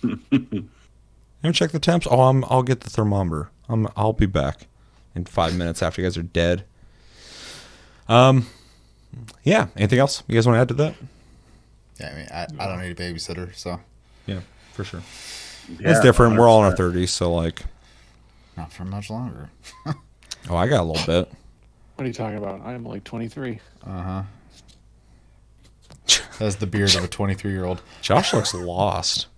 Speaker 1: You check the temps? Oh, I'll get the thermometer. I'll be back in 5 minutes after you guys are dead. Yeah. Anything else you guys want to add to that?
Speaker 2: Yeah, I mean, I don't need a babysitter, so.
Speaker 1: Yeah, for sure.
Speaker 3: Yeah,
Speaker 1: it's different.
Speaker 3: 100%.
Speaker 1: We're all in our 30s, so like.
Speaker 2: Not for much longer.
Speaker 1: Oh, I got a little bit.
Speaker 4: What are you talking about? I am like 23.
Speaker 2: Uh-huh. That's the beard of a 23-year-old.
Speaker 1: Josh looks lost.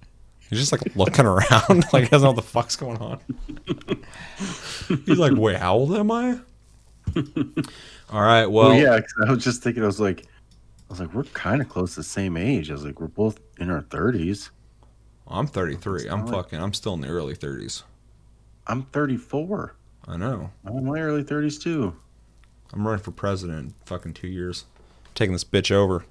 Speaker 1: He's just like looking around, like he doesn't know what the fuck's going on. He's like, wait, how old am I? All right, well,
Speaker 3: yeah, 'cause I was just thinking, I was like, we're kind of close to the same age. I was like, we're both in our 30s.
Speaker 1: I'm 33. I'm still in the early 30s.
Speaker 3: I'm 34.
Speaker 1: I know.
Speaker 3: I'm in my early 30s too.
Speaker 1: I'm running for president in fucking 2 years. Taking this bitch over.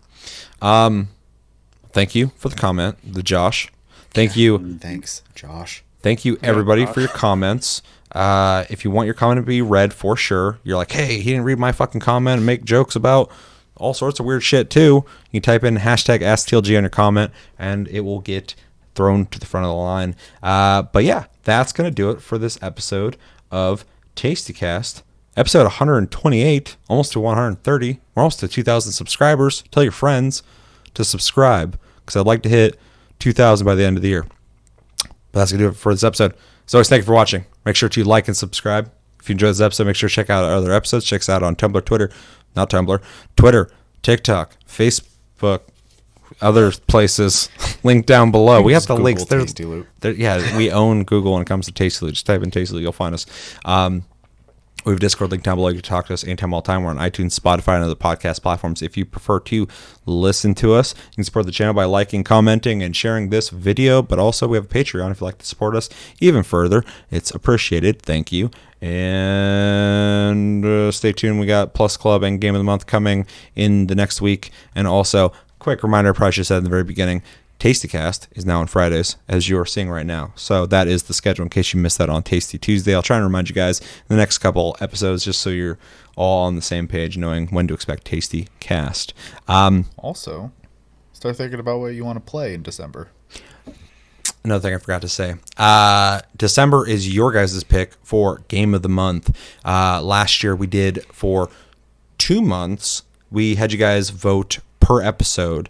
Speaker 1: Thank you for the comment, the Josh. Thank you.
Speaker 2: Thanks, Josh.
Speaker 1: Thank you, everybody, for your comments. If you want your comment to be read, for sure, you're like, hey, he didn't read my fucking comment and make jokes about all sorts of weird shit, too. You can type in hashtag AskTLG on your comment, and it will get thrown to the front of the line. But yeah, that's going to do it for this episode of TastyCast. Episode 128, almost to 130. We're almost to 2,000 subscribers. Tell your friends to subscribe because I'd like to hit 2,000 by the end of the year. But that's going to do it for this episode. So always, thank you for watching. Make sure to like and subscribe. If you enjoyed this episode, make sure to check out our other episodes. Check us out on Tumblr, Twitter, TikTok, Facebook, other places. Link down below. We have the
Speaker 2: Google
Speaker 1: links.
Speaker 2: Tasty Loot.
Speaker 1: Yeah, we own Google when it comes to Tasty Loot. Just type in Tasty Loot, you'll find us. We have a Discord link down below. You can talk to us anytime, all the time. We're on iTunes, Spotify, and other podcast platforms. If you prefer to listen to us, you can support the channel by liking, commenting, and sharing this video. But also, we have a Patreon if you'd like to support us even further. It's appreciated. Thank you. And stay tuned. We got Plus Club and Game of the Month coming in the next week. And also, quick reminder, I probably should have said in the very beginning, TastyCast is now on Fridays, as you're seeing right now. So that is the schedule in case you missed that on Tasty Tuesday. I'll try and remind you guys in the next couple episodes just so you're all on the same page, knowing when to expect TastyCast.
Speaker 2: Also, start thinking about what you want to play in December.
Speaker 1: Another thing I forgot to say. December is your guys' pick for Game of the Month. Last year we did for 2 months. We had you guys vote per episode.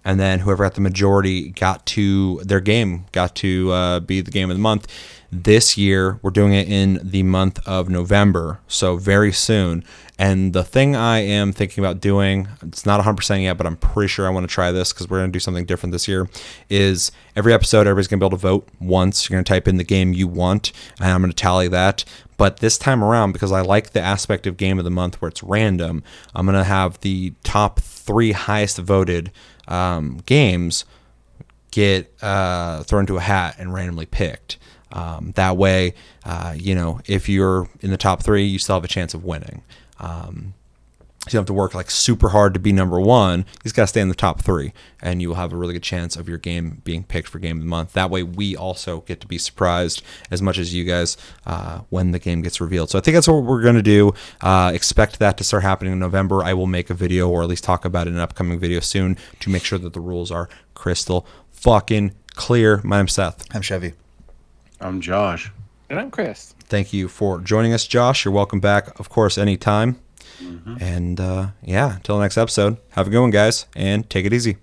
Speaker 1: And then whoever got the majority got to their game, got to be the game of the month. This year, we're doing it in the month of November, so very soon. And the thing I am thinking about doing, it's not 100% yet, but I'm pretty sure I want to try this because we're going to do something different this year, is every episode, everybody's going to be able to vote once. You're going to type in the game you want, and I'm going to tally that. But this time around, because I like the aspect of Game of the Month where it's random, I'm going to have the top 3 highest voted games get thrown into a hat and randomly picked. That way, if you're in the top 3, you still have a chance of winning. So you don't have to work like super hard to be number 1. You just got to stay in the top 3, and you will have a really good chance of your game being picked for Game of the Month. That way, we also get to be surprised as much as you guys when the game gets revealed. So I think that's what we're going to do. Expect that to start happening in November. I will make a video, or at least talk about it in an upcoming video soon, to make sure that the rules are crystal fucking clear. My name's Seth.
Speaker 2: I'm Chevy.
Speaker 3: I'm Josh.
Speaker 4: And I'm Chris.
Speaker 1: Thank you for joining us, Josh. You're welcome back, of course, anytime. And until the next episode, have a good one, guys, and take it easy.